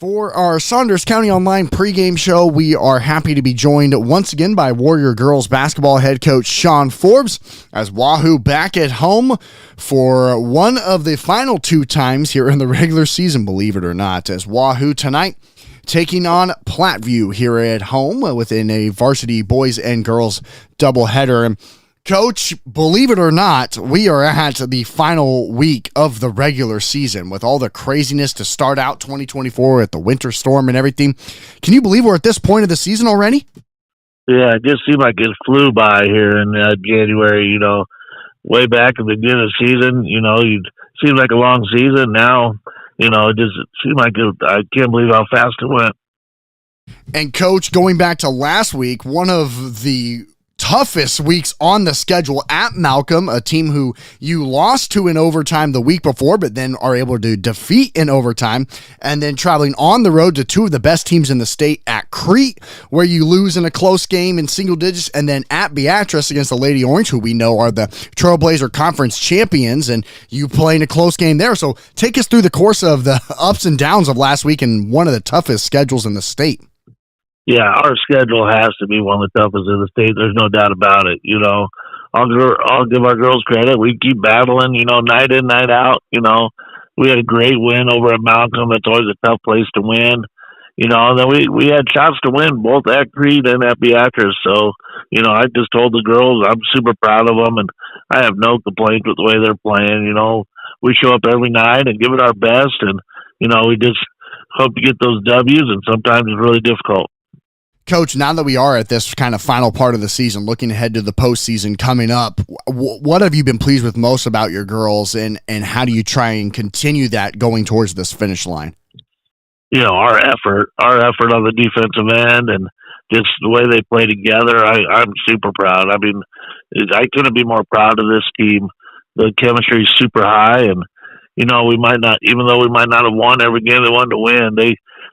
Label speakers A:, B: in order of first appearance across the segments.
A: For our Saunders County Online pregame show, we are happy to be joined once again by Warrior Girls basketball head coach Sean Forbes as Wahoo back at home for one of the final two times here in the regular season, believe it or not, as Wahoo tonight taking on Platteview here at home within a varsity boys and girls doubleheader. Coach, believe it or not, we are at the final week of the regular season with all the craziness to start out 2024 with the winter storm and everything. Can you believe we're at this point of the season already?
B: Yeah, it just seemed like it flew by here in January. Way back at the beginning of the season, it seemed like a long season. Now, it just seemed like I can't believe how fast it went.
A: And Coach, going back to last week, one of the toughest weeks on the schedule at Malcolm, a team who you lost to in overtime the week before, but then are able to defeat in overtime, and then traveling on the road to two of the best teams in the state at Crete, where you lose in a close game in single digits, and then at Beatrice against the Lady Orange, who we know are the Trailblazer Conference champions, and you play in a close game there. So take us through the course of the ups and downs of last week and one of the toughest schedules in the state.
B: Yeah, our schedule has to be one of the toughest in the state. There's no doubt about it. I'll give our girls credit. We keep battling, night in, night out. We had a great win over at Malcolm. It's always a tough place to win. And then we had shots to win both at Crete and at Beatrice. So, I just told the girls I'm super proud of them, and I have no complaints with the way they're playing. We show up every night and give it our best, and, we just hope to get those W's, and sometimes it's really difficult.
A: Coach, now that we are at this kind of final part of the season, looking ahead to the postseason coming up, what have you been pleased with most about your girls, and how do you try and continue that going towards this finish line?
B: Our effort on the defensive end, and just the way they play together. I'm super proud. I mean, I couldn't be more proud of this team. The chemistry is super high, and we might not, even though we might not have won every game they wanted to win,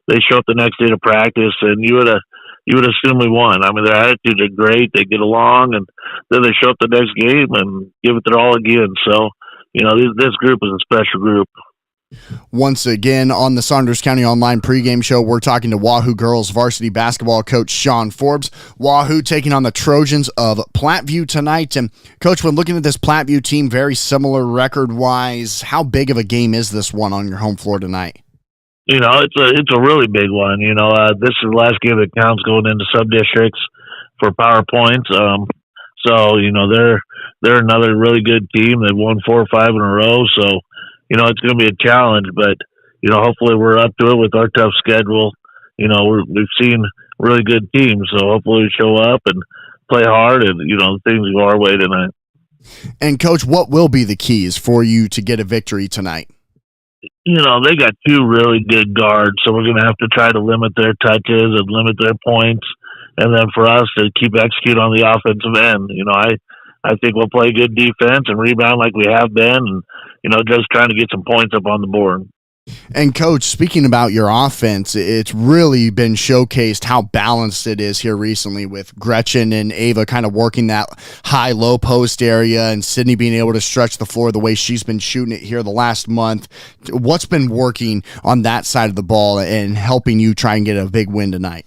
B: they show up the next day to practice, and you would assume we won. I mean, their attitudes are great. They get along, and then they show up the next game and give it their all again. So, this group is a special group.
A: Once again, on the Saunders County Online pregame show, we're talking to Wahoo Girls varsity basketball coach Sean Forbes. Wahoo taking on the Trojans of Platteview tonight. And Coach, when looking at this Platteview team, very similar record-wise, how big of a game is this one on your home floor tonight?
B: It's a really big one. This is the last game that counts going into sub-districts for power points. So, they're another really good team. They've won 4 or 5 in a row. So, it's going to be a challenge, but, hopefully we're up to it with our tough schedule. We've seen really good teams, so hopefully we show up and play hard, and, things go our way tonight.
A: And Coach, what will be the keys for you to get a victory tonight?
B: They got 2 really good guards, so we're going to have to try to limit their touches and limit their points, and then for us to keep executing on the offensive end. I think we'll play good defense and rebound like we have been, and, just trying to get some points up on the board.
A: And Coach, speaking about your offense, it's really been showcased how balanced it is here recently with Gretchen and Ava kind of working that high-low post area and Sydney being able to stretch the floor the way she's been shooting it here the last month. What's been working on that side of the ball and helping you try and get a big win tonight?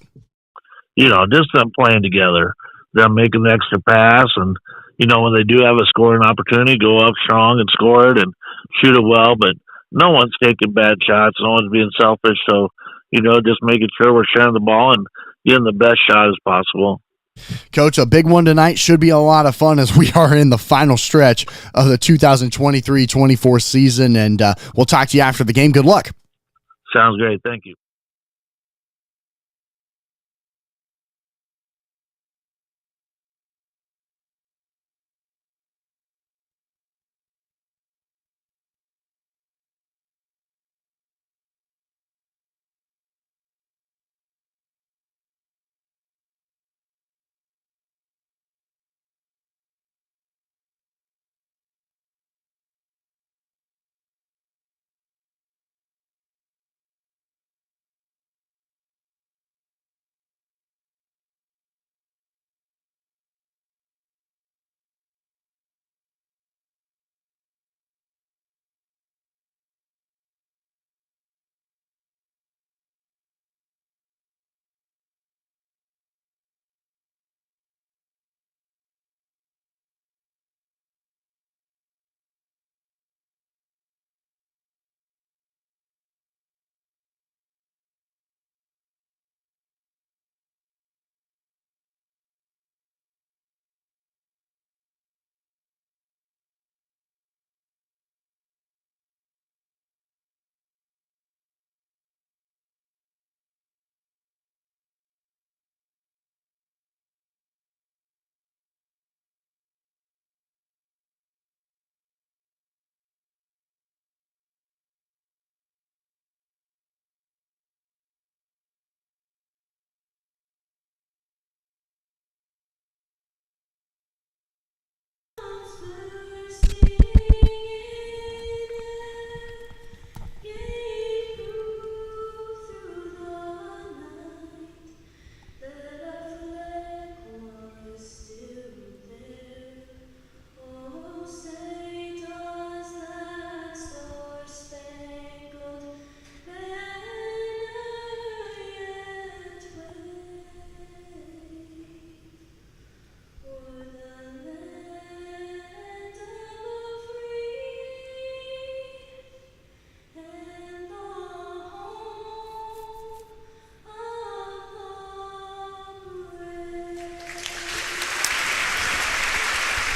B: Just them playing together, them making the extra pass, and, when they do have a scoring opportunity, go up strong and score it and shoot it well, but no one's taking bad shots. No one's being selfish. So, just making sure we're sharing the ball and getting the best shot as possible.
A: Coach, a big one tonight. Should be a lot of fun as we are in the final stretch of the 2023-24 season. And we'll talk to you after the game. Good luck.
B: Sounds great. Thank you.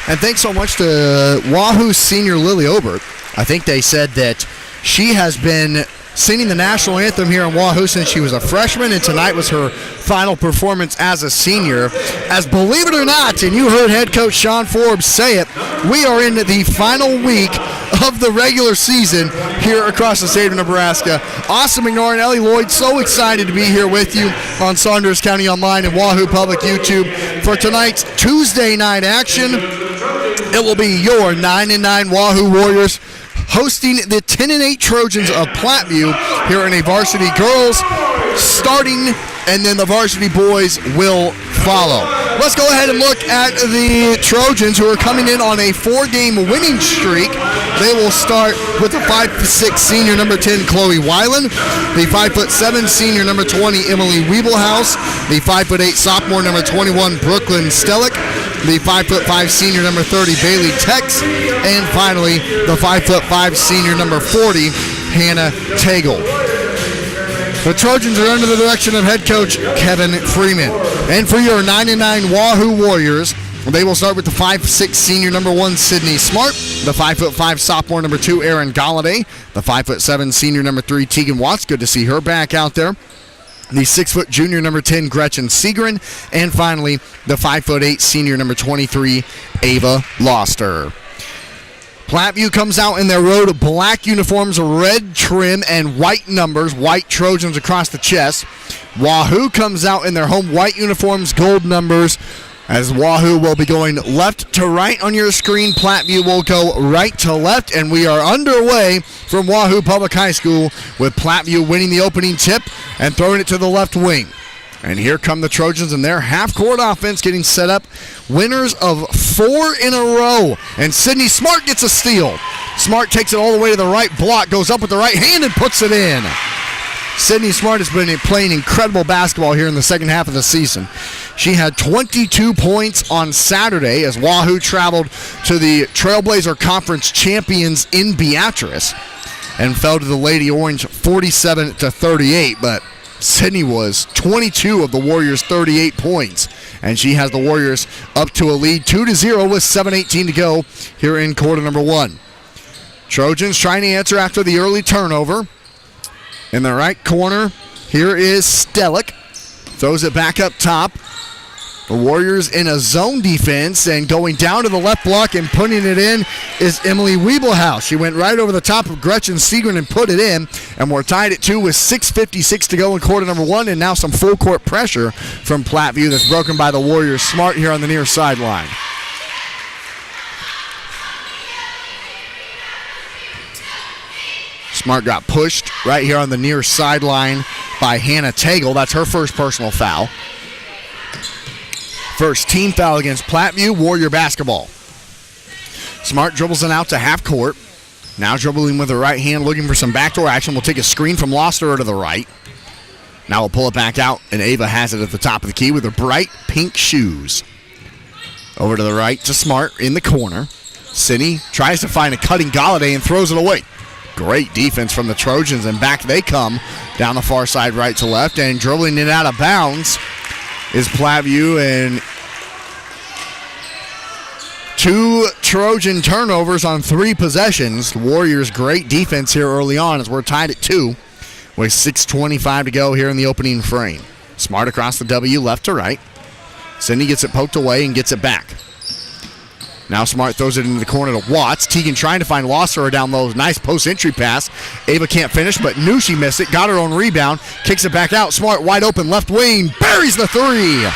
A: And thanks so much to Wahoo senior Lily Obert. I think they said that she has been singing the national anthem here in Wahoo since she was a freshman, and tonight was her final performance as a senior. As believe it or not, and you heard head coach Sean Forbes say it, we are in the final week of the regular season here across the state of Nebraska. Austin McNor and Ellie Lloyd, so excited to be here with you on Saunders County Online and Wahoo Public YouTube for tonight's Tuesday night action. It will be your 9-9 Wahoo Warriors hosting the 10-8 Trojans of Platteview here in a varsity girls starting, and then the varsity boys will follow. Let's go ahead and look at the Trojans, who are coming in on a 4-game winning streak. They will start with the 5'6" senior number 10 Chloe Weiland, the 5'7" senior number 20 Emily Wiebelhaus, the 5'8" sophomore number 21 Brooklyn Stellick, the 5'5" senior number 30 Bailey Tex, and finally the 5'5" senior number 40 Hannah Tagle. The Trojans are under the direction of head coach Kevin Freeman. And for your 9-9 Wahoo Warriors, they will start with the 5'6" senior number 1 Sydney Smart, the 5'5" sophomore number 2 Erin Galladay, the 5'7" senior number 3 Tegan Watts. Good to see her back out there. The 6' junior number 10 Gretchen Segrin, and finally the 5'8" senior number 23 Ava Loster. Platteview comes out in their road black uniforms, red trim, and white numbers, white Trojans across the chest. Wahoo comes out in their home white uniforms, gold numbers, as Wahoo will be going left to right on your screen. Platteview will go right to left, and we are underway from Wahoo Public High School with Platteview winning the opening tip and throwing it to the left wing. And here come the Trojans in their half-court offense getting set up. Winners of 4 in a row. And Sydney Smart gets a steal. Smart takes it all the way to the right block, goes up with the right hand and puts it in. Sydney Smart has been playing incredible basketball here in the second half of the season. She had 22 points on Saturday as Wahoo traveled to the Trailblazer Conference champions in Beatrice and fell to the Lady Orange 47-38, but Sydney was 22 of the Warriors' 38 points, and she has the Warriors up to a lead 2-0 with 7:18 to go here in quarter number 1. Trojans trying to answer after the early turnover. In the right corner, here is Stellick. Throws it back up top. The Warriors in a zone defense, and going down to the left block and putting it in is Emily Wiebelhaus. She went right over the top of Gretchen Segrin and put it in, and we're tied at 2 with 6:56 to go in quarter number 1, and now some full court pressure from Platteview that's broken by the Warriors. Smart here on the near sideline. Smart got pushed right here on the near sideline by Hannah Tagle. That's her first personal foul. First team foul against Platteview, Warrior basketball. Smart dribbles it out to half court. Now dribbling with the right hand, looking for some backdoor action. We'll take a screen from Loster to the right. Now we'll pull it back out, and Ava has it at the top of the key with her bright pink shoes. Over to the right to Smart in the corner. Sydney tries to find a cutting Galladay and throws it away. Great defense from the Trojans, and back they come down the far side right to left, and dribbling it out of bounds is Platteview, and 2 Trojan turnovers on 3 possessions. Warriors great defense here early on as we're tied at 2 with 6:25 to go here in the opening frame. Smart across the W, left to right. Sydney gets it poked away and gets it back. Now Smart throws it into the corner to Watts. Tegan trying to find Losser down low. Nice post-entry pass. Ava can't finish, but knew she missed it. Got her own rebound. Kicks it back out. Smart wide open left wing. Buries the 3.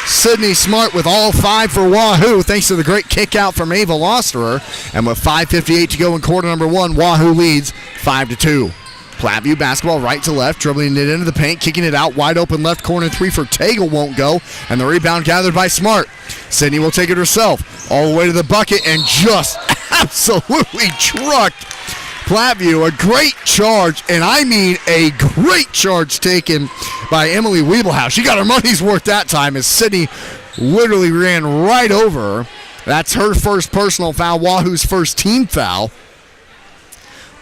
A: Sydney Smart with all 5 for Wahoo, thanks to the great kick out from Ava Losterer. And with 5:58 to go in quarter number 1, Wahoo leads 5-2. Platteview basketball right to left, dribbling it into the paint, kicking it out, wide open left corner 3 for Tagle won't go, and the rebound gathered by Smart. Sydney will take it herself, all the way to the bucket, and just absolutely trucked Platteview. A great charge, and I mean a great charge taken by Emily Wiebelhaus. She got her money's worth that time as Sydney literally ran right over her. That's her first personal foul, Wahoo's first team foul.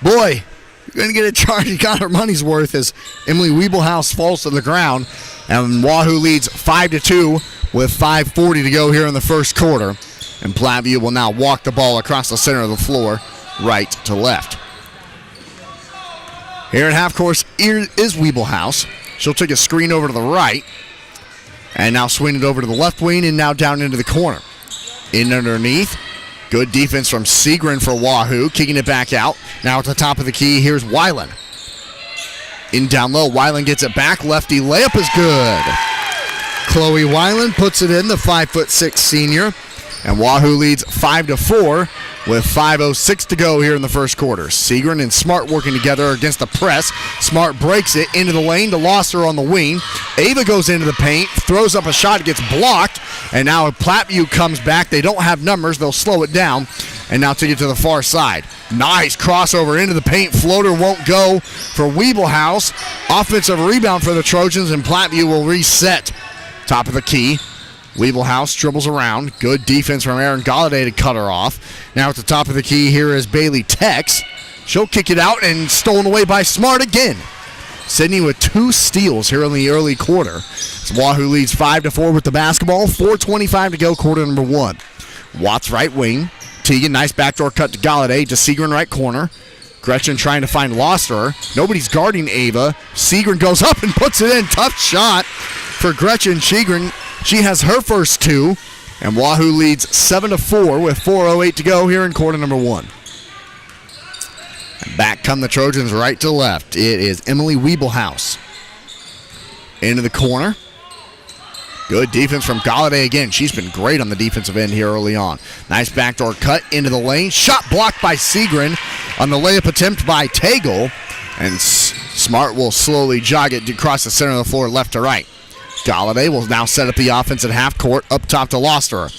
A: Boy, you're going to get a charge. You got her money's worth as Emily Wiebelhaus falls to the ground. And Wahoo leads 5-2 with 5:40 to go here in the first quarter. And Platteview will now walk the ball across the center of the floor, right to left. Here at half course is Weeblehouse. She'll take a screen over to the right. And now swing it over to the left wing and now down into the corner. In underneath. Good defense from Segrin for Wahoo. Kicking it back out. Now at the top of the key, here's Weiland. In down low, Weiland gets it back. Lefty layup is good. Chloe Weiland puts it in, the 5'6" senior. And Wahoo leads 5-4 with 5:06 to go here in the first quarter. Segrin and Smart working together against the press. Smart breaks it into the lane to Losser on the wing. Ava goes into the paint, throws up a shot, it gets blocked. And now Platteview comes back. They don't have numbers. They'll slow it down. And now take it to the far side. Nice crossover into the paint. Floater won't go for Weeblehouse. Offensive rebound for the Trojans, and Platteview will reset. Top of the key. Weeblehouse dribbles around. Good defense from Aaron Galladay to cut her off. Now at the top of the key, here is Bailey Tex. She'll kick it out and stolen away by Smart again. Sydney with 2 steals here in the early quarter. So Wahoo leads 5-4 with the basketball. 4:25 to go, quarter number 1. Watts right wing. Teagan, nice backdoor cut to Galladay to Segrin right corner. Gretchen trying to find Losser. Nobody's guarding Ava. Segrin goes up and puts it in. Tough shot for Gretchen Segrin. She has her first 2, and Wahoo leads 7-4 with 4:08 to go here in quarter number 1. And back come the Trojans right to left. It is Emily Weeblehouse. Into the corner. Good defense from Galladay again. She's been great on the defensive end here early on. Nice backdoor cut into the lane. Shot blocked by Segrin on the layup attempt by Tagle. And Smart will slowly jog it across the center of the floor left to right. Galladay will now set up the offense at half court, up top to Loster.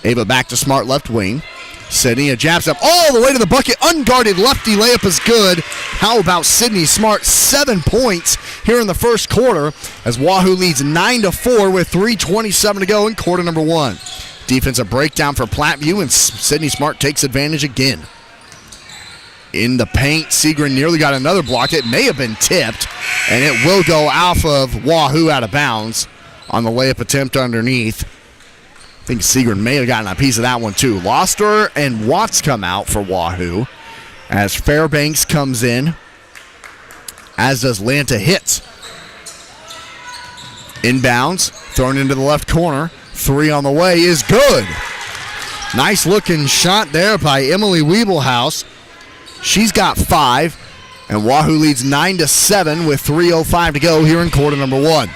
A: Ava back to Smart left wing. Sydney, a jab step all the way to the bucket. Unguarded lefty layup is good. How about Sydney Smart? 7 points here in the first quarter as Wahoo leads 9-4 with 3:27 to go in quarter number 1. Defensive breakdown for Platteview, and Sydney Smart takes advantage again. In the paint, Segrin nearly got another block. It may have been tipped, and it will go off of Wahoo out of bounds on the layup attempt underneath. I think Segrin may have gotten a piece of that one too. Loster and Watts come out for Wahoo as Fairbanks comes in, as does Lanta Hits. Inbounds, thrown into the left corner. 3 on the way is good. Nice looking shot there by Emily Weeblehouse. She's got 5, and Wahoo leads 9-7 with 3:05 to go here in quarter number 1.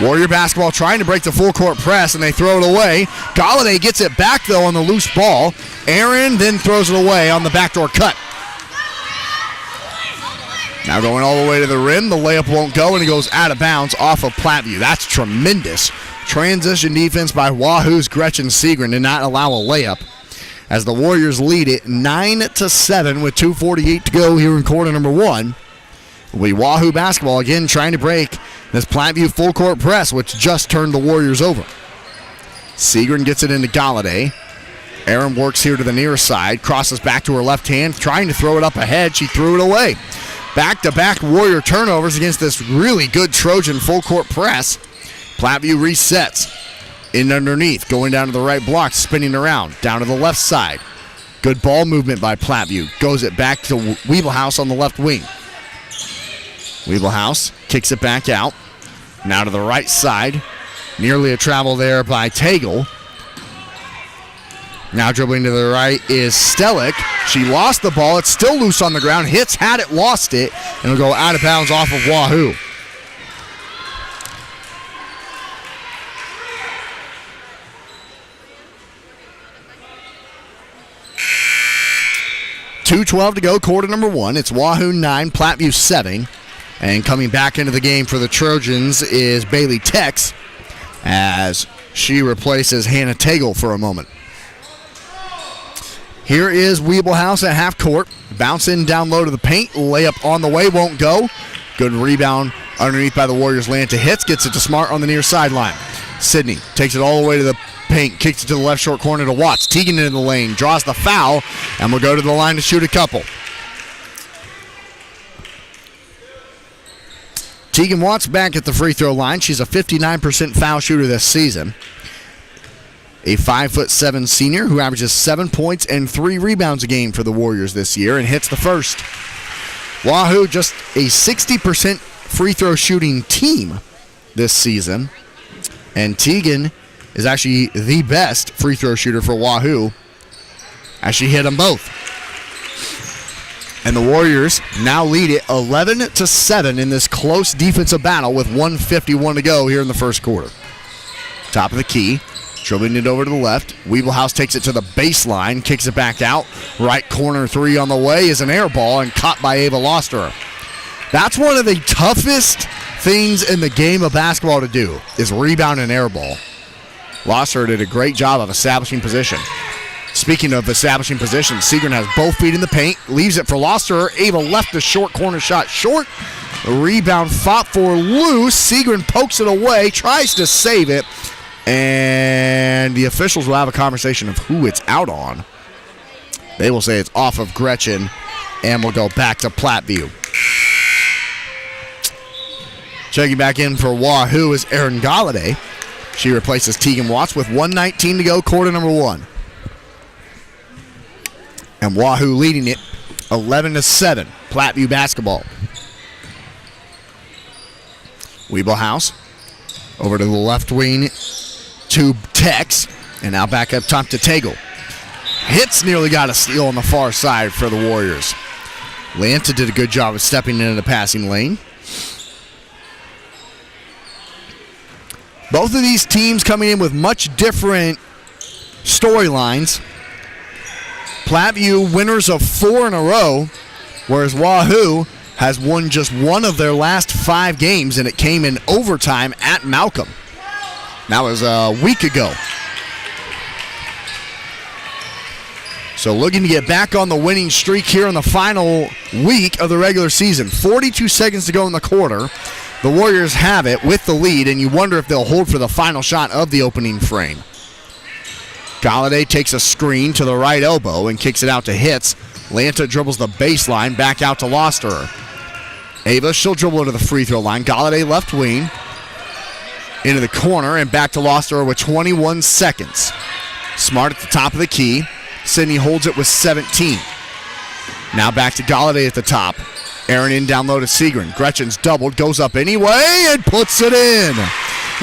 A: Warrior basketball trying to break the full court press, and they throw it away. Galladay gets it back, though, on the loose ball. Aaron then throws it away on the backdoor cut. Now going all the way to the rim. The layup won't go, and it goes out of bounds off of Platteview. That's tremendous transition defense by Wahoo's Gretchen Segrin to not allow a layup, as the Warriors lead it 9-7 with 2:48 to go here in quarter number 1. We Wahoo basketball again trying to break this Platteview full court press, which just turned the Warriors over. Segrin gets it into Galladay. Aaron works here to the near side, crosses back to her left hand, trying to throw it up ahead. She threw it away. Back-to-back Warrior turnovers against this really good Trojan full court press. Platteview resets. In underneath, going down to the right block, spinning around, down to the left side. Good ball movement by Platteview. Goes it back to Weeblehouse on the left wing. Weeblehouse kicks it back out. Now to the right side. Nearly a travel there by Tagle. Now dribbling to the right is Stellick. She lost the ball. It's still loose on the ground. Hits, had it, lost it. And it'll go out of bounds off of Wahoo. .212 to go, quarter number 1. It's Wahoo 9, Platteview 7. And coming back into the game for the Trojans is Bailey Tex, as she replaces Hannah Tagle for a moment. Here is Weeblehouse at half court. Bouncing down low to the paint. Layup on the way, won't go. Good rebound underneath by the Warriors. Lanta Hits, gets it to Smart on the near sideline. Sydney takes it all the way to the paint, kicks it to the left short corner to Watts. Teagan into the lane, draws the foul, and will go to the line to shoot a couple. Teagan, Tegan, Watts back at the free throw line. She's a 59% foul shooter this season. a 5'7" senior who averages 7 points and 3 rebounds a game for the Warriors this year and hits the first. Wahoo just a 60% free throw shooting team this season. And Tegan is actually the best free throw shooter for Wahoo as she hit them both. And the Warriors now lead it 11-7 in this close defensive battle with 1:51 to go here in the first quarter. Top of the key, dribbling it over to the left. Weeblehouse takes it to the baseline, kicks it back out. Right corner three on the way is an air ball and caught by Ava Losterer. That's one of the toughest things in the game of basketball to do is rebound an air ball. Losterer did a great job of establishing position. Speaking of establishing position, Segrin has both feet in the paint, leaves it for Losterer. Ava left the short corner shot short. The rebound fought for loose. Segrin pokes it away, tries to save it, and the officials will have a conversation of who it's out on. They will say it's off of Gretchen, and we'll go back to Platteview. Checking back in for Wahoo is Erin Galladay. She replaces Tegan Watts with 1:19 to go, quarter number one. And Wahoo leading it 11-7. Platteview basketball. Weeblehouse over to the left wing to Tex. And now back up top to Tagle. Hits nearly got a steal on the far side for the Warriors. Lanta did a good job of stepping into the passing lane. Both of these teams coming in with much different storylines. Platteview winners of 4 in a row, whereas Wahoo has won just one of their last 5 games, and it came in overtime at Malcolm. That was a week ago. So looking to get back on the winning streak here in the final week of the regular season. 42 seconds to go in the quarter. The Warriors have it with the lead, and you wonder if they'll hold for the final shot of the opening frame. Galladay takes a screen to the right elbow and kicks it out to Hitz. Lanta dribbles the baseline back out to Losterer. Ava, she'll dribble to the free throw line. Galladay left wing into the corner and back to Losterer with 21 seconds. Smart at the top of the key. Sydney holds it with 17. Now back to Galladay at the top. Aaron in down low to Segrin. Gretchen's doubled, goes up anyway, and puts it in.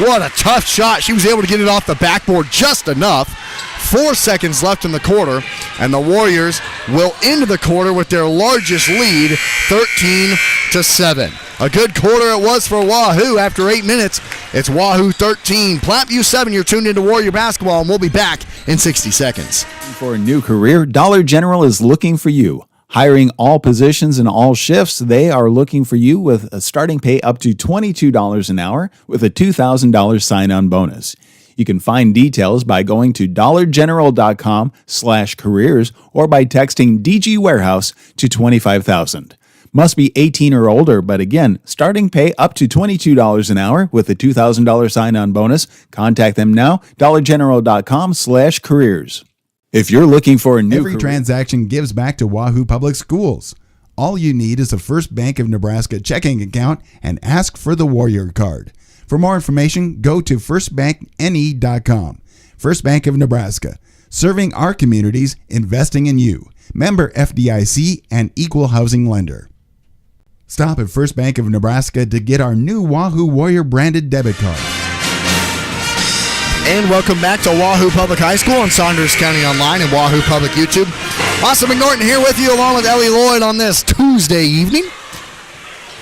A: What a tough shot. She was able to get it off the backboard just enough. 4 seconds left in the quarter, and the Warriors will end the quarter with their largest lead, 13-7. A good quarter it was for Wahoo. After 8 minutes, it's Wahoo 13, Platteview 7. You're tuned into Warrior Basketball, and we'll be back in 60 seconds.
C: For a new career, Dollar General is looking for you. Hiring all positions and all shifts, they are looking for you with a starting pay up to $22 an hour with a $2,000 sign-on bonus. You can find details by going to dollargeneral.com/careers or by texting DG Warehouse to 25,000. Must be 18 or older, but again, starting pay up to $22 an hour with a $2,000 sign-on bonus. Contact them now, dollargeneral.com/careers. If you're looking for a new
D: Every transaction gives back to Wahoo Public Schools. All you need is a First Bank of Nebraska checking account and ask for the Warrior Card. For more information, go to firstbankne.com. First Bank of Nebraska, serving our communities, investing in you. Member FDIC and equal housing lender. Stop at First Bank of Nebraska to get our new Wahoo Warrior branded debit card.
A: And welcome back to Wahoo Public High School on Saunders County Online and Wahoo Public YouTube. Austin McNorton here with you along with Ellie Lloyd on this Tuesday evening.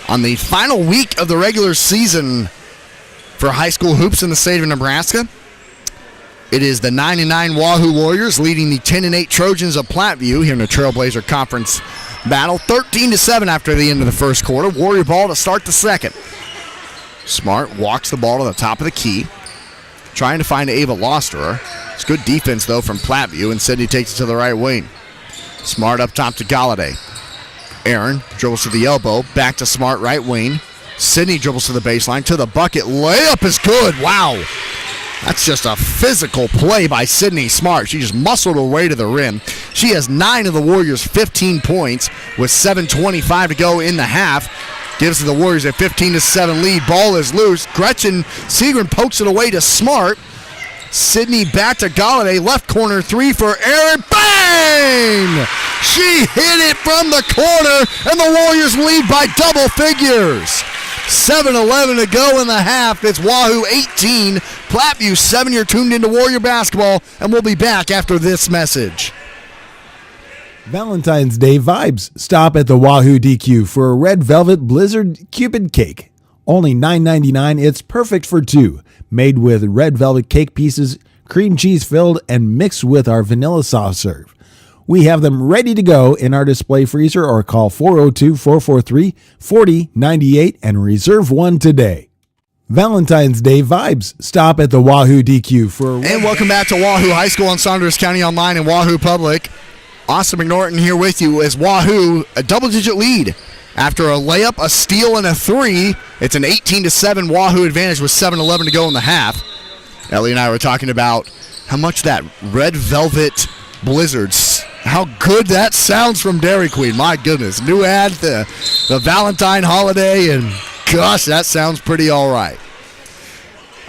A: On the final week of the regular season for high school hoops in the state of Nebraska, it is the 9-9 Wahoo Warriors leading the 10-8 Trojans of Platteview here in the Trailblazer Conference battle. 13-7 after the end of the first quarter. Warrior ball to start the second. Smart walks the ball to the top of the key, trying to find Ava Losterer. It's good defense, though, from Platteview, and Sydney takes it to the right wing. Smart up top to Galladay. Aaron dribbles to the elbow, back to Smart right wing. Sydney dribbles to the baseline, to the bucket. Layup is good. Wow. That's just a physical play by Sydney Smart. She just muscled her way to the rim. She has 9 of the Warriors' 15 points with 7:25 to go in the half. Gives the Warriors a 15-7 lead. Ball is loose. Gretchen Segrin pokes it away to Smart. Sydney back to Galladay. Left corner three for Aaron. Bang! She hit it from the corner, and the Warriors lead by double figures. 7:11 to go in the half. It's Wahoo 18, Platteview 7. You're tuned into Warrior Basketball, and we'll be back after this message.
C: Valentine's Day vibes. Stop at the Wahoo DQ for a red velvet blizzard Cupid cake. Only $9.99. It's perfect for two. Made with red velvet cake pieces, cream cheese filled, and mixed with our vanilla soft serve. We have them ready to go in our display freezer, or call 402-443-4098 and reserve one today. Valentine's Day vibes. Stop at the Wahoo DQ for
A: And welcome back to Wahoo High School in Saunders County Online and Wahoo Public. Austin McNorton here with you as Wahoo a double-digit lead. After a layup, a steal, and a three, it's an 18-7 Wahoo advantage with 7:11 to go in the half. Ellie and I were talking about how much that red velvet blizzards, how good that sounds from Dairy Queen. My goodness, new ad, the Valentine holiday, and gosh, that sounds pretty all right.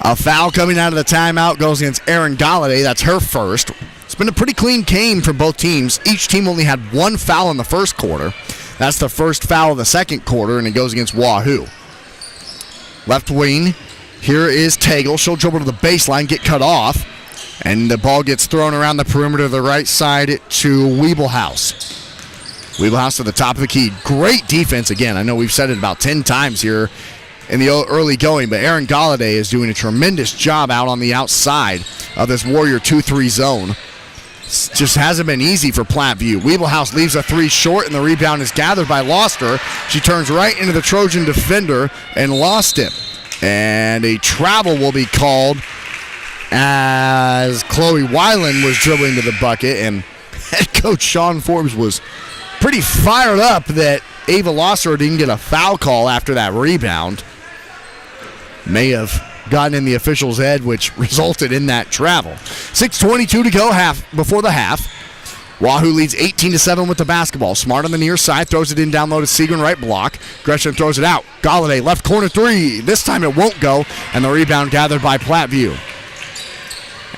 A: A foul coming out of the timeout goes against Erin Galladay. That's her first. It's been a pretty clean game for both teams. Each team only had one foul in the first quarter. That's the first foul of the second quarter, and it goes against Wahoo. Left wing, here is Tagle. She'll dribble to the baseline, get cut off, and the ball gets thrown around the perimeter of the right side to Weeblehouse. Weeblehouse to the top of the key. Great defense again. I know we've said it about 10 times here in the early going, but Erin Galladay is doing a tremendous job out on the outside of this Warrior 2-3 zone. Just hasn't been easy for Platteview. Weeblehouse leaves a three short, and the rebound is gathered by Loster. She turns right into the Trojan defender and lost it. And a travel will be called as Chloe Weiland was dribbling to the bucket, and head coach Sean Forbes was pretty fired up that Ava Loster didn't get a foul call after that rebound. May have gotten in the official's head, which resulted in that travel. 6:22 to go before the half. Wahoo leads 18-7 with the basketball. Smart on the near side, throws it in down low to Seagren, right block. Gresham throws it out. Galladay, left corner three. This time it won't go, and the rebound gathered by Platteview.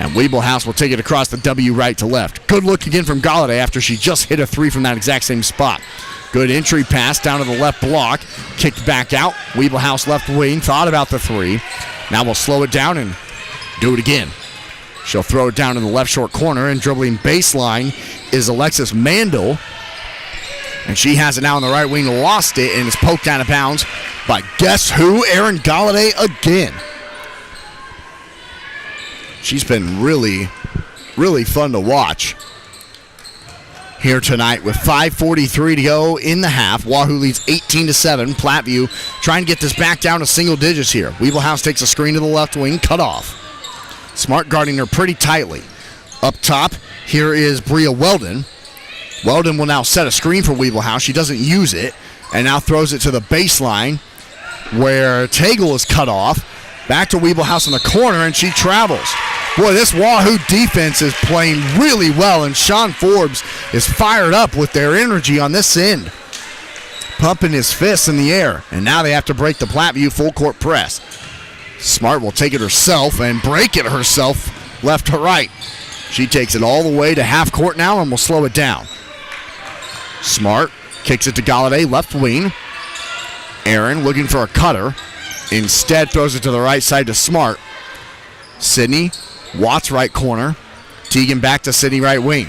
A: And Weeblehouse will take it across the W right to left. Good look again from Galladay after she just hit a three from that exact same spot. Good entry pass down to the left block. Kicked back out. Weeblehouse left wing, thought about the three. Now we'll slow it down and do it again. She'll throw it down in the left short corner, and dribbling baseline is Alexis Mandel. And she has it now on the right wing, lost it, and is poked out of bounds by guess who? Erin Galladay again. She's been really, really fun to watch here tonight with 5:43 to go in the half. Wahoo leads 18-7. Platteview trying to get this back down to single digits here. Weeblehouse takes a screen to the left wing, cut off. Smart guarding her pretty tightly. Up top, here is Bria Weldon. Weldon will now set a screen for Weeblehouse. She doesn't use it, and now throws it to the baseline where Tagle is cut off. Back to Weeblehouse in the corner, and she travels. Boy, this Wahoo defense is playing really well, and Sean Forbes is fired up with their energy on this end. Pumping his fists in the air, and now they have to break the Platteview full court press. Smart will take it herself and break it herself left to right. She takes it all the way to half court now and will slow it down. Smart kicks it to Galladay, left wing. Aaron looking for a cutter. Instead throws it to the right side to Smart. Sydney, Watts right corner. Teagan back to Sydney right wing.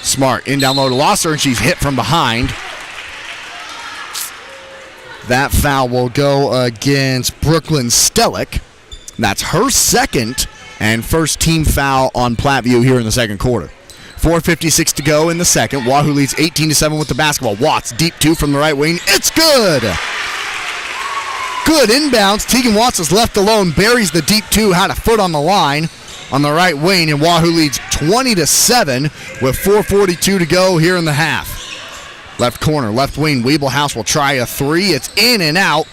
A: Smart in down low to Losser, and she's hit from behind. That foul will go against Brooklyn Stellick. That's her second and first team foul on Platteview here in the second quarter. 4:56 to go in the second. Wahoo leads 18-7 with the basketball. Watts, deep two from the right wing. It's good! Good inbounds. Tegan Watts is left alone. Buries the deep two. Had a foot on the line on the right wing. And Wahoo leads 20-7 with 4:42 to go here in the half. Left corner, left wing. Weeblehouse will try a three. It's in and out.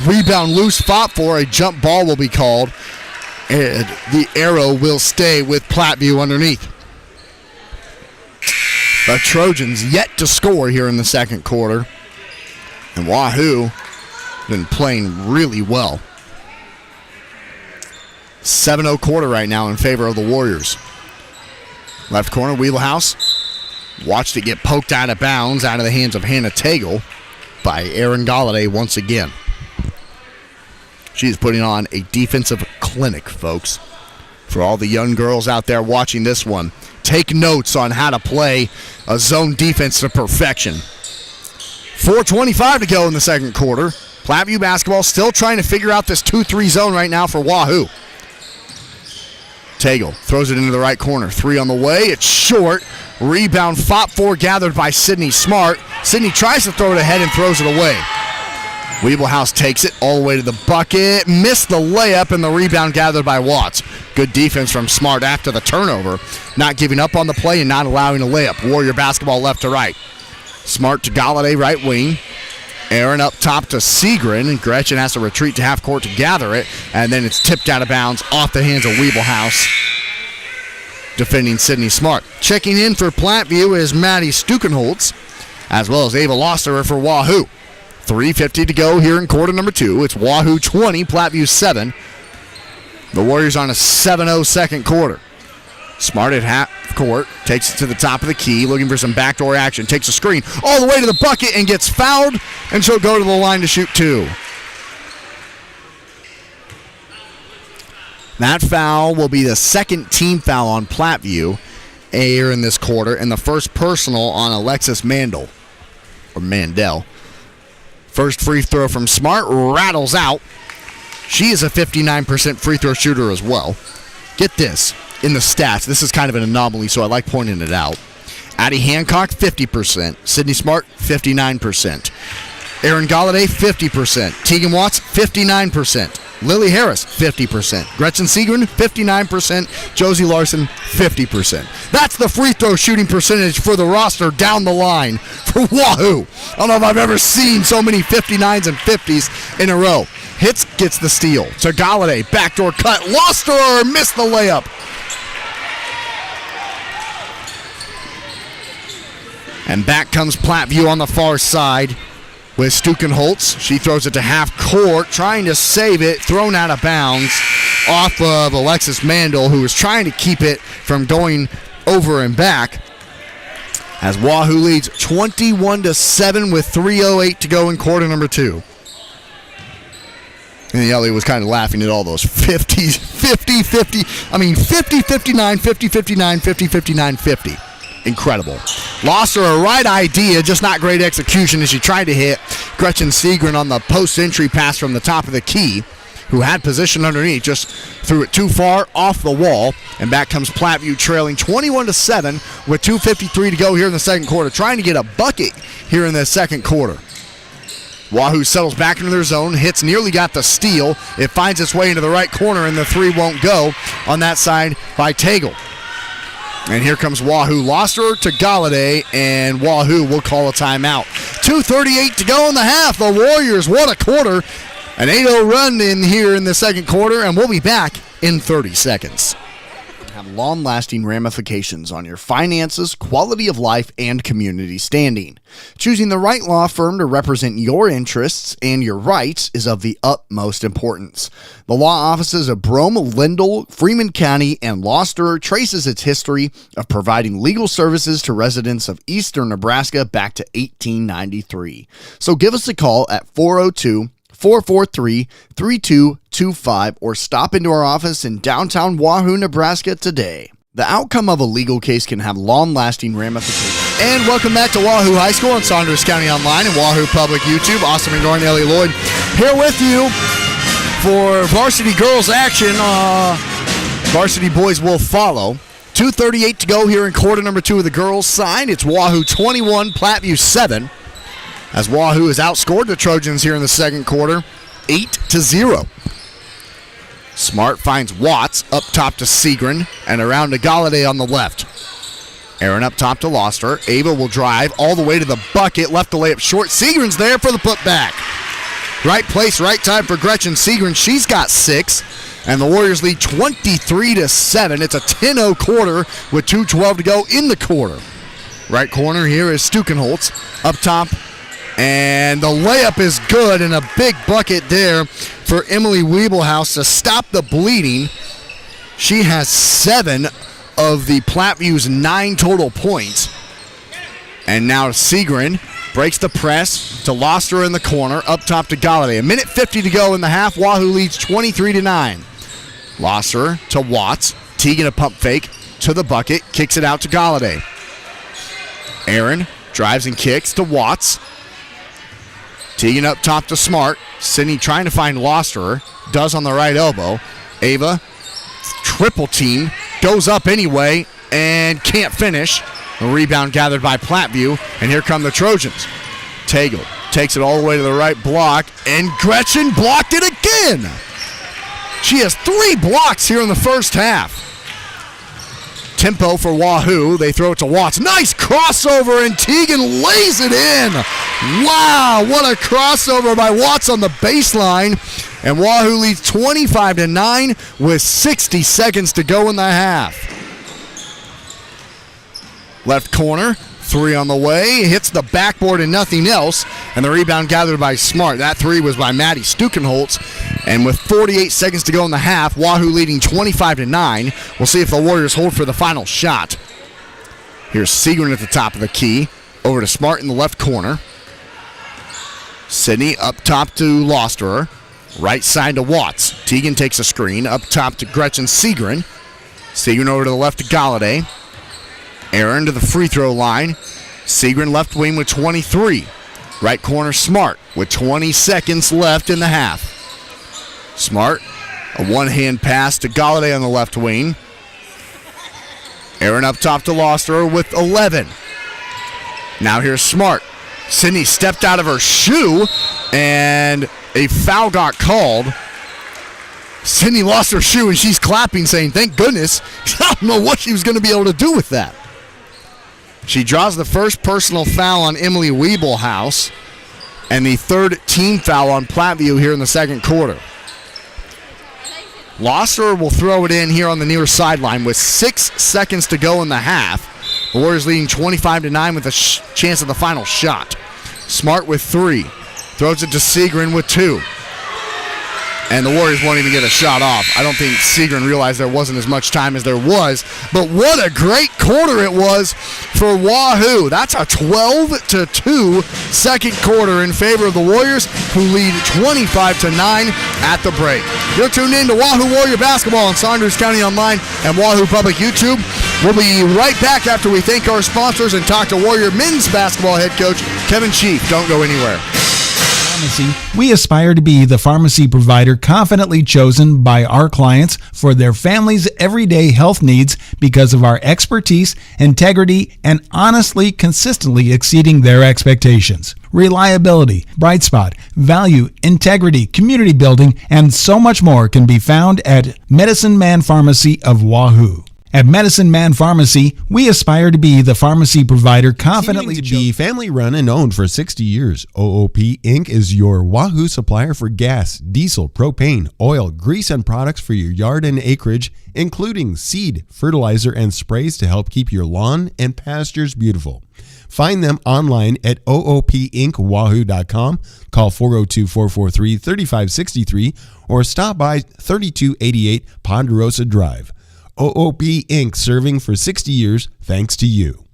A: Rebound loose, fought for. A jump ball will be called. And the arrow will stay with Platteview underneath. The Trojans yet to score here in the second quarter. And Wahoo been playing really well. 7-0 quarter right now in favor of the Warriors. Left corner, Wheelhouse. Watched it get poked out of bounds out of the hands of Hannah Tagle by Erin Galladay once again. She's putting on a defensive clinic, folks. For all the young girls out there watching this one, take notes on how to play a zone defense to perfection. 4:25 to go in the second quarter. Platteview basketball still trying to figure out this 2-3 zone right now for Wahoo. Tagle throws it into the right corner. 3 on the way. It's short. Rebound fought for, gathered by Sydney Smart. Sydney tries to throw it ahead and throws it away. Weeblehouse takes it all the way to the bucket. Missed the layup, and the rebound gathered by Watts. Good defense from Smart after the turnover. Not giving up on the play and not allowing a layup. Warrior basketball left to right. Smart to Galladay, right wing. Aaron up top to Segrin, and Gretchen has to retreat to half court to gather it, and then it's tipped out of bounds off the hands of Weeblehouse. Defending Sydney Smart. Checking in for Platteview is Maddie Stukenholtz, as well as Ava Losterer for Wahoo. 3:50 to go here in quarter number 2. It's Wahoo 20, Platteview 7. The Warriors on a 7-0 second quarter. Smart at half court, takes it to the top of the key, looking for some backdoor action, takes a screen all the way to the bucket and gets fouled, and she'll go to the line to shoot 2. That foul will be the second team foul on Platteview here in this quarter, and the first personal on Alexis Mandel. First free throw from Smart rattles out. She is a 59% free throw shooter as well. Get this in the stats. This is kind of an anomaly, so I like pointing it out. Addie Hancock, 50%. Sydney Smart, 59%. Erin Galladay, 50%. Tegan Watts, 59%. Lily Harris, 50%. Gretchen Segrin, 59%. Josie Larson, 50%. That's the free throw shooting percentage for the roster down the line for Wahoo. I don't know if I've ever seen so many 59s and 50s in a row. Hits, gets the steal. To Galladay, backdoor cut. Lost her, missed the layup. And back comes Platteview on the far side with Stukenholtz. She throws it to half court, trying to save it, thrown out of bounds off of Alexis Mandel, who was trying to keep it from going over and back. As Wahoo leads 21-7 with 3:08 to go in quarter number 2. And Ellie was kind of laughing at all those 50s, 50, 50. I mean, 50, 59, 50, 59, 50, 59, 50. Incredible. Lost her a right idea, just not great execution as she tried to hit Gretchen Segrin on the post-entry pass from the top of the key, who had position underneath, just threw it too far off the wall. And back comes Platteview trailing 21-7 with 2:53 to go here in the second quarter, trying to get a bucket here in the second quarter. Wahoo settles back into their zone, hits, nearly got the steal. It finds its way into the right corner, and the 3 won't go on that side by Tagle. And here comes Wahoo. Lost her to Galladay, and Wahoo will call a timeout. 2:38 to go in the half. The Warriors, what a quarter. An 8-0 run in here in the second quarter, and we'll be back in 30 seconds. Have long-lasting ramifications on your finances, quality of life, and community standing. Choosing the right law firm to represent your interests and your rights is of the utmost importance. The law offices of Brome, Lindell, Freeman County, and Gloucester traces its history of providing legal services to residents of eastern Nebraska back to 1893. So give us a call at 402-443-3225 or stop into our office in downtown Wahoo, Nebraska today. The outcome of a legal case can have long-lasting ramifications. And welcome back to Wahoo High School on Saunders County Online and Wahoo Public YouTube. Austin McDorn, Ellie Lloyd here with you for varsity girls action. Varsity boys will follow. 2:38 to go here in quarter number 2 of the girls' side. It's Wahoo 21, Platteview 7. As Wahoo has outscored the Trojans here in the second quarter, 8-0. Smart finds Watts up top to Segrin and around to Galladay on the left. Aaron up top to Loster. Ava will drive all the way to the bucket, left the layup short. Segrin's there for the putback. Right place, right time for Gretchen Segrin. She's got 6, and the Warriors lead 23-7. It's a 10-0 quarter with 2:12 to go in the quarter. Right corner here is Stukenholtz up top. And the layup is good, and a big bucket there for Emily Weeblehouse to stop the bleeding She has 7 of the Plattview's 9 total points. And now Segrin breaks the press to Loster in the corner, up top to Galladay. 1:50 to go in the half. Wahoo leads 23-9. Loster to Watts. Teagan a pump fake to the bucket, kicks it out to Galladay. Aaron drives and kicks to Watts. Teagan up top to Smart. Sydney trying to find Loster. Does on the right elbow. Ava, triple team, goes up anyway and can't finish. A rebound gathered by Platteview, and here come the Trojans. Tagle takes it all the way to the right block, and Gretchen blocked it again. She has 3 blocks here in the first half. Tempo for Wahoo. They throw it to Watts. Nice crossover, and Teagan lays it in. Wow, what a crossover by Watts on the baseline. And Wahoo leads 25-9 with 60 seconds to go in the half. Left corner, 3 on the way. Hits the backboard and nothing else. And the rebound gathered by Smart. That 3 was by Maddie Stukenholtz. And with 48 seconds to go in the half, Wahoo leading 25-9. We'll see if the Warriors hold for the final shot. Here's Segrin at the top of the key. Over to Smart in the left corner. Sydney up top to Losterer. Right side to Watts. Teagan takes a screen. Up top to Gretchen Segrin. Segrin over to the left to Galladay. Aaron to the free throw line. Segrin left wing with 23. Right corner Smart with 20 seconds left in the half. Smart, a one-hand pass to Galladay on the left wing. Aaron up top to Loster with 11. Now here's Smart. Sydney stepped out of her shoe, and a foul got called. Sydney lost her shoe, and she's clapping, saying, thank goodness. I don't know what she was going to be able to do with that. She draws the first personal foul on Emily Wiebelhaus and the 3rd team foul on Platteview here in the second quarter. Loster will throw it in here on the near sideline with 6 seconds to go in the half. The Warriors leading 25-9 with a chance at the final shot. Smart with 3. Throws it to Segrin with 2. And the Warriors won't even get a shot off. I don't think Segrin realized there wasn't as much time as there was. But what a great quarter it was for Wahoo. That's a 12-2 second quarter in favor of the Warriors, who lead 25-9 at the break. You're tuned in to Wahoo Warrior Basketball on Saunders County Online and Wahoo Public YouTube. We'll be right back after we thank our sponsors and talk to Warrior men's basketball head coach Kevin Chief. Don't go anywhere.
E: We aspire to be the pharmacy provider confidently chosen by our clients for their family's everyday health needs because of our expertise, integrity, and honestly, consistently exceeding their expectations. Reliability, bright spot, value, integrity, community building, and so much more can be found at Medicine Man Pharmacy of Wahoo. At Medicine Man Pharmacy, we aspire to be the pharmacy provider confidently
F: to be family run and owned for 60 years. OOP Inc. is your Wahoo supplier for gas, diesel, propane, oil, grease, and products for your yard and acreage, including seed, fertilizer, and sprays to help keep your lawn and pastures beautiful. Find them online at oopinkwahoo.com, call 402-443-3563, or stop by 3288 Ponderosa Drive. OOP Inc. serving for 60 years thanks to you.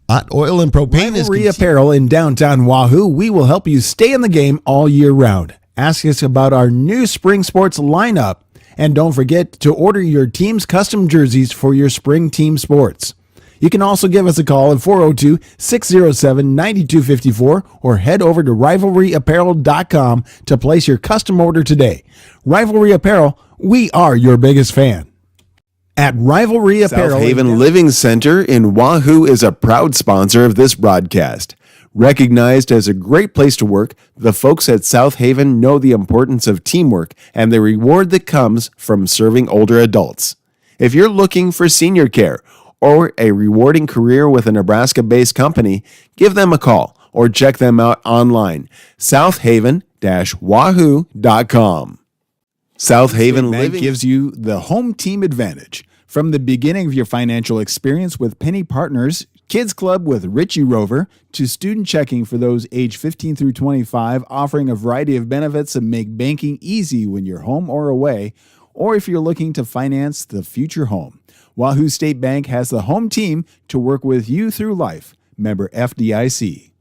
F: Hot oil and propane
E: Rivalry Apparel in downtown Wahoo. We will help you stay in the game all year round. Ask us about our new spring sports lineup. And don't forget to order your team's custom jerseys for your spring team sports. You can also give us a call at 402-607-9254 or head over to rivalryapparel.com to place your custom order today. Rivalry Apparel, we are your biggest fan. At Rivalry Apparel,
G: South Haven Living Center in Wahoo is a proud sponsor of this broadcast. Recognized as a great place to work, the folks at South Haven know the importance of teamwork and the reward that comes from serving older adults. If you're looking for senior care or a rewarding career with a Nebraska-based company, give them a call or check them out online, southaven-wahoo.com. South Haven Living
C: gives you the home team advantage. From the beginning of your financial experience with Penny Partners, Kids Club with Richie Rover, to student checking for those age 15 through 25, offering a variety of benefits that make banking easy when you're home or away, or if you're looking to finance the future home. Wahoo State Bank has the home team to work with you through life. Member FDIC.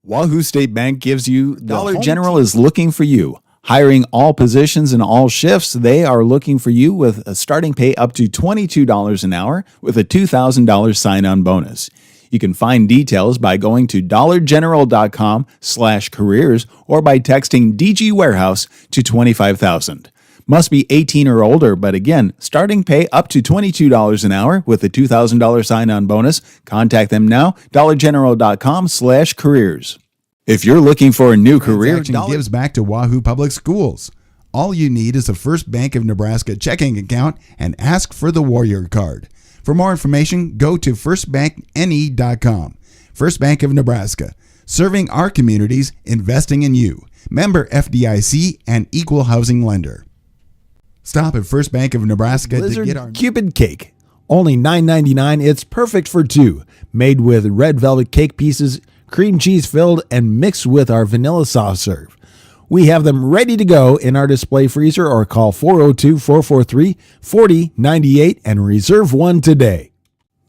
C: Wahoo State Bank gives you Dollar General is looking for you. Hiring all positions and all shifts, they are looking for you with a starting pay up to $22 an hour with a $2,000 sign-on bonus. You can find details by going to dollargeneral.com/careers or by texting DG Warehouse to 25,000. Must be 18 or older, but again, starting pay up to $22 an hour with a $2,000 sign-on bonus. Contact them now, dollargeneral.com/careers. If you're looking for a new career,
D: gives back to Wahoo Public Schools. All you need is a First Bank of Nebraska checking account and ask for the Warrior Card. For more information, go to firstbankne.com. First Bank of Nebraska, serving our communities, investing in you. Member FDIC and equal housing lender. Stop at First Bank of Nebraska
E: Blizzard
D: to get our
E: Cupid cake. Only $9.99. It's perfect for two. Made with red velvet cake pieces, cream cheese filled, and mixed with our vanilla soft serve. We have them ready to go in our display freezer or call 402-443-4098 and reserve one today.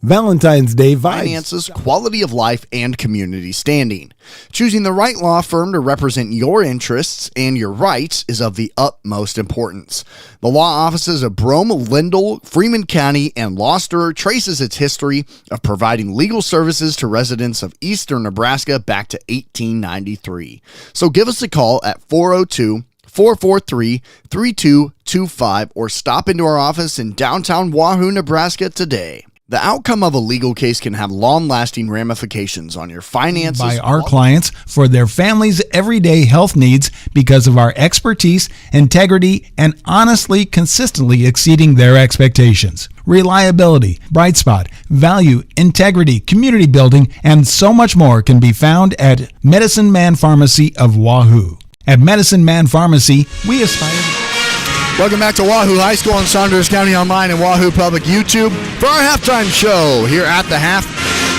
E: Valentine's Day vibes.
A: Finances, quality of life, and community standing. Choosing the right law firm to represent your interests and your rights is of the utmost importance. The law offices of Brome, Lindell, Freeman County, and Gloucester traces its history of providing legal services to residents of eastern Nebraska back to 1893. So give us a call at 402-443-3225 or stop into our office in downtown Wahoo, Nebraska today. The outcome of a legal case can have long-lasting ramifications on your finances.
E: By our clients for their families' everyday health needs because of our expertise, integrity, and honestly, consistently exceeding their expectations. Reliability, bright spot, value, integrity, community building, and so much more can be found at Medicine Man Pharmacy of Wahoo. At Medicine Man Pharmacy, we aspire to...
A: Welcome back to Wahoo High School in Saunders County Online and Wahoo Public YouTube. For our halftime show here at the half,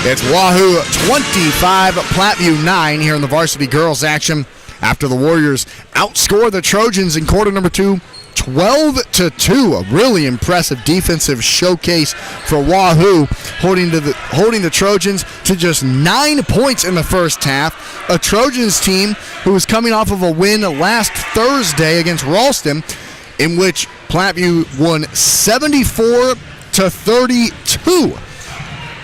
A: it's Wahoo 25, Platteview 9 here in the varsity girls action after the Warriors outscore the Trojans in quarter number 2, 12-2. A really impressive defensive showcase for Wahoo, holding the Trojans to just 9 points in the first half. A Trojans team who was coming off of a win last Thursday against Ralston, in which Platteview won 74-32.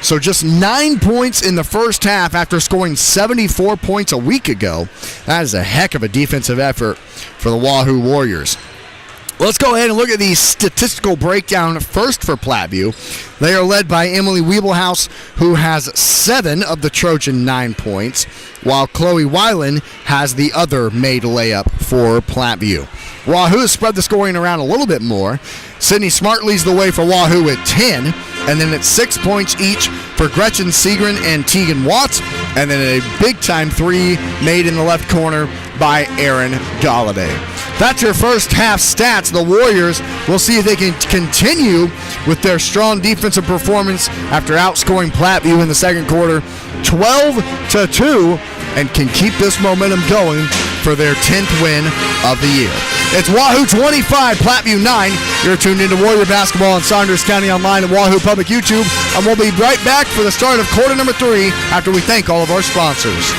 A: So just 9 points in the first half after scoring 74 points a week ago. That is a heck of a defensive effort for the Wahoo Warriors. Let's go ahead and look at the statistical breakdown first for Platteview. They are led by Emily Weebelhaus, who has 7 of the Trojan 9 points, while Chloe Weiland has the other made layup for Platteview. Wahoo has spread the scoring around a little bit more. Sydney Smart leads the way for Wahoo at 10, and then it's 6 points each for Gretchen Segren and Tegan Watts, and then a big-time 3 made in the left corner by Aaron Galladay. That's your first half stats. The Warriors, we'll see if they can continue with their strong defensive performance after outscoring Platteview in the second quarter 12-2 and can keep this momentum going for their 10th win of the year. It's Wahoo 25, Platteview 9. You're tuned into Warrior Basketball in Saunders County Online and Wahoo Public YouTube, and we'll be right back for the start of quarter number 3 after we thank all of our sponsors.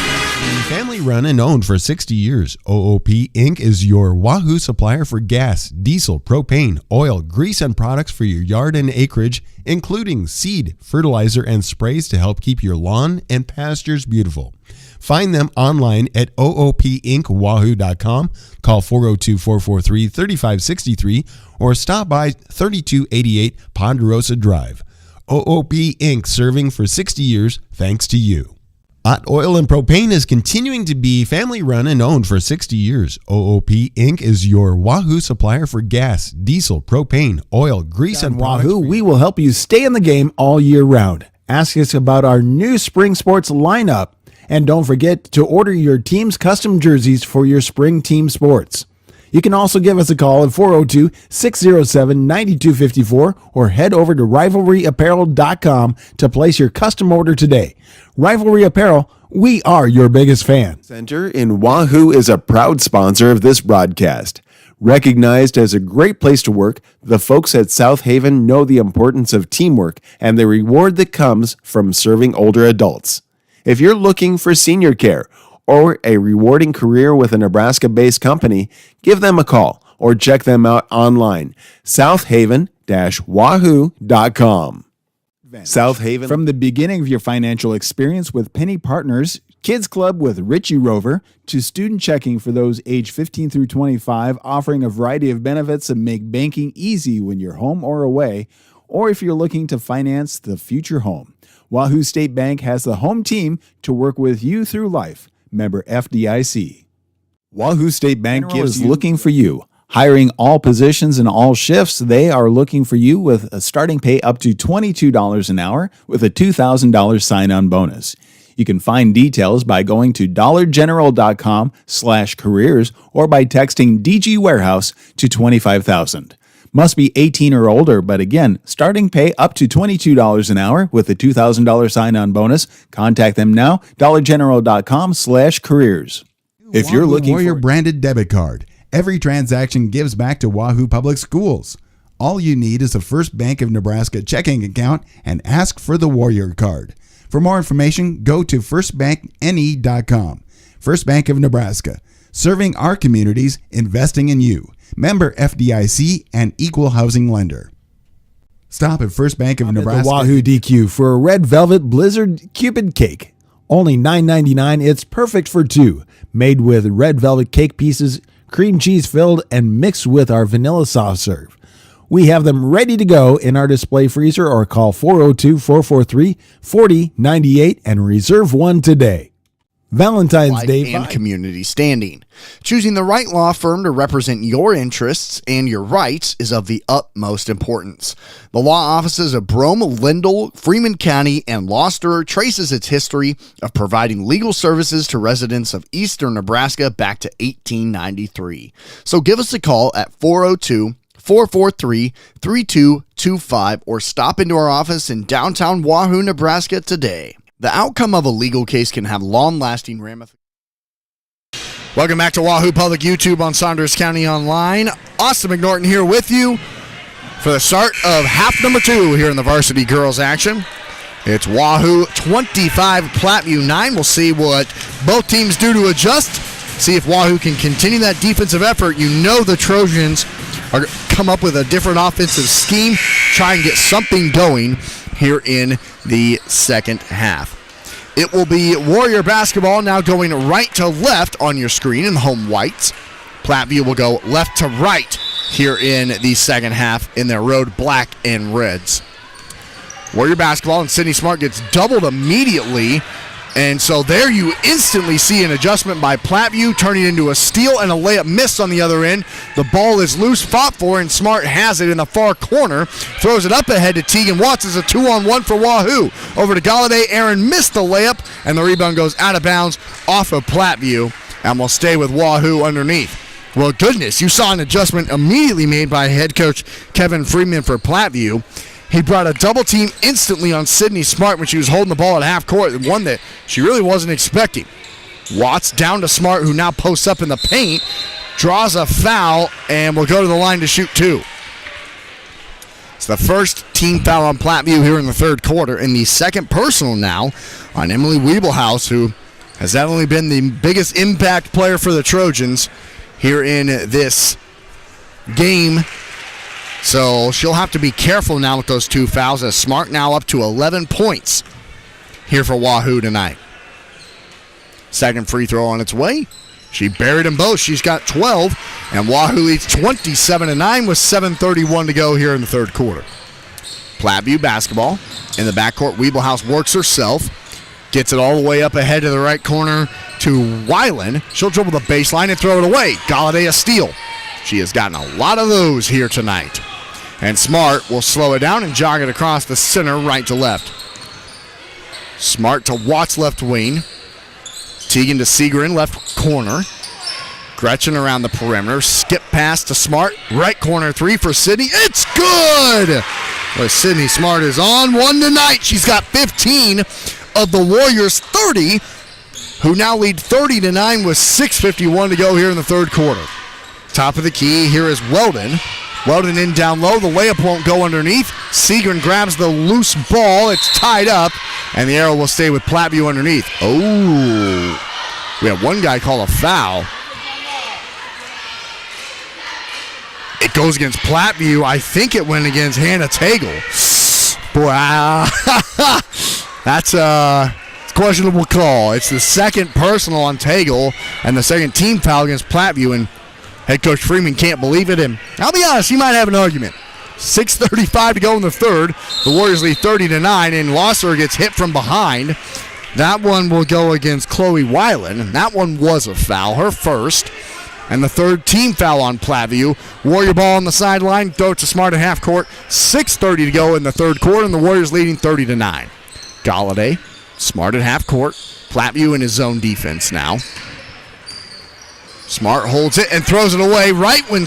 F: Family run and owned for 60 years, OOP Inc. is your Wahoo supplier for gas, diesel, propane, oil, grease, and products for your yard and acreage, including seed, fertilizer, and sprays to help keep your lawn and pastures beautiful. Find them online at oopinkwahoo.com, call 402-443-3563, or stop by 3288 Ponderosa Drive. OOP Inc. serving for 60 years thanks to you. Hot Oil and Propane is continuing to be family run and owned for 60 years. OOP Inc. is your Wahoo supplier for gas, diesel, propane, oil, grease, and
E: Wahoo, we will help you stay in the game all year round. Ask us about our new spring sports lineup. And don't forget to order your team's custom jerseys for your spring team sports. You can also give us a call at 402-607-9254 or head over to rivalryapparel.com to place your custom order today. Rivalry Apparel, we are your biggest fan.
G: Center in Wahoo is a proud sponsor of this broadcast. Recognized as a great place to work, the folks at South Haven know the importance of teamwork and the reward that comes from serving older adults. If you're looking for senior care or a rewarding career with a Nebraska-based company, give them a call or check them out online, southaven-wahoo.com. South Haven.
C: From the beginning of your financial experience with Penny Partners, Kids Club with Richie Rover, to student checking for those age 15 through 25, offering a variety of benefits that make banking easy when you're home or away, or if you're looking to finance the future home. Wahoo State Bank has the home team to work with you through life. Member FDIC. Wahoo State Bank is looking for you. Hiring all positions and all shifts, they are looking for you with a starting pay up to $22 an hour with a $2,000 sign-on bonus. You can find details by going to dollargeneral.com/careers or by texting DG Warehouse to 25,000. Must be 18 or older, but again, starting pay up to $22 an hour with a $2,000 sign-on bonus. Contact them now, dollargeneral.com/careers. If you're looking
D: for your
C: for
D: branded debit card, every transaction gives back to Wahoo Public Schools. All you need is a First Bank of Nebraska checking account and ask for the Warrior Card. For more information, go to firstbankne.com. First Bank of Nebraska, serving our communities, investing in you. Member FDIC and equal housing lender. Stop at First Bank of Nebraska.
E: The Wahoo DQ for a red velvet blizzard Cupid cake. Only $9.99. It's perfect for two. Made with red velvet cake pieces, cream cheese filled, and mixed with our vanilla soft serve. We have them ready to go in our display freezer, or call 402-443-4098 and reserve one today. Valentine's Day
A: and community standing. Choosing the right law firm to represent your interests and your rights is of the utmost importance. The law offices of Brome, Lindell, Freeman County, and Gloucester traces its history of providing legal services to residents of eastern Nebraska back to 1893. So give us a call at 402-443-3225 or stop into our office in downtown Wahoo, Nebraska today. The outcome of a legal case can have long-lasting ramifications. Welcome back to Wahoo Public YouTube on Saunders County Online. Austin McNorton here with you for the start of half number 2 here in the varsity girls action. It's Wahoo 25, Platteview 9. We'll see what both teams do to adjust. See if Wahoo can continue that defensive effort. You know the Trojans are come up with a different offensive scheme, try and get something going here in the second half. It will be Warrior basketball now going right to left on your screen in the home whites. Platteview will go left to right here in the second half in their road black and reds. Warrior basketball, and Sydney Smart gets doubled immediately. And so there you instantly see an adjustment by Platteview, turning into a steal and a layup miss on the other end. The ball is loose, fought for, and Smart has it in the far corner. Throws it up ahead to Tegan Watts as a 2-on-1 for Wahoo. Over to Galladay. Aaron missed the layup, and the rebound goes out of bounds off of Platteview, and will stay with Wahoo underneath. Well, goodness, you saw an adjustment immediately made by head coach Kevin Freeman for Platteview. He brought a double team instantly on Sydney Smart when she was holding the ball at half court, one that she really wasn't expecting. Watts down to Smart, who now posts up in the paint, draws a foul, and will go to the line to shoot 2. It's the first team foul on Platteview here in the third quarter, and the second personal now on Emily Wiebelhaus, who has not only been the biggest impact player for the Trojans here in this game. So she'll have to be careful now with those 2 fouls, as Smart now up to 11 points here for Wahoo tonight. Second free throw on its way. She buried them both. She's got 12, and Wahoo leads 27-9 with 7:31 to go here in the third quarter. Platteview basketball in the backcourt. Wiebelhaus works herself, gets it all the way up ahead to the right corner to Weiland. She'll dribble the baseline and throw it away. Galladay a steal. She has gotten a lot of those here tonight. And Smart will slow it down and jog it across the center right to left. Smart to Watts left wing. Tegan to Segrin left corner. Gretchen around the perimeter. Skip pass to Smart. Right corner 3 for Sydney. It's good! Well, Sydney Smart is on one tonight. She's got 15 of the Warriors' 30, who now lead 30-9 with 6:51 to go here in the third quarter. Top of the key, here is Weldon. Weldon in down low. The layup won't go underneath. Segrin grabs the loose ball. It's tied up, and the arrow will stay with Platteview underneath. Oh, we have one guy call a foul. It goes against Platteview. I think it went against Hannah Tagle. Boy, that's a questionable call. It's the second personal on Tagle and the second team foul against Platteview, and head coach Freeman can't believe it. And I'll be honest, he might have an argument. 6:35 to go in the third. The Warriors lead 30-9, and Losser gets hit from behind. That one will go against Chloe Weiland, and that one was a foul, her first. And the third team foul on Platteview. Warrior ball on the sideline, throw it to Smart at half court. 6:30 to go in the third quarter, and the Warriors leading 30-9. Galladay, Smart at half court. Platteview in his zone defense now. Smart holds it and throws it away right when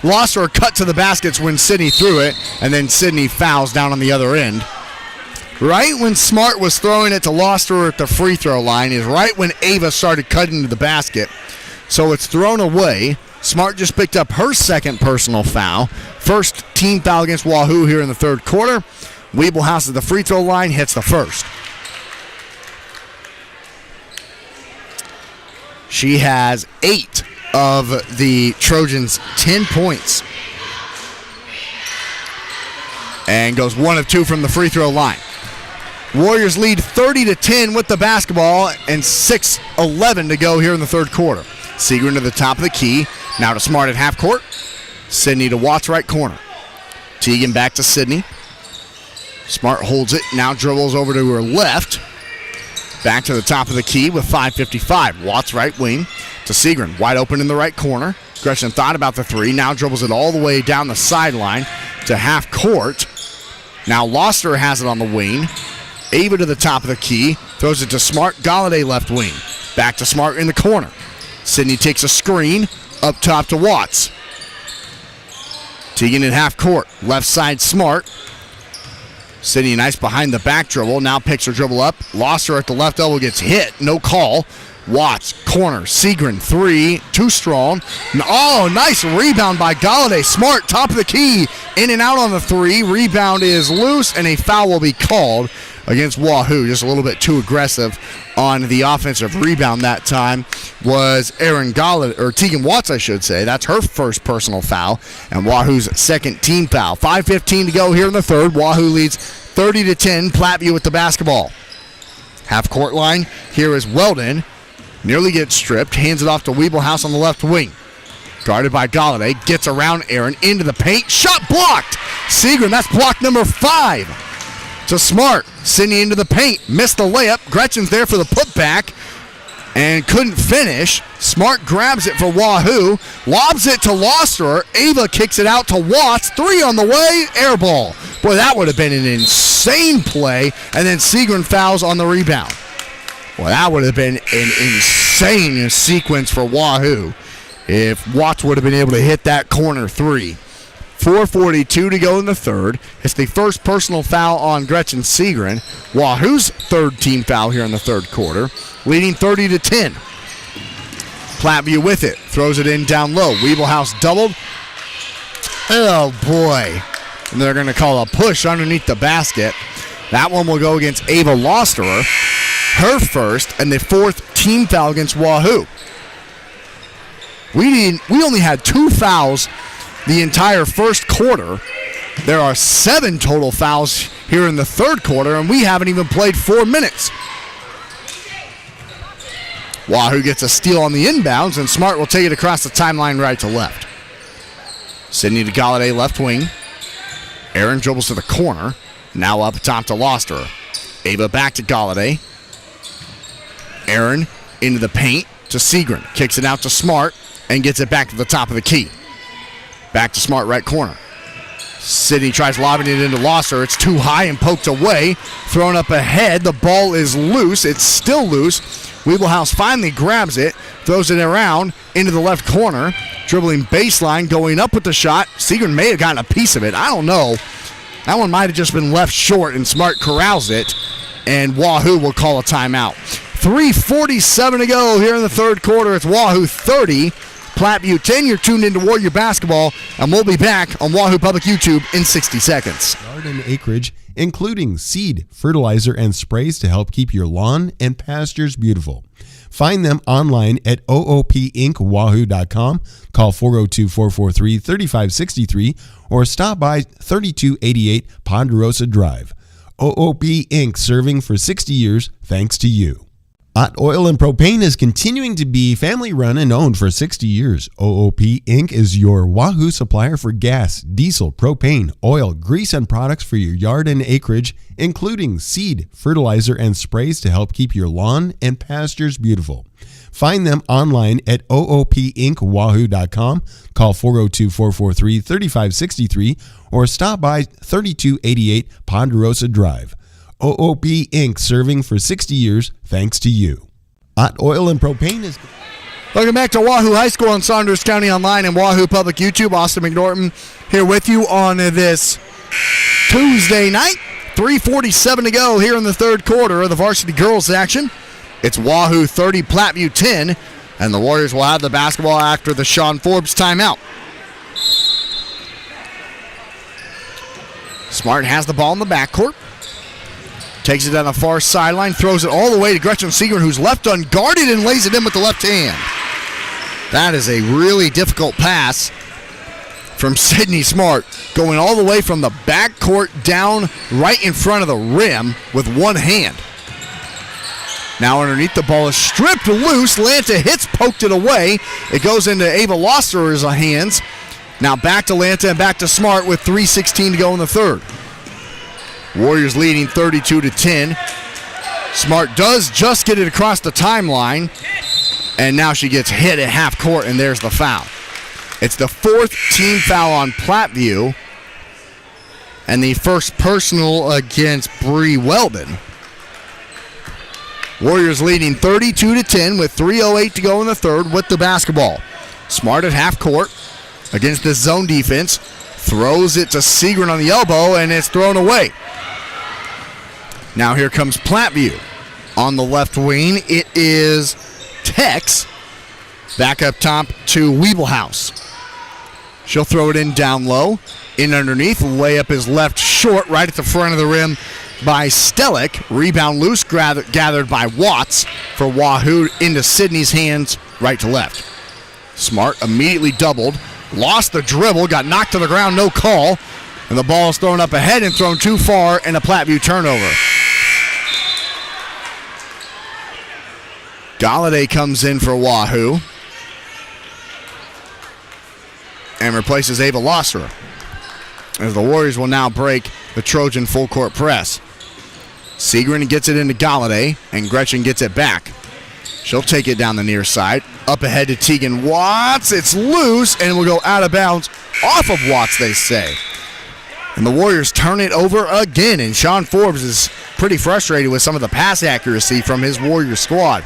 A: Losser cut to the baskets when Sydney threw it, and then Sydney fouls down on the other end. Right when Smart was throwing it to Losser at the free throw line is right when Ava started cutting to the basket. So it's thrown away. Smart just picked up her second personal foul. First team foul against Wahoo here in the third quarter. Weeblehouse at the free throw line hits the first. She has 8 of the Trojans' 10 points. And goes 1 of 2 from the free throw line. Warriors lead 30-10 with the basketball and 6:11 to go here in the third quarter. Segrin to the top of the key. Now to Smart at half court. Sydney to Watts right corner. Teagan back to Sydney. Smart holds it. Now dribbles over to her left. Back to the top of the key with 5:55. Watts right wing to Segrin. Wide open in the right corner. Gretchen thought about the three. Now dribbles it all the way down the sideline to half court. Now Loster has it on the wing. Ava to the top of the key. Throws it to Smart. Galladay left wing. Back to Smart in the corner. Sydney takes a screen up top to Watts. Teagan in half court. Left side Smart. Sydney nice behind the back dribble. Now picks her dribble up. Lost her at the left elbow. Gets hit. No call. Watts, corner. Segrin, three. Too strong. Oh, nice rebound by Galladay. Smart, top of the key. In and out on the three. Rebound is loose, and a foul will be called against Wahoo. Just a little bit too aggressive on the offensive rebound that time was Erin Galladay, or Teagan Watts, I should say. That's her first personal foul, and Wahoo's second team foul. 5:15 to go here in the third. Wahoo leads 30-10. Platteview with the basketball. Half court line. Here is Weldon. Nearly gets stripped. Hands it off to Weeblehouse on the left wing. Guarded by Galladay. Gets around Aaron into the paint. Shot blocked. Segrin, that's block number 5. To Smart. Sydney into the paint. Missed the layup. Gretchen's there for the putback and couldn't finish. Smart grabs it for Wahoo. Lobs it to Loster. Ava kicks it out to Watts. 3 on the way. Air ball. Boy, that would have been an insane play. And then Segrin fouls on the rebound. Well, that would have been an insane sequence for Wahoo if Watts would have been able to hit that corner 3. 4:42 to go in the third. It's the first personal foul on Gretchen Segrin. Wahoo's third team foul here in the third quarter, leading 30-10. Platteview with it. Throws it in down low. Weeblehouse doubled. Oh, boy. And they're going to call a push underneath the basket. That one will go against Ava Losterer. Her first and the fourth team foul against Wahoo. We only had 2 fouls the entire first quarter. There are 7 total fouls here in the third quarter, and we haven't even played 4 minutes. Wahoo gets a steal on the inbounds, and Smart will take it across the timeline right to left. Sydney to Galladay left wing. Aaron dribbles to the corner. Now up top to Loster. Ava back to Galladay. Aaron into the paint to Segrin. Kicks it out to Smart and gets it back to the top of the key. Back to Smart right corner. Sydney tries lobbing it into Loster. It's too high and poked away. Thrown up ahead. The ball is loose. It's still loose. Weeblehouse finally grabs it. Throws it around into the left corner. Dribbling baseline. Going up with the shot. Segrin may have gotten a piece of it. I don't know. That one might have just been left short and Smart corrals it. And Wahoo will call a timeout. 3:47 to go here in the third quarter. It's Wahoo 30, Platteview 10. You're tuned into Warrior Basketball, and we'll be back on Wahoo Public YouTube in 60 seconds.
F: Garden acreage, including seed, fertilizer, and sprays to help keep your lawn and pastures beautiful. Find them online at oopinkwahoo.com. Call 402-443-3563 or stop by 3288 Ponderosa Drive. OOP Inc. serving for 60 years thanks to you. Ott Oil and Propane is continuing to be family run and owned for 60 years. OOP Inc. is your Wahoo supplier for gas, diesel, propane, oil, grease, and products for your yard and acreage, including seed, fertilizer, and sprays to help keep your lawn and pastures beautiful. Find them online at oopinkwahoo.com. Call 402-443-3563 or stop by 3288 Ponderosa Drive. OOP Inc. serving for 60 years thanks to you. Ott Oil and Propane is...
A: Welcome back to Wahoo High School in Saunders County Online and Wahoo Public YouTube. Austin McNorton here with you on this Tuesday night. 3:47 to go here in the third quarter of the varsity girls action. It's Wahoo 30, Platteview 10, and the Warriors will have the basketball after the Sean Forbes timeout. Smart has the ball in the backcourt. Takes it down the far sideline, throws it all the way to Gretchen Seagren, who's left unguarded and lays it in with the left hand. That is a really difficult pass from Sydney Smart, going all the way from the backcourt down right in front of the rim with one hand. Now underneath, the ball is stripped loose. Lanta hits, poked it away. It goes into Ava Loster's hands. Now back to Lanta and back to Smart with 3:16 to go in the third. Warriors leading 32-10. Smart does just get it across the timeline, and now she gets hit at half court, and there's the foul. It's the fourth team foul on Platteview, and the first personal against Bree Weldon. Warriors leading 32-10 with 3:08 to go in the third with the basketball. Smart at half court against the zone defense. Throws it to Seagren on the elbow, and it's thrown away. Now here comes Platteview. On the left wing, it is Tex. Back up top to Weeblehouse. She'll throw it in down low. In underneath, layup is left short right at the front of the rim by Stellick. Rebound loose, gathered by Watts for Wahoo into Sydney's hands right to left. Smart immediately doubled. Lost the dribble, got knocked to the ground, no call. And the ball is thrown up ahead and thrown too far, and a Platteview turnover. Galladay comes in for Wahoo and replaces Ava Losser, as the Warriors will now break the Trojan full court press. Seagren gets it into Galladay, and Gretchen gets it back. She'll take it down the near side. Up ahead to Tegan Watts. It's loose, and will go out of bounds off of Watts, they say. And the Warriors turn it over again, and Sean Forbes is pretty frustrated with some of the pass accuracy from his Warrior squad.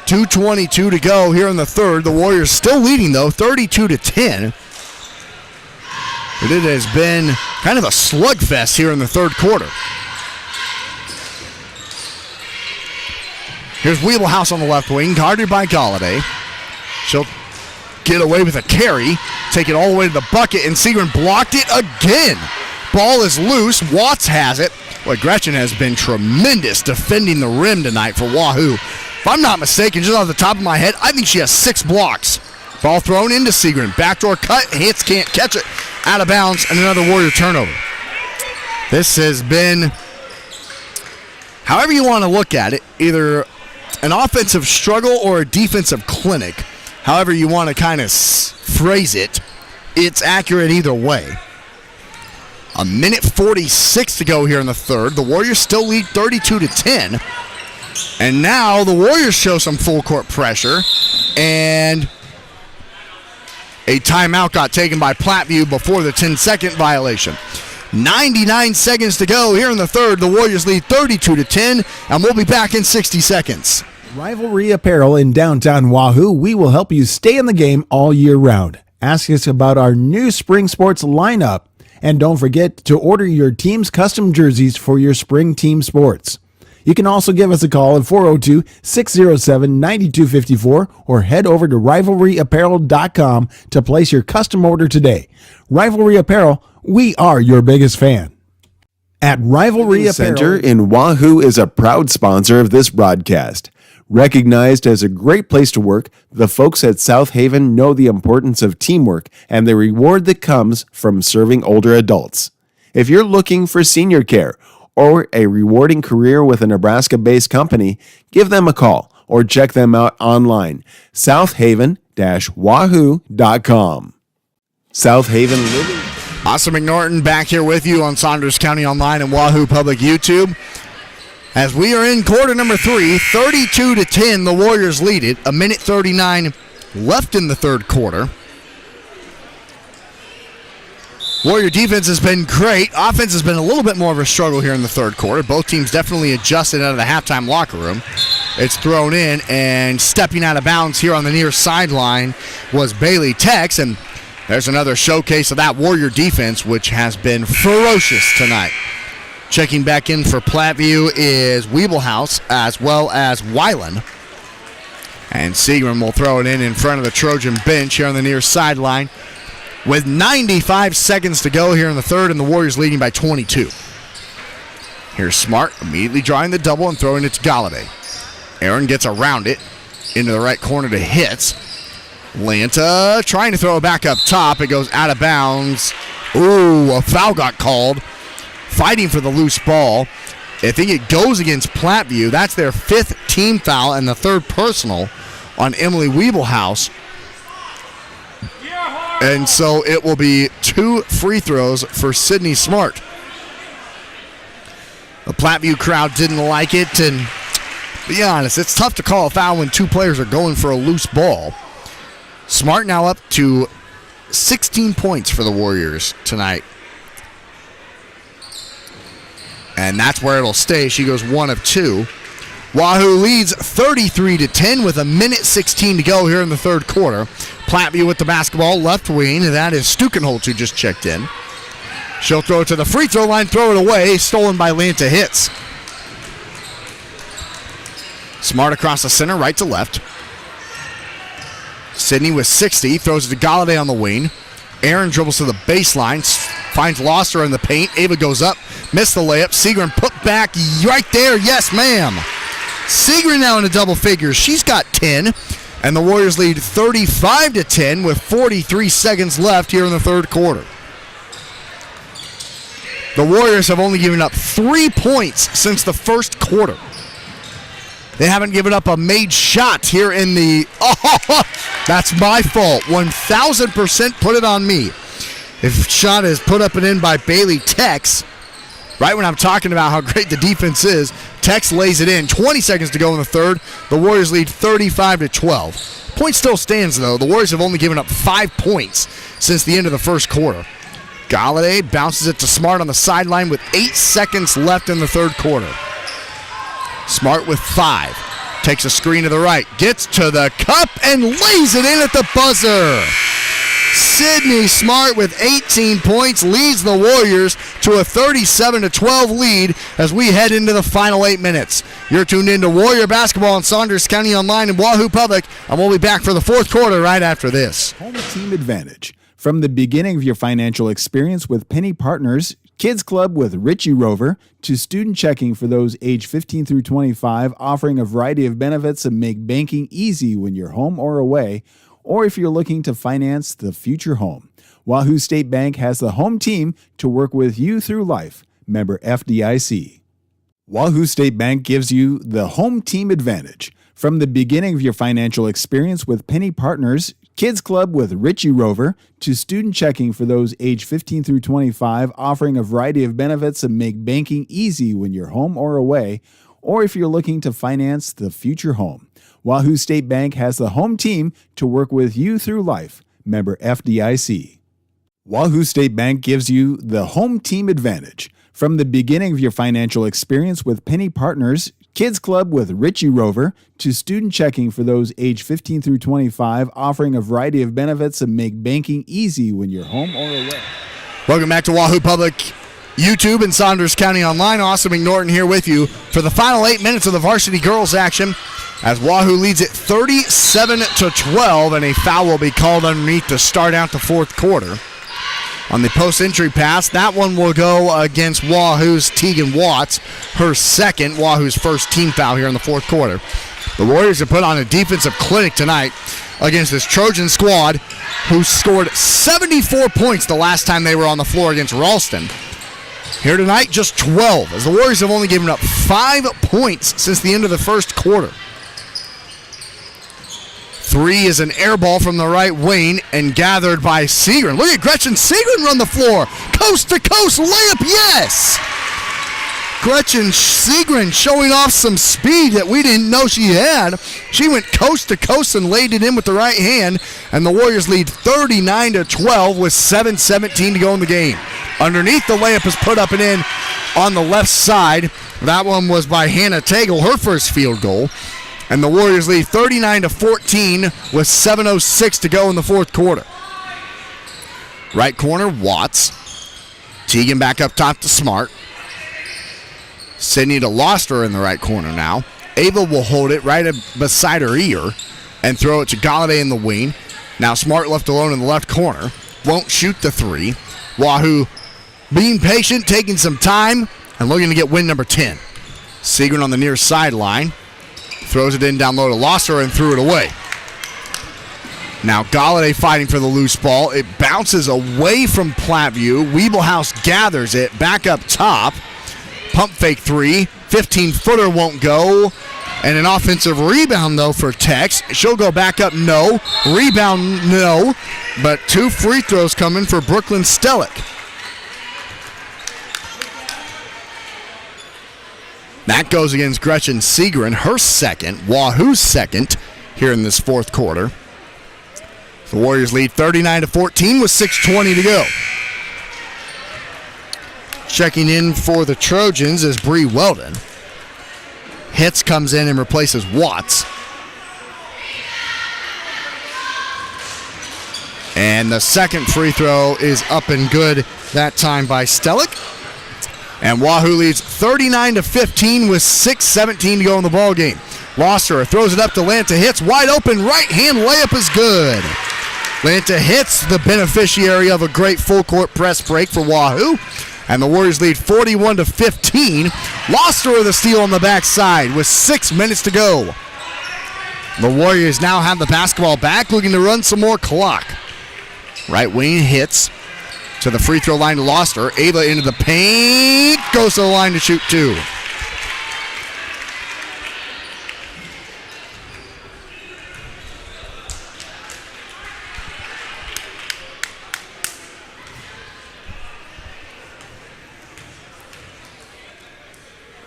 A: 2:22 to go here in the third. The Warriors still leading, though, 32-10. But it has been kind of a slugfest here in the third quarter. Here's Weeblehouse on the left wing, guarded by Galladay. She'll get away with a carry, take it all the way to the bucket, and Seagren blocked it again. Ball is loose. Watts has it. Boy, Gretchen has been tremendous defending the rim tonight for Wahoo. If I'm not mistaken, just off the top of my head, I think she has 6 blocks. Ball thrown into Seagren. Backdoor cut, hits, can't catch it. Out of bounds, and another Warrior turnover. This has been, however you want to look at it, either an offensive struggle or a defensive clinic. However you want to kind of phrase it, it's accurate either way. 1:46 to go here in the third. The Warriors still lead 32-10. And now the Warriors show some full court pressure, and a timeout got taken by Platteview before the 10-second violation. 99 seconds to go here in the third. The Warriors lead 32-10, and we'll be back in 60 seconds.
C: Rivalry Apparel in downtown Wahoo. We will help you stay in the game all year round. Ask us about our new spring sports lineup, and don't forget to order your team's custom jerseys for your spring team sports. You can also give us a call at 402-607-9254 or head over to rivalryapparel.com to place your custom order today. Rivalry Apparel, we are your biggest fan. At Rivalry
G: Center
C: Apparel
G: in Wahoo is a proud sponsor of this broadcast. Recognized as a great place to work, the folks at South Haven know the importance of teamwork and the reward that comes from serving older adults. If you're looking for senior care or a rewarding career with a Nebraska-based company, give them a call or check them out online, southaven-wahoo.com. South Haven Living.
A: Austin McNorton back here with you on Saunders County Online and Wahoo Public YouTube. As we are in quarter number 3, 32-10, the Warriors lead it. A minute 39 left in the third quarter. Warrior defense has been great. Offense has been a little bit more of a struggle here in the third quarter. Both teams definitely adjusted out of the halftime locker room. It's thrown in, and stepping out of bounds here on the near sideline was Bailey Tex, and there's another showcase of that Warrior defense, which has been ferocious tonight. Checking back in for Platteview is Weeblehouse as well as Weiland. And Seagram will throw it in front of the Trojan bench here on the near sideline with 95 seconds to go here in the third, and the Warriors leading by 22. Here's Smart immediately drawing the double and throwing it to Galladay. Aaron gets around it into the right corner to Hitz. Lanta trying to throw it back up top. It goes out of bounds. Ooh, a foul got called. Fighting for the loose ball. I think it goes against Platteview. That's their 5th team foul and the 3rd personal on Emily Weeblehouse. And so it will be 2 free throws for Sydney Smart. The Platteview crowd didn't like it, and be honest, it's tough to call a foul when 2 players are going for a loose ball. Smart now up to 16 points for the Warriors tonight. And that's where it'll stay. She goes 1 of 2. Wahoo leads 33-10 with a minute 16 to go here in the third quarter. Platteview with the basketball, left wing. That is Stukenholtz who just checked in. She'll throw it to the free throw line, throw it away. Stolen by Lanta Hitz. Smart across the center, right to left. Sydney with 60, throws it to Galladay on the wing. Aaron dribbles to the baseline, finds Loster in the paint. Ava goes up, missed the layup. Seagren put back right there. Yes, ma'am. Seagren now into double figures. She's got 10, and the Warriors lead 35-10 with 43 seconds left here in the third quarter. The Warriors have only given up 3 points since the first quarter. They haven't given up a made shot here in the... Oh, that's my fault. 1,000% put it on me. If shot is put up and in by Bailey Tex, right when I'm talking about how great the defense is, Tex lays it in. 20 seconds to go in the third. The Warriors lead 35-12. Point still stands, though. The Warriors have only given up 5 points since the end of the first quarter. Galladay bounces it to Smart on the sideline with 8 seconds left in the third quarter. Smart with 5. Takes a screen to the right. Gets to the cup and lays it in at the buzzer. Sydney Smart with 18 points leads the Warriors to a 37-12 lead as we head into the final 8 minutes. You're tuned in to Warrior Basketball on Saunders County Online and Wahoo Public, and we'll be back for the fourth quarter right after this.
C: Home team advantage. From the beginning of your financial experience with Penny Partners, Kids Club with Richie Rover, to student checking for those age 15 through 25, offering a variety of benefits that make banking easy when you're home or away, or if you're looking to finance the future home. Wahoo State Bank has the home team to work with you through life. Member FDIC. Wahoo State Bank gives you the home team advantage. From the beginning of your financial experience with Penny Partners, Kids Club with Richie Rover, to student checking for those age 15 through 25, offering a variety of benefits that make banking easy when you're home or away, or if you're looking to finance the future home. Wahoo State Bank has the home team to work with you through life. Member FDIC. Wahoo State Bank gives you the home team advantage. From the beginning of your financial experience with Penny Partners, Kids Club with Richie Rover, to student checking for those age 15 through 25, offering a variety of benefits that make banking easy when you're home or away.
A: Welcome back to Wahoo Public YouTube and Saunders County Online. Austin McNorton here with you for the final 8 minutes of the varsity girls action as Wahoo leads it 37-12, and a foul will be called underneath to start out the fourth quarter. On the post-entry pass, that one will go against Wahoo's Tegan Watts, her second, Wahoo's first team foul here in the fourth quarter. The Warriors have put on a defensive clinic tonight against this Trojan squad who scored 74 points the last time they were on the floor against Ralston. Here tonight, just 12, as the Warriors have only given up 5 points since the end of the first quarter. 3 is an air ball from the right wing and gathered by Segrin. Look at Gretchen Segrin run the floor. Coast to coast layup, yes! Gretchen Segrin showing off some speed that we didn't know she had. She went coast to coast and laid it in with the right hand, and the Warriors lead 39-12 with 7:17 to go in the game. Underneath, the layup is put up and in on the left side. That one was by Hannah Tagle, her first field goal. And the Warriors lead 39-14 with 7:06 to go in the fourth quarter. Right corner, Watts. Tegan back up top to Smart. Sydney to Loster in the right corner now. Ava will hold it right beside her ear and throw it to Galladay in the wing. Now Smart left alone in the left corner. Won't shoot the three. Wahoo being patient, taking some time, and looking to get win number 10. Segrin on the near sideline. Throws it in down low to Loster and threw it away. Now Galladay fighting for the loose ball. It bounces away from Platteview. Weeblehouse gathers it back up top. Pump fake three. 15-footer won't go. And an offensive rebound, though, for Tex. She'll go back up, no. Rebound, no. But 2 free throws coming for Brooklyn Stellick. That goes against Gretchen Segrin, her second, Wahoo's second, here in this fourth quarter. The Warriors lead 39-14 with 6:20 to go. Checking in for the Trojans is Bree Weldon. Hitz comes in and replaces Watts. And the second free throw is up and good that time by Stellick. And Wahoo leads 39-15 with 6:17 to go in the ball game. Loster throws it up to Lanta Hitz. Wide open right hand layup is good. Lanta Hitz, the beneficiary of a great full court press break for Wahoo. And the Warriors lead 41-15. Loster with a steal on the backside with 6 minutes to go. The Warriors now have the basketball back, looking to run some more clock. Right wing hits to the free throw line to Loster. Ava into the paint. Goes to the line to shoot 2.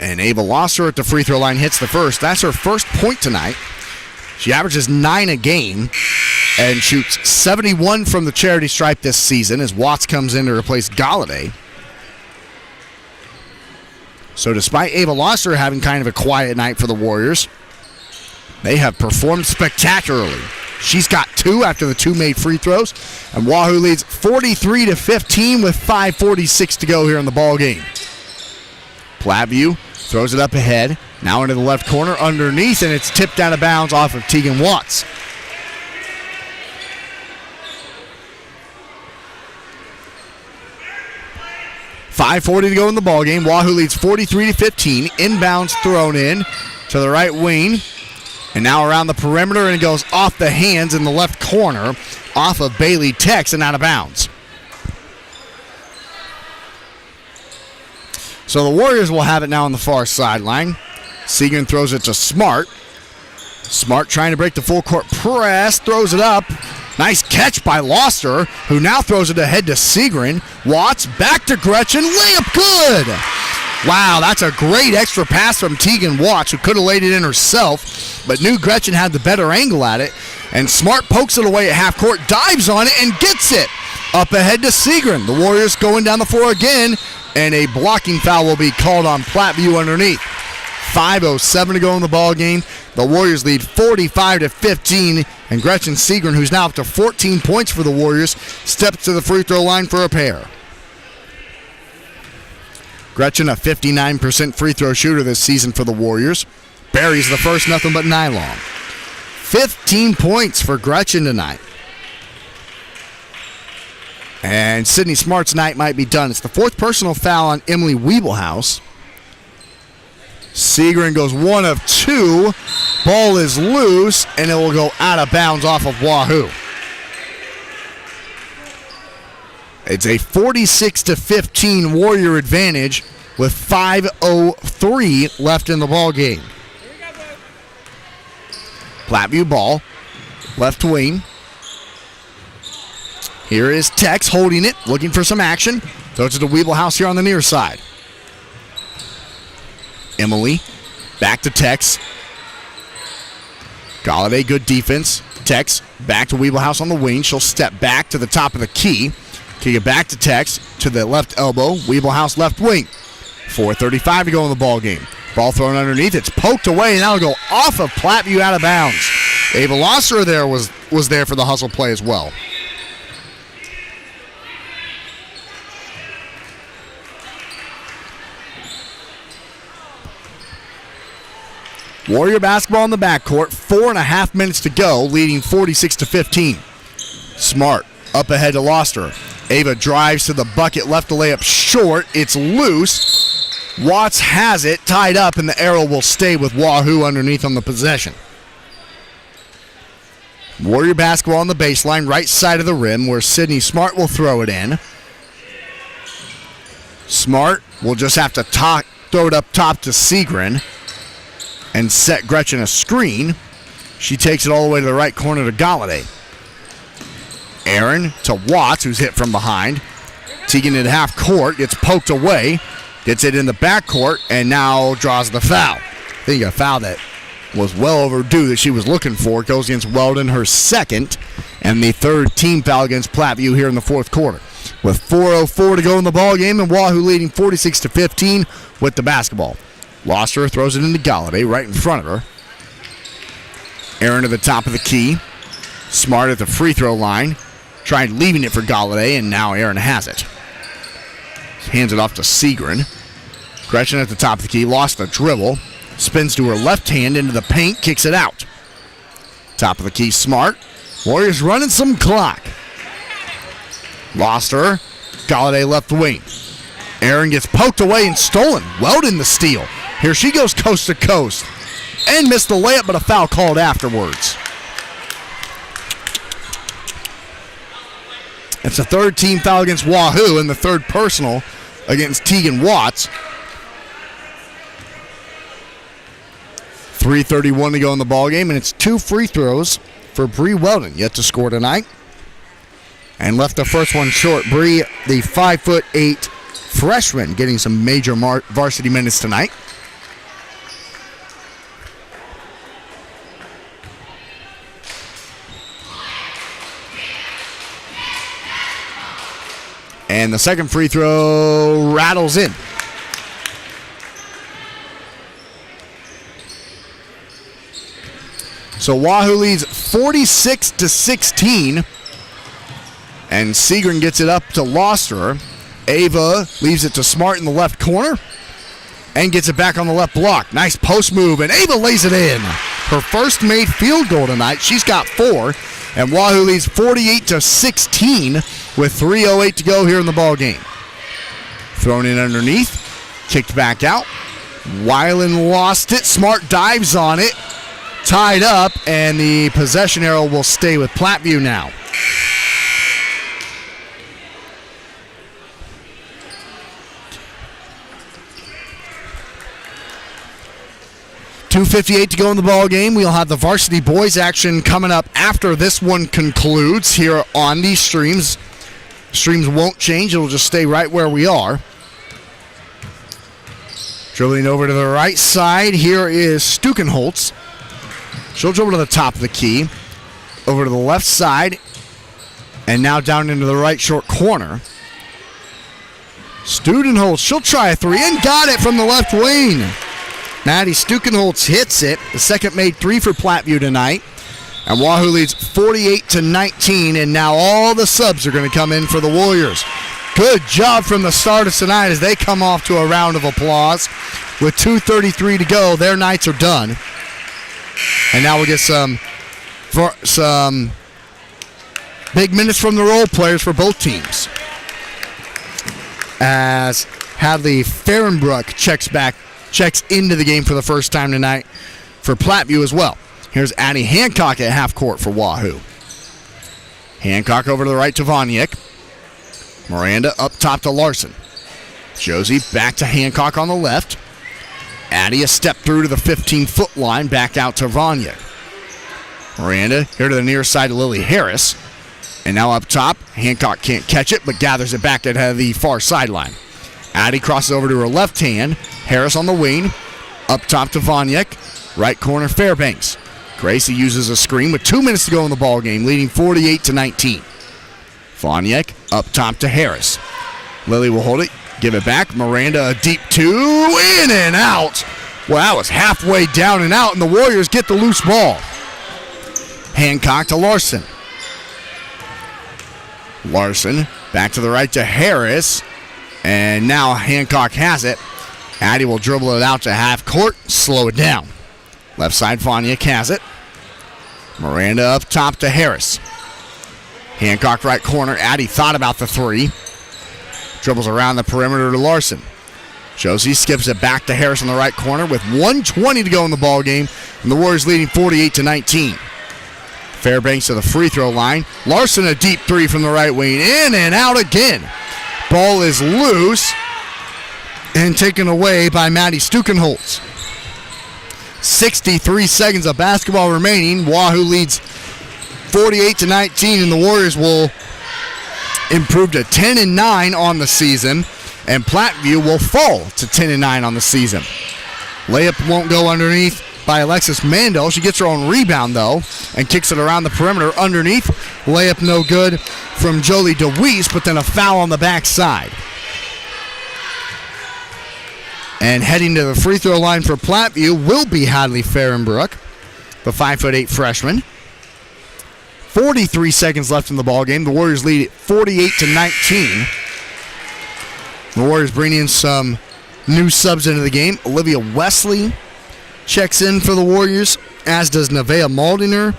A: And Ava Loster at the free throw line hits the first. That's her first point tonight. She averages 9 a game and shoots 71 from the charity stripe this season as Watts comes in to replace Galladay. So despite Ava Loster having kind of a quiet night for the Warriors, they have performed spectacularly. She's got 2 after the 2 made free throws, and Wahoo leads 43-15 with 5:46 to go here in the ball game. Platteview throws it up ahead, now into the left corner underneath, and it's tipped out of bounds off of Tegan Watts. .540 to go in the ball game. Wahoo leads 43-15. Inbounds thrown in to the right wing. And now around the perimeter, and it goes off the hands in the left corner off of Bailey Tex and out of bounds. So the Warriors will have it now on the far sideline. Segrin throws it to Smart. Smart trying to break the full court press. Throws it up. Nice catch by Loster, who now throws it ahead to Segrin. Watts back to Gretchen. Layup good. Wow, that's a great extra pass from Tegan Watts, who could have laid it in herself, but knew Gretchen had the better angle at it. And Smart pokes it away at half court, dives on it, and gets it. Up ahead to Segrin. The Warriors going down the floor again, and a blocking foul will be called on Platteview underneath. 5:07 to go in the ball game. The Warriors lead 45-15, and Gretchen Segrin, who's now up to 14 points for the Warriors, steps to the free throw line for a pair. Gretchen, a 59% free throw shooter this season for the Warriors. Buries the first, nothing but nylon. 15 points for Gretchen tonight. And Sydney Smart's night might be done. It's the fourth personal foul on Emily Wiebelhaus. Segrin goes 1 of 2. Ball is loose, and it will go out of bounds off of Wahoo. It's a 46-15 Warrior advantage with 5:03 left in the ball game. Platteview ball, left wing. Here is Tex holding it, looking for some action. Throws it to Wiebelhaus here on the near side. Emily, back to Tex. Galladay, good defense. Tex, back to Wiebelhaus on the wing. She'll step back to the top of the key. Kick it back to Tex, to the left elbow. Wiebelhaus left wing. 4:35 to go in the ball game. Ball thrown underneath. It's poked away, and that'll go off of Platteview out of bounds. Ava Losser there was there for the hustle play as well. Warrior basketball in the backcourt. 4.5 minutes to go, leading 46-15. Smart up ahead to Loster. Ava drives to the bucket, left the layup short. It's loose. Watts has it, tied up, and the arrow will stay with Wahoo underneath on the possession. Warrior basketball on the baseline, right side of the rim, where Sydney Smart will throw it in. Smart will just have to throw it up top to Segrin and set Gretchen a screen. She takes it all the way to the right corner to Galladay. Aaron to Watts, who's hit from behind. Teagan at half court, gets poked away, gets it in the backcourt, and now draws the foul. I think a foul that was well overdue that she was looking for. Goes against Weldon, her second, and the third team foul against Platteview here in the fourth quarter. With 4:04 to go in the ball game, and Wahoo leading 46-15 with the basketball. Loster throws it into Galladay right in front of her. Aaron to the top of the key. Smart at the free throw line. Tried leaving it for Galladay, and now Aaron has it. Hands it off to Segrin. Gretchen at the top of the key. Lost the dribble. Spins to her left hand into the paint. Kicks it out. Top of the key, Smart. Warriors running some clock. Lost her. Galladay left wing. Aaron gets poked away and stolen. Weldon the steal. Here she goes coast to coast. And missed the layup, but a foul called afterwards. It's a third team foul against Wahoo and the third personal against Tegan Watts. 3:31 to go in the ballgame, and it's 2 free throws for Bree Weldon, yet to score tonight. And left the first one short. Bree, the 5'8" freshman, getting some major varsity minutes tonight. And the second free throw rattles in. So Wahoo leads 46-16. And Segrin gets it up to Loster. Ava leaves it to Smart in the left corner. And gets it back on the left block. Nice post move, and Ava lays it in. Her first made field goal tonight. She's got 4. And Wahoo leads 48-16 with 3:08 to go here in the ball game. Thrown in underneath. Kicked back out. Weiland lost it. Smart dives on it. Tied up, and the possession arrow will stay with Platteview now. .258 to go in the ball game. We'll have the varsity boys action coming up after this one concludes here on these streams. Streams won't change. It'll just stay right where we are. Dribbling over to the right side. Here is Stukenholtz. She'll dribble to the top of the key. Over to the left side. And now down into the right short corner. Stukenholtz, she'll try a 3 and got it from the left wing. Maddie Stukenholtz hits it. The second made 3 for Platteview tonight. And Wahoo leads 48-19, and now all the subs are going to come in for the Warriors. Good job from the starters tonight as they come off to a round of applause. With 2:33 to go, their nights are done. And now we'll get some big minutes from the role players for both teams. As Hadley Fahrenbrook checks into the game for the first time tonight for Platteview as well. Here's Addie Hancock at half court for Wahoo. Hancock over to the right to Vonyek. Miranda up top to Larson. Josie back to Hancock on the left. Addie a step through to the 15-foot line, back out to Vonyek. Miranda here to the near side to Lily Harris. And now up top, Hancock can't catch it, but gathers it back at the far sideline. Addie crosses over to her left hand. Harris on the wing. Up top to Vonyek. Right corner, Fairbanks. Gracie uses a screen with 2 minutes to go in the ball game, leading 48-19. Vonyek up top to Harris. Lily will hold it, give it back. Miranda a deep two, in and out. Well, that was halfway down and out, and the Warriors get the loose ball. Hancock to Larson. Larson back to the right to Harris. And now Hancock has it. Addie will dribble it out to half court, slow it down. Left side, Vonyek has it. Miranda up top to Harris. Hancock right corner. Addie thought about the three. Dribbles around the perimeter to Larson. Josie skips it back to Harris on the right corner with 1:20 to go in the ball game, and the Warriors leading 48-19. Fairbanks to the free throw line. Larson a deep three from the right wing. In and out again. Ball is loose and taken away by Maddie Stukenholtz. 63 seconds of basketball remaining. Wahoo leads 48-19, and the Warriors will improve to 10-9 on the season, and Platteview will fall to 10-9 on the season. Layup won't go underneath by Alexis Mandel. She gets her own rebound, though, and kicks it around the perimeter underneath. Layup no good from Jolie DeWeese, but then a foul on the backside. And heading to the free throw line for Platteview will be Hadley Fahrenbrook, the 5'8" freshman. 43 seconds left in the ball game. The Warriors lead it 48-19. The Warriors bring in some new subs into the game. Olivia Wesley checks in for the Warriors, as does Nevaeh Maldiner,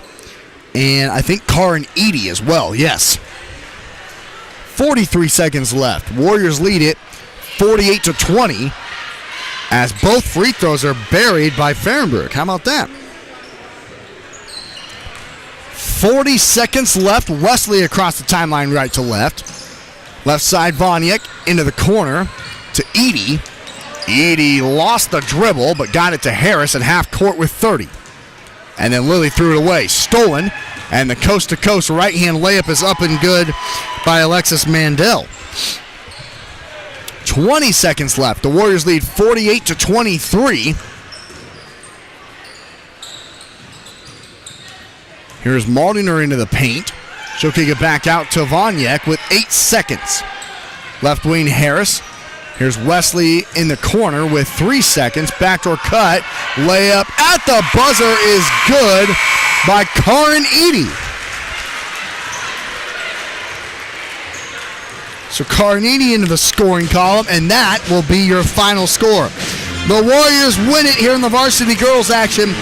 A: and I think Karin Eady as well, yes. 43 seconds left. Warriors lead it 48-20, as both free throws are buried by Fahrenbrook. How about that? 40 seconds left. Wesley across the timeline right to left. Left side, Vonyek into the corner to Eady. Eady lost the dribble, but got it to Harris at half court with 30. And then Lily threw it away. Stolen. And the coast-to-coast right-hand layup is up and good by Alexis Mandel. 20 seconds left. The Warriors lead 48-23. Here's Maldiner into the paint. She'll kick it back out to Vonyek with 8 seconds. Left wing Harris. Here's Wesley in the corner with 3 seconds. Backdoor cut. Layup at the buzzer is good by Karin Eady. So Karin Eady into the scoring column, and that will be your final score. The Warriors win it here in the varsity girls action.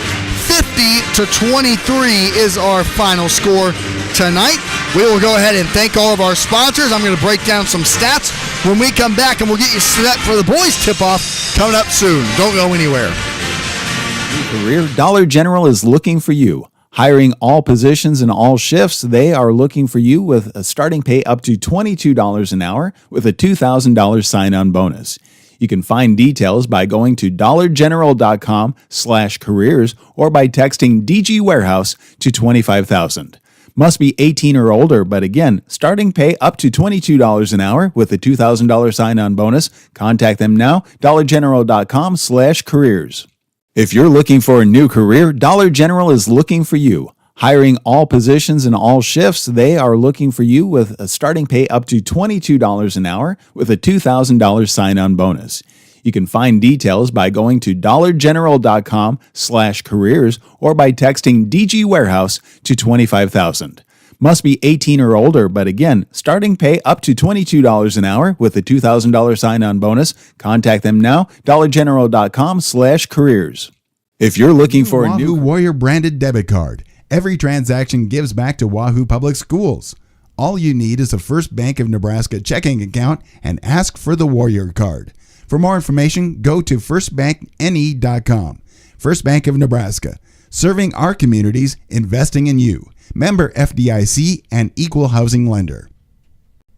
A: 50-23 is our final score tonight. We will go ahead and thank all of our sponsors. I'm going to break down some stats when we come back, and we'll get you set for the boys tip-off coming up soon. Don't go anywhere.
C: Career Dollar General is looking for you. Hiring all positions and all shifts, they are looking for you with a starting pay up to $22 an hour with a $2,000 sign-on bonus. You can find details by going to dollargeneral.com/careers or by texting DG Warehouse to 25,000. Must be 18 or older, but again, starting pay up to $22 an hour with a $2,000 sign-on bonus. Contact them now, dollargeneral.com/careers. If you're looking for a new career, Dollar General is looking for you. Hiring all positions and all shifts, they are looking for you with a starting pay up to $22 an hour with a $2,000 sign-on bonus. You can find details by going to dollargeneral.com/careers or by texting DG Warehouse to 25,000. Must be 18 or older, but again, starting pay up to $22 an hour with a $2,000 sign-on bonus. Contact them now, dollargeneral.com/careers. If you're looking for a new
D: Wahoo Warrior branded debit card, every transaction gives back to Wahoo Public Schools. All you need is a First Bank of Nebraska checking account and ask for the Warrior card. For more information, go to firstbankne.com. First Bank of Nebraska, serving our communities, investing in you. Member FDIC and equal housing lender.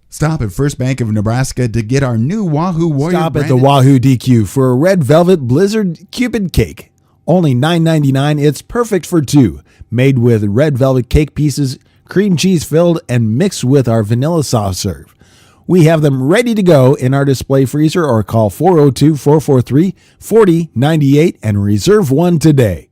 D: Stop at First Bank of Nebraska to get our new Wahoo Warrior
E: Stop at the
D: branded
E: Wahoo DQ for a red velvet blizzard Cupid cake. Only $9.99. It's perfect for two. Made with red velvet cake pieces, cream cheese filled, and mixed with our vanilla soft serve. We have them ready to go in our display freezer, or call 402-443-4098 and reserve one today.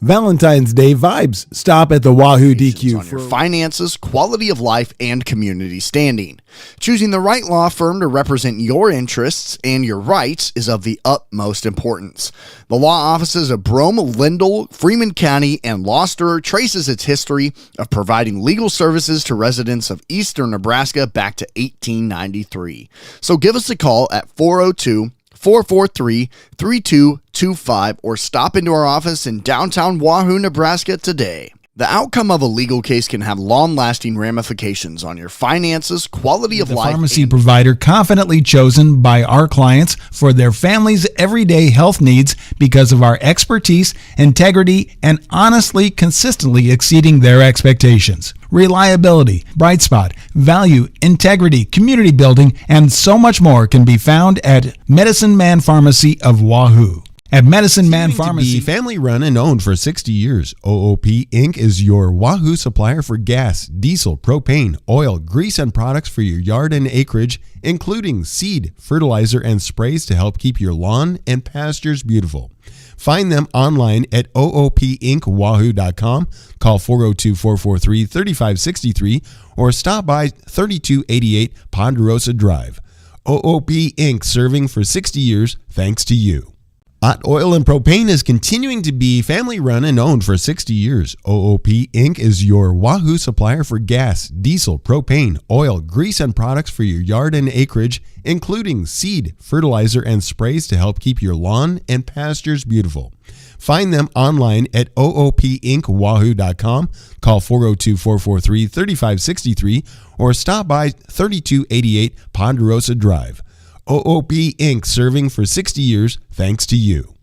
E: Valentine's Day vibes. Stop at the Wahoo DQ
A: on your finances, quality of life, and community standing. Choosing the right law firm to represent your interests and your rights is of the utmost importance. The law offices of Brome, Lindell, Freeman County, and Gloucester traces its history of providing legal services to residents of eastern Nebraska back to 1893. So give us a call at 402-443-3225 or stop into our office in downtown Wahoo, Nebraska today. The outcome of a legal case can have long-lasting ramifications on your finances, quality of life,
E: pharmacy provider confidently chosen by our clients for their family's everyday health needs because of our expertise, integrity, and honestly, consistently exceeding their expectations. Reliability, bright spot, value, integrity, community building, and so much more can be found at Medicine Man Pharmacy of Wahoo. At Medicine Man Pharmacy,
F: family run and owned for 60 years, OOP Inc. is your Wahoo supplier for gas, diesel, propane, oil, grease, and products for your yard and acreage, including seed, fertilizer, and sprays to help keep your lawn and pastures beautiful. Find them online at oopinkwahoo.com, call 402-443-3563, or stop by 3288 Ponderosa Drive. OOP Inc. serving for 60 years thanks to you. Hot Oil and Propane is continuing to be family run and owned for 60 years. OOP Inc. is your Wahoo supplier for gas, diesel, propane, oil, grease, and products for your yard and acreage, including seed, fertilizer, and sprays to help keep your lawn and pastures beautiful. Find them online at oopinkwahoo.com, call 402-443-3563, or stop by 3288 Ponderosa Drive. OOP Inc. serving for 60 years thanks to you.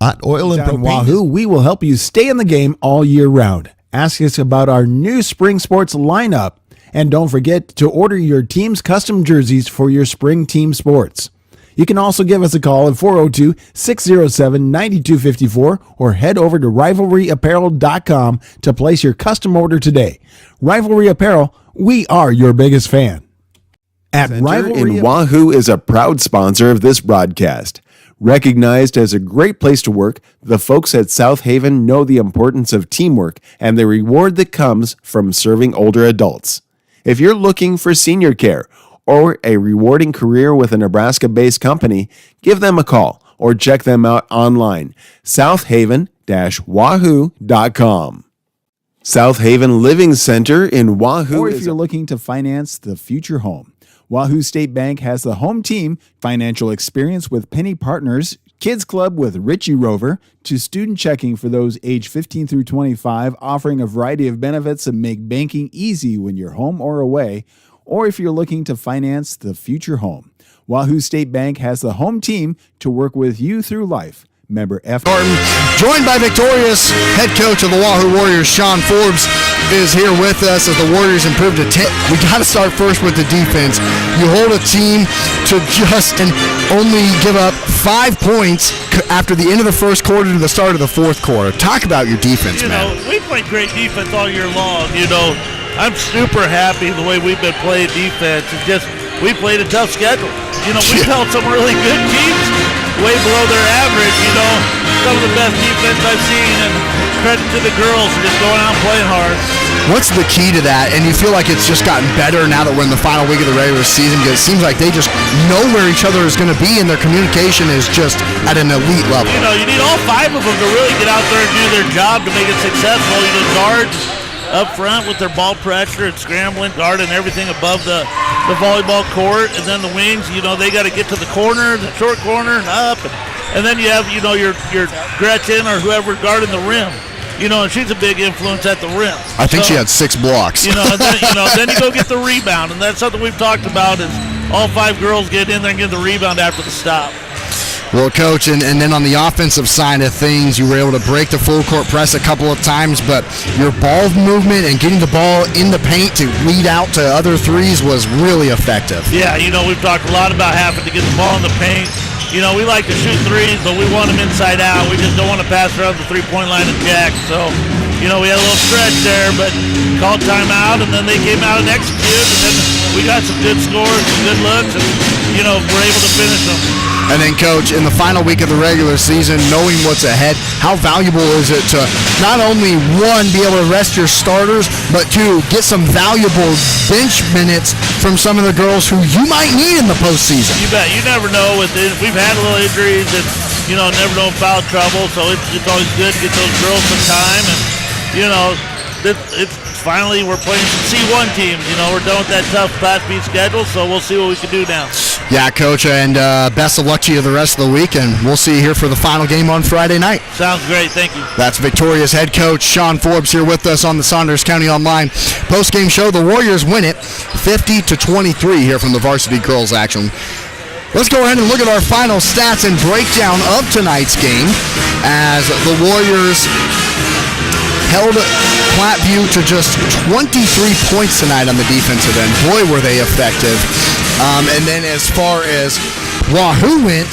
F: Hot Oil and Propane.
E: Wahoo, we will help you stay in the game all year round. Ask us about our new spring sports lineup. And don't forget to order your team's custom jerseys for your spring team sports. You can also give us a call at 402-607-9254 or head over to rivalryapparel.com to place your custom order today. Rivalry Apparel, we are your biggest fan. At Rivalry
G: in Wahoo is a proud sponsor of this broadcast. Recognized as a great place to work, the folks at South Haven know the importance of teamwork and the reward that comes from serving older adults. If you're looking for senior care or a rewarding career with a Nebraska-based company, give them a call or check them out online, southaven-wahoo.com. South Haven Living Center in Wahoo.
C: Or if you're looking to finance the future home, Wahoo State Bank has the home team, financial experience with Penny Partners, Kids Club with Richie Rover, to student checking for those age 15 through 25, offering a variety of benefits that make banking easy when you're home or away, or if you're looking to finance the future home. Wahoo State Bank has the home team to work with you through life. Member F.
A: Norton, joined by victorious head coach of the Wahoo Warriors, Sean Forbes, is here with us as the Warriors improve to 10. We got to start first with the defense. You hold a team to just and only give up 5 points after the end of the first quarter to the start of the fourth quarter. Talk about your defense, man.
B: We played great defense all year long. I'm super happy the way we've been playing defense. It's just we played a tough schedule. We held some really good teams way below their average. Some of the best defense I've seen, and credit to the girls for just going out and playing hard.
A: What's the key to that? And you feel like it's just gotten better now that we're in the final week of the regular season, because it seems like they just know where each other is going to be, and their communication is just at an elite level.
B: You need all 5 of them to really get out there and do their job to make it successful. Guards, up front with their ball pressure and scrambling, guarding everything above the volleyball court. And then the wings, they got to get to the corner, the short corner, and up. And then you have, your Gretchen or whoever guarding the rim. And she's a big influence at the rim.
A: I think she had 6 blocks.
B: And then you go get the rebound. And that's something we've talked about is all 5 girls get in there and get the rebound after the stop.
A: Well, Coach, and then on the offensive side of things, you were able to break the full court press a couple of times, but your ball movement and getting the ball in the paint to lead out to other threes was really effective.
B: Yeah, we've talked a lot about having to get the ball in the paint. We like to shoot threes, but we want them inside out. We just don't want to pass around the three-point line and jack. So, we had a little stretch there, but called timeout, and then they came out and executed, and then we got some good scores, some good looks, and, we're able to finish them.
A: And then, Coach, in the final week of the regular season, knowing what's ahead, how valuable is it to not only, 1, be able to rest your starters, but 2, get some valuable bench minutes from some of the girls who you might need in the postseason?
B: You bet. You never know. We've had a little injuries and, never know foul trouble, so it's always good to get those girls some time. And, it's finally we're playing some C1 teams. We're done with that tough Platteview schedule, so we'll see what we can do now.
A: Yeah, Coach, and best of luck to you the rest of the week, and we'll see you here for the final game on Friday night.
B: Sounds great. Thank you.
A: That's Victoria's head coach Sean Forbes here with us on the Saunders County Online post-game show. The Warriors win it 50-23 here from the varsity girls action. Let's go ahead and look at our final stats and breakdown of tonight's game as the Warriors held Platteview to just 23 points tonight on the defensive end. Boy, were they effective. And then as far as Wahoo went,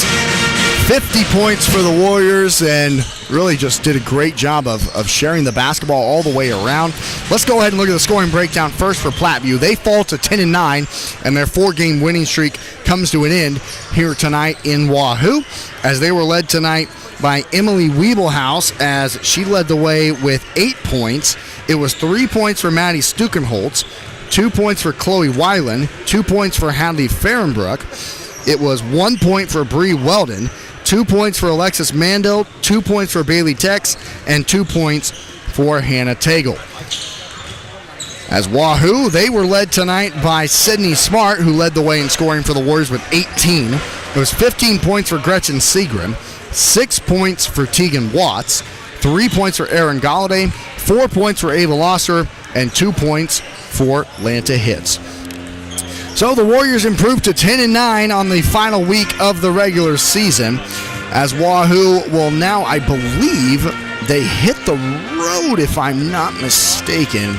A: 50 points for the Warriors and really just did a great job of sharing the basketball all the way around. Let's go ahead and look at the scoring breakdown first for Platteview. They fall to 10-9, and their 4-game winning streak comes to an end here tonight in Wahoo, as they were led tonight by Emily Wiebelhaus, as she led the way with 8 points. It was 3 points for Maddie Stukenholtz, 2 points for Chloe Weiland, 2 points for Hadley Fahrenbrook. It was 1 point for Bree Weldon, 2 points for Alexis Mandel, 2 points for Bailey Tex, and 2 points for Hannah Tagle. As Wahoo, they were led tonight by Sydney Smart, who led the way in scoring for the Warriors with 18. It was 15 points for Gretchen Seagrim, 6 points for Tegan Watts, 3 points for Erin Galladay, 4 points for Ava Losser, and 2 points for Lanta Hitz. So the Warriors improved to 10-9 on the final week of the regular season, as Wahoo will now, I believe, they hit the road, if I'm not mistaken.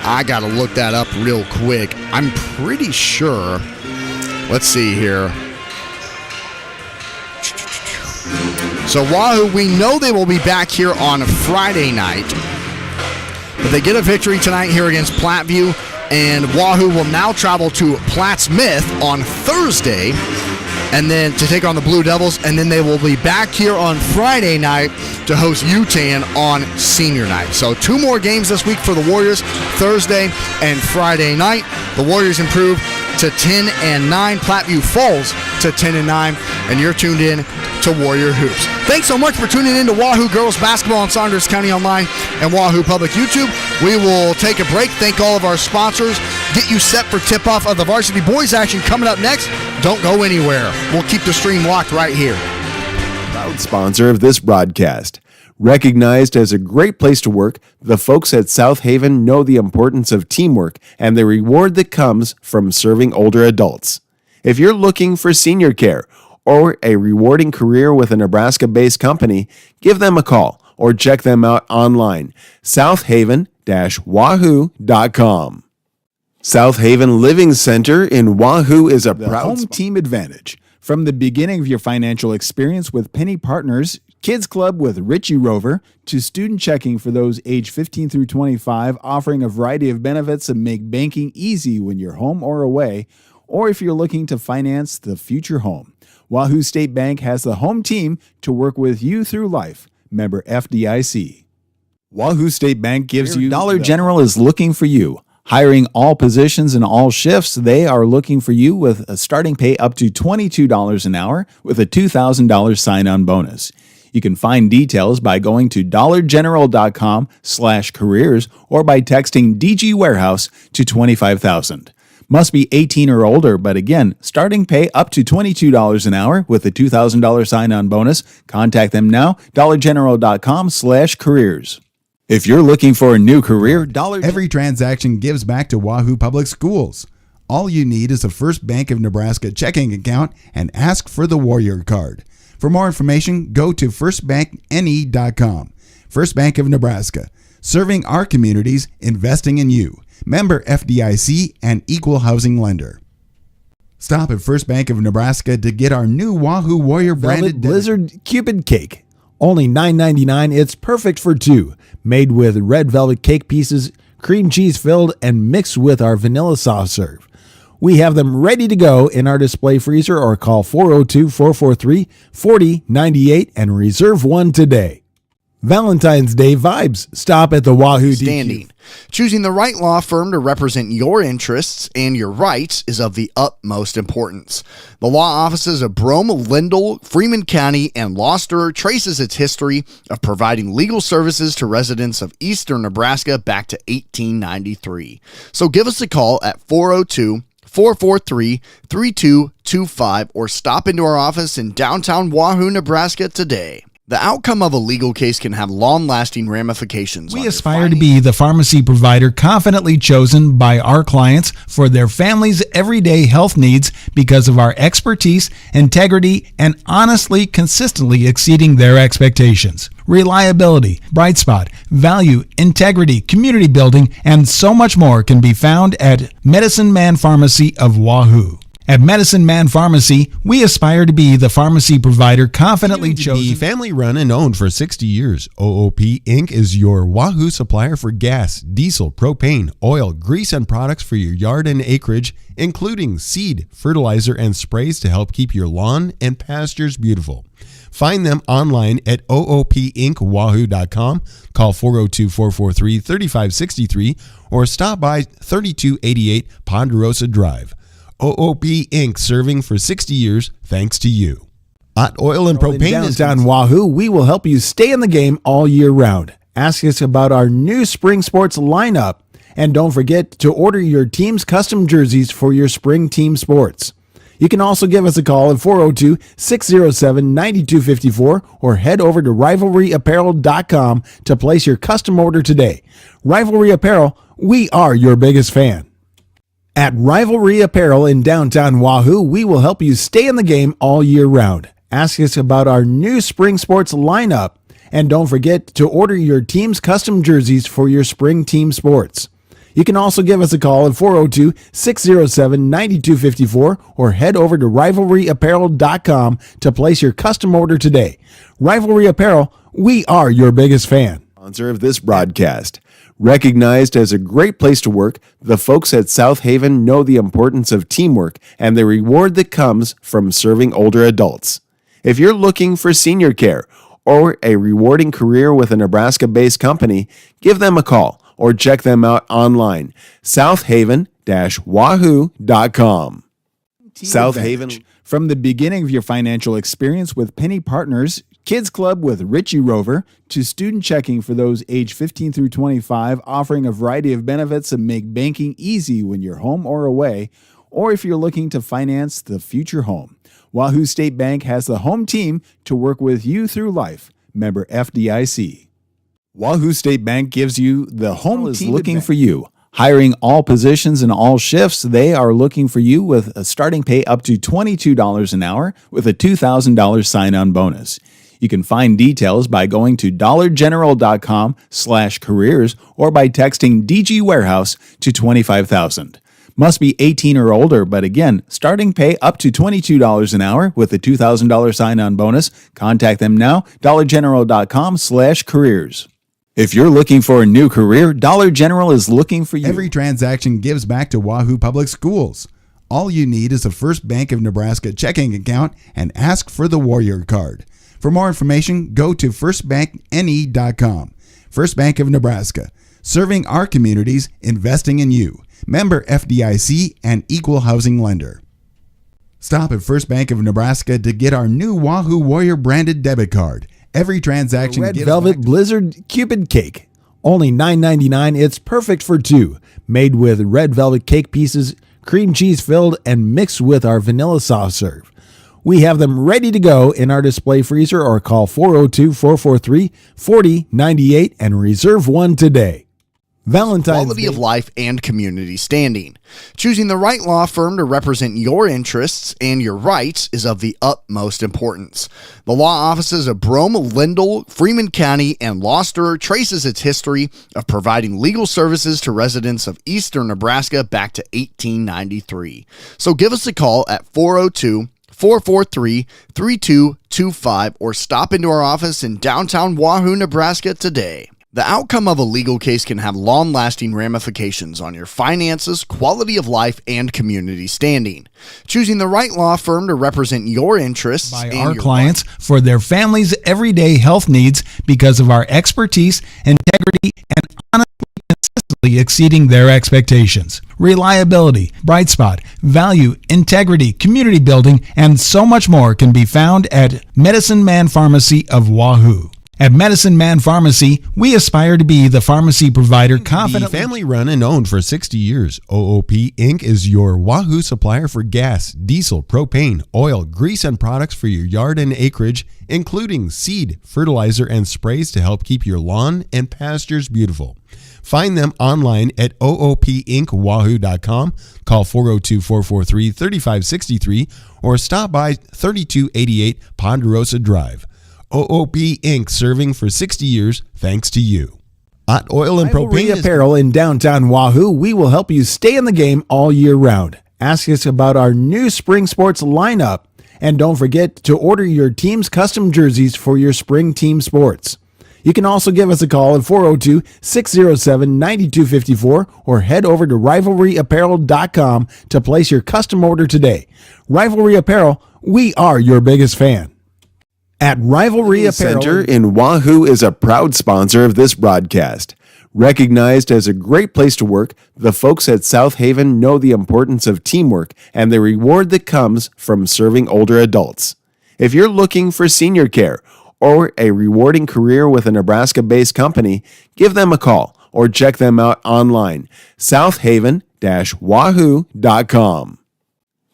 A: I got to look that up real quick. I'm pretty sure. Let's see here. So Wahoo, we know they will be back here on Friday night, but they get a victory tonight here against Platteview, and Wahoo will now travel to Platt Smith on Thursday, and then to take on the Blue Devils, and then they will be back here on Friday night to host Utan on senior night. So 2 more games this week for the Warriors, Thursday and Friday night. The Warriors improve to 10-9. Platteview falls to 10-9, and you're tuned in to Warrior Hoops. Thanks so much for tuning in to Wahoo Girls Basketball on Saunders County Online and Wahoo Public YouTube. We will take a break, thank all of our sponsors, get you set for tip-off of the varsity boys action coming up next. Don't go anywhere. We'll keep the stream locked right here.
G: Proud sponsor of this broadcast. Recognized as a great place to work, the folks at South Haven know the importance of teamwork and the reward that comes from serving older adults. If you're looking for senior care or a rewarding career with a Nebraska-based company, give them a call or check them out online, southhaven-wahoo.com. South Haven Living Center in Wahoo is a proud
C: home team advantage. From the beginning of your financial experience with Penny Partners, Kids Club with Richie Rover, to student checking for those age 15 through 25, offering a variety of benefits that make banking easy when you're home or away, or if you're looking to finance the future home. Wahoo State Bank has the home team to work with you through life. Member FDIC. Wahoo State Bank gives you Dollar General is looking for you. Hiring all positions and all shifts, they are looking for you with a starting pay up to $22 an hour with a $2,000 sign-on bonus. You can find details by going to dollargeneral.com/careers or by texting DG Warehouse to 25,000. Must be 18 or older, but again, starting pay up to $22 an hour with a $2,000 sign-on bonus. Contact them now, dollargeneral.com/careers. If you're looking for a new career,
D: Every transaction gives back to Wahoo Public Schools. All you need is a First Bank of Nebraska checking account and ask for the Warrior Card. For more information, go to firstbankne.com. First Bank of Nebraska, serving our communities, investing in you. Member FDIC and equal housing lender. Stop at First Bank of Nebraska to get our new Wahoo Warrior branded
C: Blizzard Cupid Cake. Only $9.99. It's perfect for two. Made with red velvet cake pieces, cream cheese filled, and mixed with our vanilla soft serve. We have them ready to go in our display freezer or call 402-443-4098 and reserve one today. Valentine's Day vibes. Stop at the Wahoo
A: Standing. Choosing the right law firm to represent your interests and your rights is of the utmost importance. The law offices of Brome, Lindell, Freeman County, and Gloucester traces its history of providing legal services to residents of eastern Nebraska back to 1893. So give us a call at 402-443-3225 or stop into our office in downtown Wahoo, Nebraska today. The outcome of a legal case can have long-lasting ramifications.
E: We aspire to be the pharmacy provider confidently chosen by our clients for their family's everyday health needs because of our expertise, integrity, and honestly, consistently exceeding their expectations. Reliability, bright spot, value, integrity, community building, and so much more can be found at Medicine Man Pharmacy of Wahoo. At Medicine Man Pharmacy, we aspire to be the pharmacy provider confidently chosen.
F: Family run and owned for 60 years, OOP Inc. is your Wahoo supplier for gas, diesel, propane, oil, grease, and products for your yard and acreage, including seed, fertilizer, and sprays to help keep your lawn and pastures beautiful. Find them online at oopinkwahoo.com, call 402-443-3563, or stop by 3288 Ponderosa Drive. OOP Inc. serving for 60 years thanks to you. Hot oil and propane is
C: downtown Wahoo. We will help you stay in the game all year round. Ask us about our new spring sports lineup. And don't forget to order your team's custom jerseys for your spring team sports. You can also give us a call at 402-607-9254 or head over to rivalryapparel.com to place your custom order today. Rivalry Apparel, we are your biggest fan. At Rivalry Apparel in downtown Wahoo, we will help you stay in the game all year round. Ask us about our new spring sports lineup. And don't forget to order your team's custom jerseys for your spring team sports. You can also give us a call at 402-607-9254 or head over to rivalryapparel.com to place your custom order today. Rivalry Apparel, we are your biggest fan.
G: Sponsor of this broadcast. Recognized as a great place to work, the folks at South Haven know the importance of teamwork and the reward that comes from serving older adults. If you're looking for senior care or a rewarding career with a Nebraska-based company, give them a call or check them out online, southhaven-wahoo.com. South Haven.
C: From the beginning of your financial experience with Penny Partners, Kids Club with Richie Rover, to student checking for those age 15 through 25, offering a variety of benefits that make banking easy when you're home or away, or if you're looking to finance the future home. Wahoo State Bank has the home team to work with you through life. Member FDIC. Wahoo State Bank gives you the home team looking for you. Hiring all positions and all shifts, they are looking for you with a starting pay up to $22 an hour with a $2,000 sign-on bonus. You can find details by going to dollargeneral.com/careers or by texting DG Warehouse to 25,000. Must be 18 or older, but again, starting pay up to $22 an hour with a $2,000 sign-on bonus. Contact them now, dollargeneral.com/careers. If you're looking for a new career, Dollar General is looking for you.
D: Every transaction gives back to Wahoo Public Schools. All you need is a First Bank of Nebraska checking account and ask for the Warrior Card. For more information, go to firstbankne.com. First Bank of Nebraska, serving our communities, investing in you. Member FDIC and equal housing lender. Stop at First Bank of Nebraska to get our new Wahoo Warrior branded debit card. Every transaction
C: Red
D: gives
C: Velvet
D: back-
C: Blizzard Cupid Cake. Only $9.99. It's perfect for two. Made with red velvet cake pieces, cream cheese filled, and mixed with our vanilla soft serve. We have them ready to go in our display freezer or call 402-443-4098 and reserve one today. Valentine's
A: Quality
C: Day.
A: of life and community standing. Choosing the right law firm to represent your interests and your rights is of the utmost importance. The law offices of Brome, Lindell, Freeman County, and Gloucester traces its history of providing legal services to residents of eastern Nebraska back to 1893. So give us a call at 402-443-3225 or stop into our office in downtown Wahoo, Nebraska today. The outcome of a legal case can have long-lasting ramifications on your finances, quality of life, and community standing. Choosing the right law firm to represent your interests
E: By
A: and
E: our
A: your
E: clients for their families' everyday health needs because of our expertise, integrity, and honestly consistently exceeding their expectations. Reliability, bright spot, value, integrity, community building, and so much more can be found at Medicine Man Pharmacy of Wahoo. At Medicine Man Pharmacy, we aspire to be the pharmacy provider confidently.
F: Family run and owned for 60 years, OOP Inc. is your Wahoo supplier for gas, diesel, propane, oil, grease, and products for your yard and acreage, including seed, fertilizer, and sprays to help keep your lawn and pastures beautiful. Find them online at oopinkwahoo.com, call 402-443-3563, or stop by 3288 Ponderosa Drive. OOP Inc. serving for 60 years thanks to you. Hot oil and
C: Rivalry
F: propane is
C: Apparel in downtown Wahoo. We will help you stay in the game all year round. Ask us about our new spring sports lineup. And don't forget to order your team's custom jerseys for your spring team sports. You can also give us a call at 402-607-9254 or head over to rivalryapparel.com to place your custom order today. Rivalry Apparel, we are your biggest fan. At Rivalry Apparel
G: Center in Wahoo is a proud sponsor of this broadcast. Recognized as a great place to work, the folks at South Haven know the importance of teamwork and the reward that comes from serving older adults. If you're looking for senior care or a rewarding career with a Nebraska-based company, give them a call or check them out online, southhaven-wahoo.com.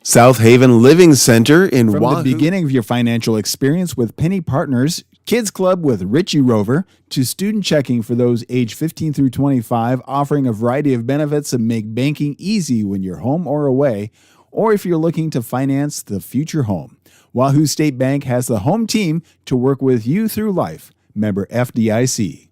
G: South Haven Living Center in
C: From
G: Wahoo.
C: the beginning of your financial experience with Penny Partners, Kids Club with Richie Rover, to student checking for those age 15 through 25, offering a variety of benefits that make banking easy when you're home or away, or if you're looking to finance the future home. Wahoo State Bank has the home team to work with you through life. Member FDIC.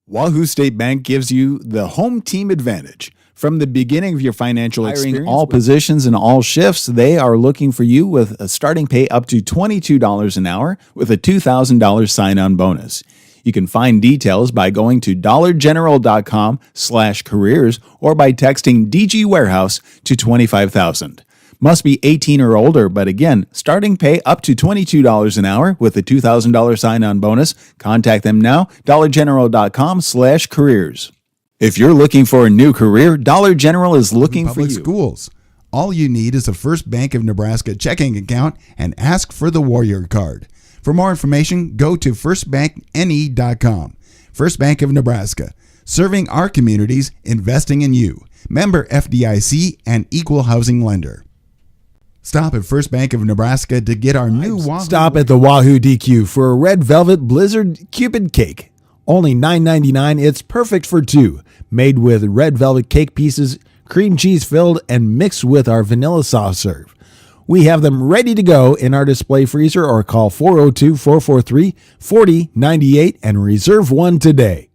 C: Wahoo State Bank gives you the home team advantage. From the beginning of your financial experience, all positions and all shifts, they are looking for you with a starting pay up to $22 an hour with a $2,000 sign-on bonus. You can find details by going to dollargeneral.com/careers or by texting DG Warehouse to 25,000. Must be 18 or older, but again, starting pay up to $22 an hour with a $2,000 sign-on bonus. Contact them now, dollargeneral.com/careers. If you're looking for a new career, Dollar General is looking for
D: Public
C: you.
D: schools. All you need is a First Bank of Nebraska checking account and ask for the Warrior Card. For more information, go to firstbankne.com. First Bank of Nebraska, serving our communities, investing in you. Member FDIC and equal housing lender. Stop at First Bank of Nebraska to get our new Wahoo.
C: Stop at the Wahoo DQ for a red velvet Blizzard Cupid Cake. Only $9.99. It's perfect for two. Made with red velvet cake pieces, cream cheese filled, and mixed with our vanilla soft serve. We have them ready to go in our display freezer or call 402-443-4098 and reserve one today.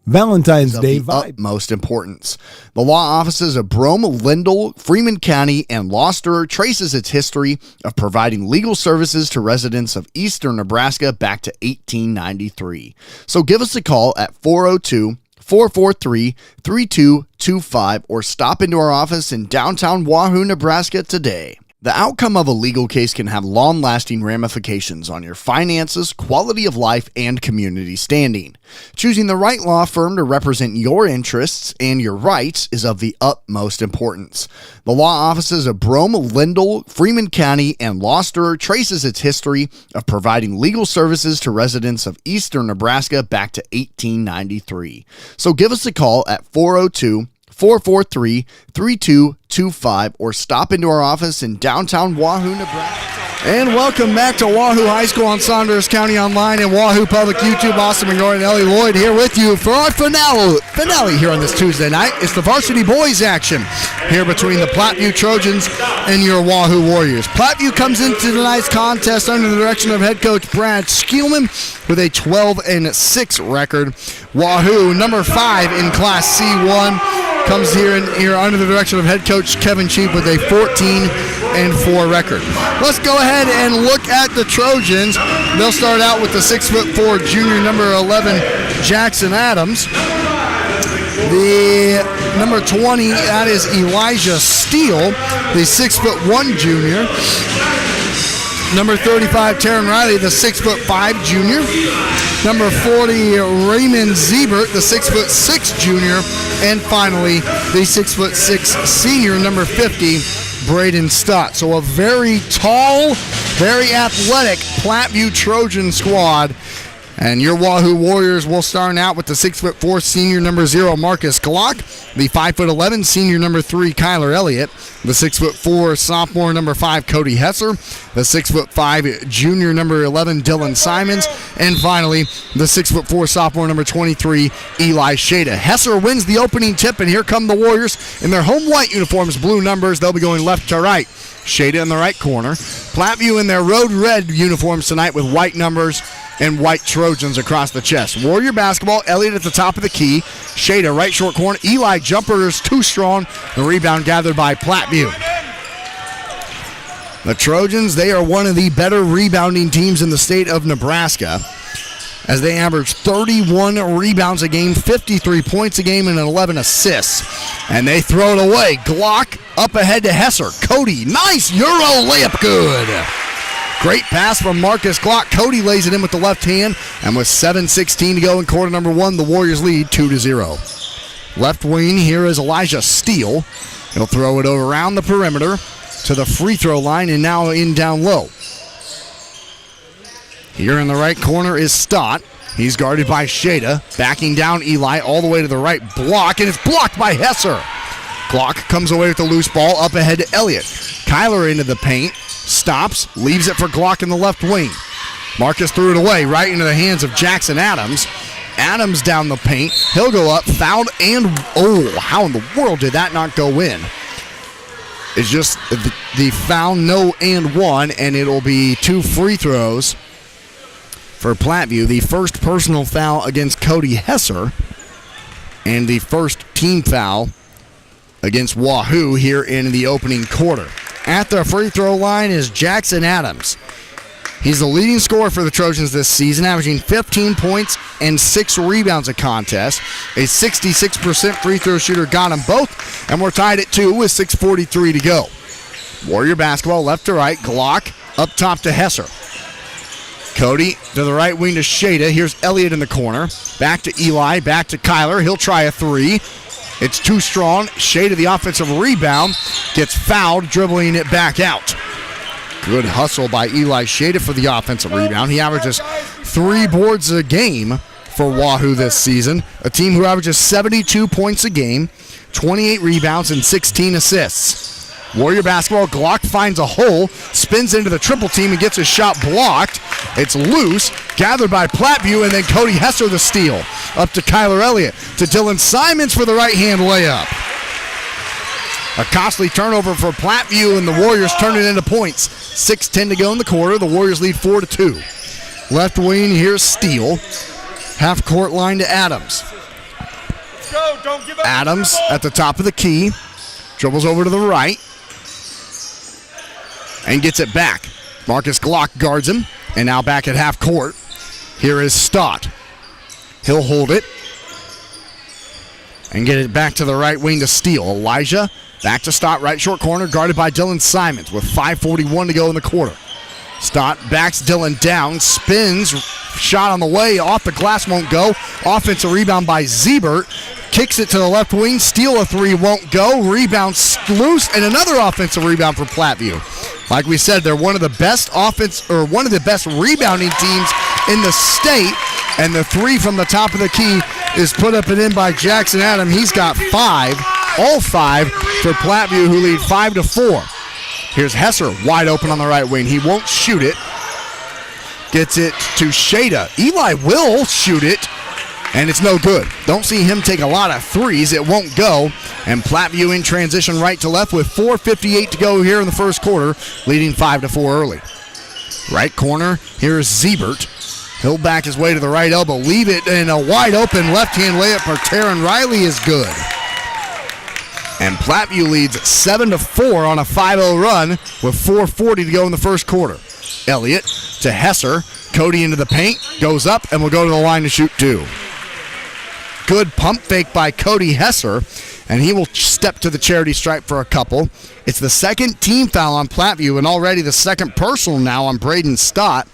C: Valentine's
A: of
C: Day
A: the
C: vibe.
A: utmost importance. The law offices of Brome, Lindell, Freeman County, and Gloucester traces its history of providing legal services to residents of eastern Nebraska back to 1893. So give us a call at 402-443-3225 or stop into our office in downtown Wahoo, Nebraska today. The outcome of a legal case can have long-lasting ramifications on your finances, quality of life, and community standing. Choosing the right law firm to represent your interests and your rights is of the utmost importance. The law offices of Brome, Lindell, Freeman County, and Gloucester traces its history of providing legal services to residents of eastern Nebraska back to 1893. So give us a call at 402-443-3225 or stop into our office in downtown Wahoo, Nebraska. And welcome back to Wahoo High School on Saunders County Online and Wahoo Public YouTube. Austin McGraw and Ellie Lloyd here with you for our finale here on this Tuesday night. It's the varsity boys action here between the Platteview Trojans and your Wahoo Warriors. Platteview comes into tonight's contest under the direction of head coach Brad Spielman with a 12-6 record. Wahoo, number 5 in Class C1, comes here under the direction of head coach Kevin Cheap with a 14-4 record. Let's go ahead and look at the Trojans. They'll start out with the 6'4" junior, number 11, Jackson Adams. The number 20, that is Elijah Steele, the 6'1" junior. Number 35, Taryn Riley, the 6'5" junior. Number 40, Raymond Ziebert, the 6'6" junior. And finally, the 6'6" senior, number 50, Braden Stott. So a very tall, very athletic Platteview Trojan squad. And your Wahoo Warriors will start out with the 6'4" senior, number 0, Marcus Glock, the 5'11" senior, number 3, Kyler Elliott, the 6'4" sophomore, number 5, Cody Hesser, the 6'5" junior, number 11, Dylan Simons, and finally, the 6'4" sophomore, number 23, Eli Shada. Hesser wins the opening tip, and here come the Warriors in their home white uniforms, blue numbers. They'll be going left to right. Shada in the right corner. Platteview in their road red uniforms tonight with white numbers and white Trojans across the chest. Warrior basketball, Elliott at the top of the key. Shada, right short corner. Eli jumper is too strong. The rebound gathered by Platteview. The Trojans, they are one of the better rebounding teams in the state of Nebraska, as they average 31 rebounds a game, 53 points a game, and 11 assists. And they throw it away. Glock up ahead to Hesser. Cody, nice Euro layup, good. Great pass from Marcus Glock. Cody lays it in with the left hand, and with 7:16 to go in quarter number 1, the Warriors lead 2-0. Left wing, here is Elijah Steele. He'll throw it around the perimeter to the free throw line, and now in down low. Here in the right corner is Stott. He's guarded by Shada. Backing down Eli all the way to the right block, and it's blocked by Hesser. Glock comes away with the loose ball up ahead to Elliott. Kyler into the paint. Stops, leaves it for Glock in the left wing. Marcus threw it away right into the hands of Jackson Adams. Adams down the paint. He'll go up, fouled, and how in the world did that not go in? It's just the foul, no and one, and it'll be 2 free throws for Platteview. The first personal foul against Cody Hesser, and the first team foul against Wahoo here in the opening quarter. At the free throw line is Jackson Adams. He's the leading scorer for the Trojans this season, averaging 15 points and 6 rebounds a contest. A 66% free throw shooter got them both, and we're tied at 2 with 6:43 to go. Warrior basketball left to right. Glock up top to Hesser. Cody to the right wing to Shada. Here's Elliott in the corner. Back to Eli, back to Kyler. He'll try a 3. It's too strong. Shada, the offensive rebound, gets fouled, dribbling it back out. Good hustle by Eli Shada for the offensive rebound. He averages 3 boards a game for Wahoo this season, a team who averages 72 points a game, 28 rebounds, and 16 assists. Warrior basketball, Glock finds a hole, spins into the triple team, and gets his shot blocked. It's loose, gathered by Platteview, and then Cody Hesser the steal. Up to Kyler Elliott, to Dylan Simons for the right-hand layup. A costly turnover for Platteview, and the Warriors turn it into points. 6:10 to go in the quarter. The Warriors lead 4-2. Left wing, here's Steele. Half-court line to Adams. Adams at the top of the key. Dribbles over to the right. And gets it back. Marcus Glock guards him. And now back at half court. Here is Stott. He'll hold it. and get it back to the right wing to Steele. Elijah back to Stott, right short corner, guarded by Dylan Simons with 5:41 to go in the quarter. Stott backs Dylan down, spins, shot on the way, off the glass, won't go. Offensive rebound by Ziebert, kicks it to the left wing, Steele a three, won't go. Rebound loose, and another offensive rebound for Platteview. Like we said, they're one of the best one of the best rebounding teams in the state, and the three from the top of the key is put up and in by Jackson Adam. He's got 5, all 5 for Platteview, who lead 5-4. Here's Hesser wide open on the right wing. He won't shoot it. Gets it to Shada. Eli will shoot it, and it's no good. Don't see him take a lot of threes. It won't go. And Platteview in transition right to left with 4:58 to go here in the first quarter, leading 5-4 early. Right corner, here's Ziebert. He'll back his way to the right elbow, leave it in a wide open left-hand layup for Taryn Riley is good. And Platteview leads 7-4 on a 5-0 run with 4:40 to go in the first quarter. Elliott to Hesser. Cody into the paint, goes up, and will go to the line to shoot 2. Good pump fake by Cody Hesser, and he will step to the charity stripe for a couple. It's the second team foul on Platteview, and already the second personal now on Braden Stott.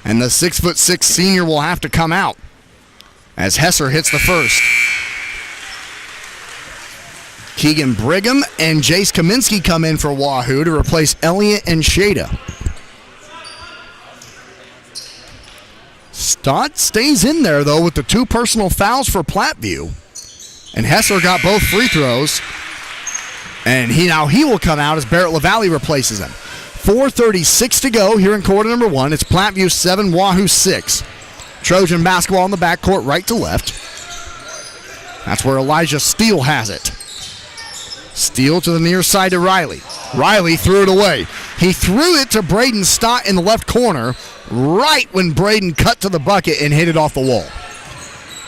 A: And the 6'6" senior will have to come out as Hesser hits the first. Keegan Brigham and Jace Kaminsky come in for Wahoo to replace Elliott and Shada. Stott stays in there, though, with the 2 personal fouls for Platteview. And Hesser got both free throws. And he will come out as Barrett LaValle replaces him. 4:36 to go here in quarter number 1. It's Platteview 7, Wahoo 6. Trojan basketball on the backcourt right to left. That's where Elijah Steele has it. Steele to the near side to Riley. Riley threw it away. He threw it to Braden Stott in the left corner right when Braden cut to the bucket and hit it off the wall.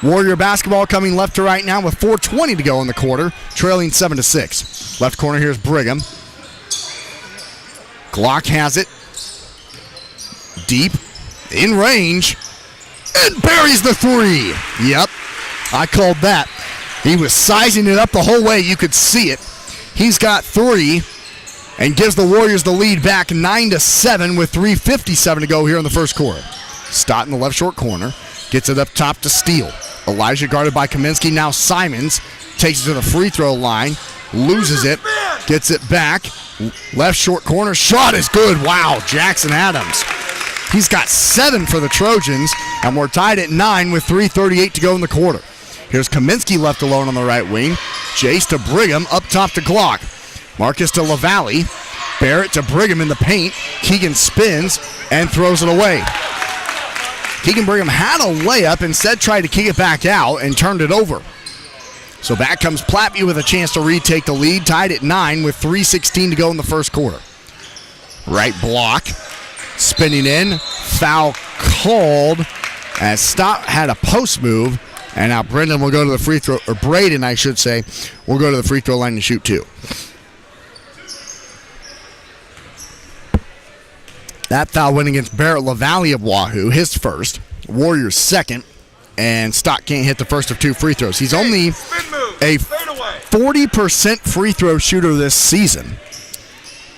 A: Warrior basketball coming left to right now with 4:20 to go in the quarter, trailing 7-6. Left corner, here's Brigham. Glock has it. Deep, in range, and buries the 3. Yep, I called that. He was sizing it up the whole way. You could see it. He's got 3 and gives the Warriors the lead back 9-7 with 3:57 to go here in the first quarter. Stott in the left short corner. Gets it up top to Steele. Elijah guarded by Kaminsky. Now Simons takes it to the free throw line. Loses it. Gets it back. Left short corner. Shot is good. Wow, Jackson Adams. He's got 7 for the Trojans, and we're tied at 9 with 3:38 to go in the quarter. Here's Kaminsky left alone on the right wing. Jace to Brigham, up top to Glock. Marcus to LaValle. Barrett to Brigham in the paint. Keegan spins and throws it away. Keegan Brigham had a layup, instead tried to kick it back out and turned it over. So back comes Platteview with a chance to retake the lead, tied at 9 with 3:16 to go in the first quarter. Right block. Spinning in. Foul called as Stott had a post move. And now Brendan will go to the free throw, or Braden, I should say, will go to the free throw line to shoot 2. That foul went against Barrett LaValle of Wahoo, his first. Warriors second. And Stott can't hit the first of 2 free throws. He's only a 40% free throw shooter this season.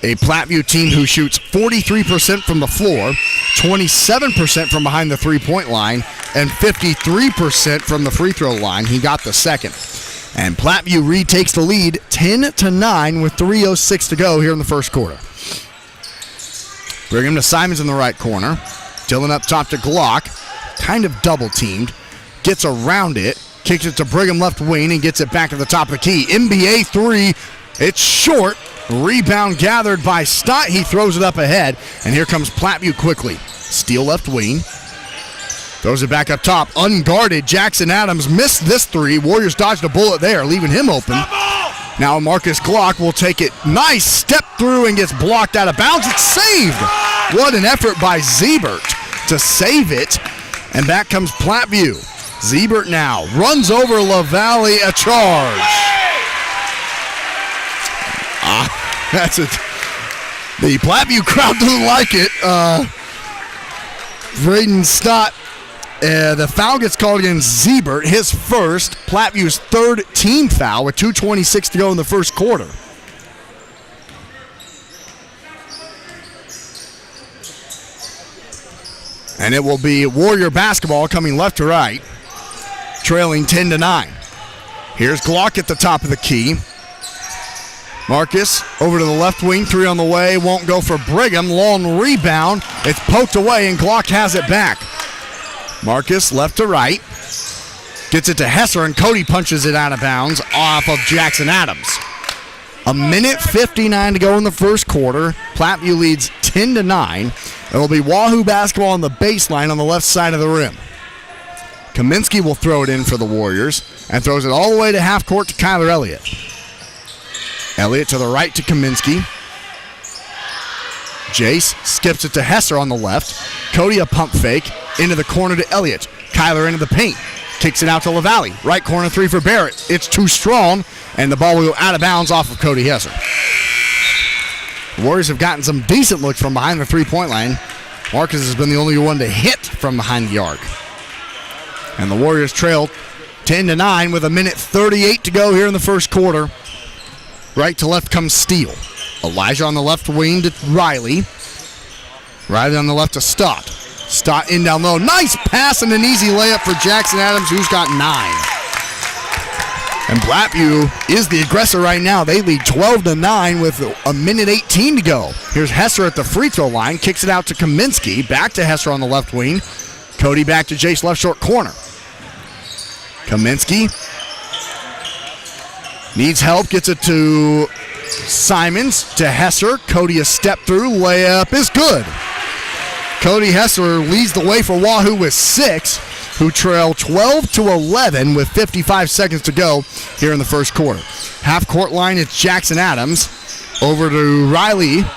A: A Platteview team who shoots 43% from the floor, 27% from behind the three-point line, and 53% from the free throw line. He got the second. And Platteview retakes the lead 10-9 with 3:06 to go here in the first quarter. Bring him to Simons in the right corner. Dylan up top to Glock. Kind of double-teamed. Gets around it. Kicks it to Brigham left wing and gets it back to the top of the key. NBA 3. It's short. Rebound gathered by Stott. He throws it up ahead. And here comes Platteview quickly. Steele left wing. Throws it back up top. Unguarded. Jackson Adams missed this 3. Warriors dodged a bullet there, leaving him open. Now Marcus Glock will take it. Nice step through and gets blocked out of bounds. It's saved. What an effort by Ziebert to save it. And back comes Platteview. Ziebert now runs over LaValle, a charge. That's it. The Platteview crowd doesn't like it. Braden Stott The foul gets called against Ziebert, his first, Plattview's third team foul with 2:26 to go in the first quarter. And it will be Warrior basketball coming left to right, trailing 10-9. Here's Glock at the top of the key. Marcus over to the left wing, 3 on the way, won't go for Brigham. Long rebound, it's poked away, and Glock has it back. Marcus left to right, gets it to Hesser, and Cody punches it out of bounds off of Jackson Adams. 1:59 to go in the first quarter. Platteview leads 10-9. It'll be Wahoo basketball on the baseline on the left side of the rim. Kaminsky will throw it in for the Warriors and throws it all the way to half court to Kyler Elliott. Elliott to the right to Kaminsky. Jace skips it to Hesser on the left. Cody a pump fake into the corner to Elliott. Kyler into the paint. Kicks it out to LaValle. Right corner 3 for Barrett. It's too strong, and the ball will go out of bounds off of Cody Hesser. The Warriors have gotten some decent looks from behind the three-point line. Marcus has been the only one to hit from behind the arc. And the Warriors trail 10-9 with 1:38 to go here in the first quarter. Right to left comes Steele. Elijah on the left wing to Riley. Riley on the left to Stott. Stott in down low. Nice pass and an easy layup for Jackson Adams, who's got 9. And Platteview is the aggressor right now. They lead 12-9 with 1:18 to go. Here's Hesser at the free throw line. Kicks it out to Kaminsky. Back to Hesser on the left wing. Cody back to Jace left short corner. Kaminsky needs help. Gets it to Simons. To Hesser. Cody a step through. Layup is good. Cody Hesser leads the way for Wahoo with 6, who trail 12-11 with 55 seconds to go here in the first quarter. Half court line, it's Jackson Adams. Over to Riley.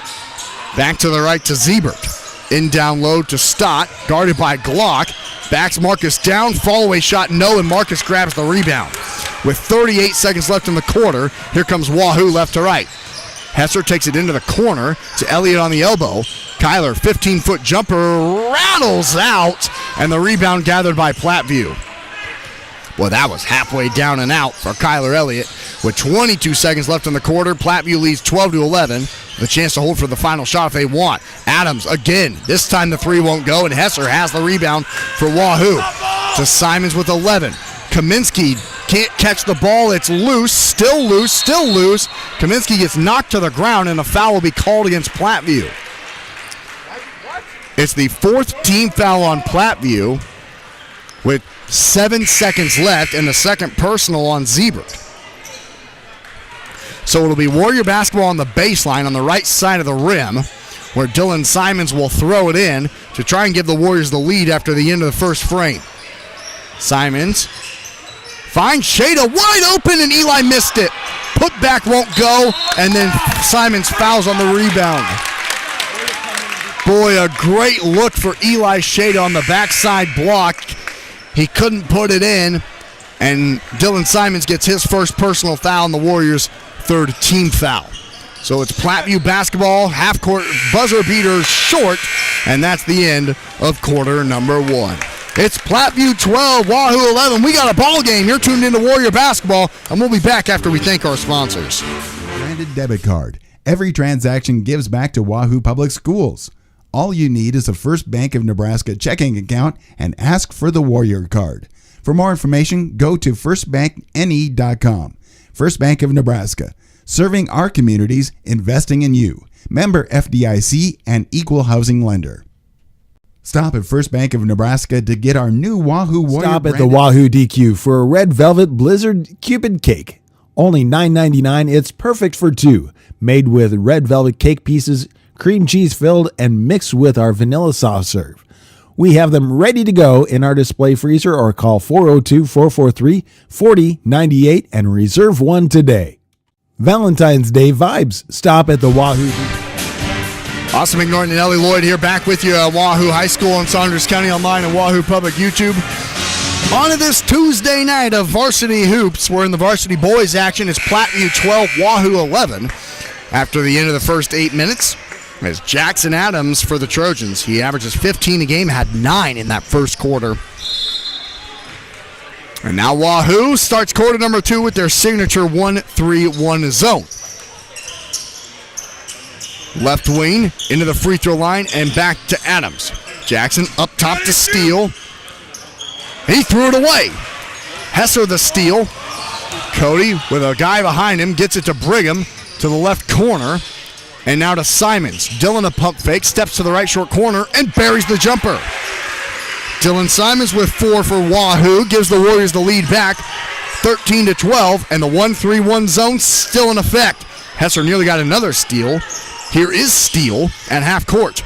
A: Back to the right to Ziebert. In down low to Stott. Guarded by Glock. Backs Marcus down. Fall away shot no, and Marcus grabs the rebound. With 38 seconds left in the quarter, here comes Wahoo left to right. Hesser takes it into the corner to Elliott on the elbow. Kyler, 15-foot jumper, rattles out, and the rebound gathered by Platteview. Well, that was halfway down and out for Kyler Elliott. With 22 seconds left in the quarter, Platteview leads 12-11. The chance to hold for the final shot if they want. Adams again. This time the 3 won't go, and Hesser has the rebound for Wahoo. To Simons with 11. Kaminsky can't catch the ball. It's loose, still loose, still loose. Kaminsky gets knocked to the ground, and a foul will be called against Platteview. It's the 4th team foul on Platteview with 7 seconds left, and the second personal on Ziebert. So it'll be Warrior basketball on the baseline on the right side of the rim, where Dylan Simons will throw it in to try and give the Warriors the lead after the end of the first frame. Simons finds Shada wide open, and Eli missed it. Put back won't go, and then Simons fouls on the rebound. Boy, a great look for Eli Shada on the backside block. He couldn't put it in, and Dylan Simons gets his first personal foul, and the Warriors' 3rd team foul. So it's Platteview basketball, half-court buzzer beater short, and that's the end of quarter number 1. It's Platteview 12, Wahoo 11. We got a ball game. You're tuned into Warrior basketball, and we'll be back after we thank our sponsors.
D: Branded debit card. Every transaction gives back to Wahoo Public Schools. All you need is a First Bank of Nebraska checking account and ask for the Warrior card. For more information, go to firstbankne.com. First Bank of Nebraska, serving our communities, investing in you. Member FDIC and equal housing lender. Stop at First Bank of Nebraska to get our new Wahoo Warrior.
C: Stop at the Wahoo DQ for a Red Velvet Blizzard Cupid Cake. Only $9.99. It's perfect for 2. Made with red velvet cake pieces, cream cheese filled, and mixed with our vanilla soft serve. We have them ready to go in our display freezer, or call 402-443-4098 and reserve one today. Valentine's Day vibes. Stop at the Wahoo.
A: Austin McNorton and Ellie Lloyd here, back with you at Wahoo High School in Saunders County, online and Wahoo Public YouTube. On to this Tuesday night of varsity hoops. We're in the varsity boys action. It's Platteview 12, Wahoo 11. After the end of the first 8 minutes, as Jackson Adams for the Trojans. He averages 15 a game, had 9 in that first quarter. And now Wahoo starts quarter number 2 with their signature 1-3-1 zone. Left wing into the free throw line and back to Adams. Jackson up top to steal. He threw it away. Hesser the steal. Cody with a guy behind him gets it to Brigham to the left corner. And now to Simons. Dillon a pump fake, steps to the right short corner and buries the jumper. Dylan Simons with 4 for Wahoo, gives the Warriors the lead back 13-12, and the 1-3-1 zone still in effect. Hesser nearly got another steal. Here is Steele at half court.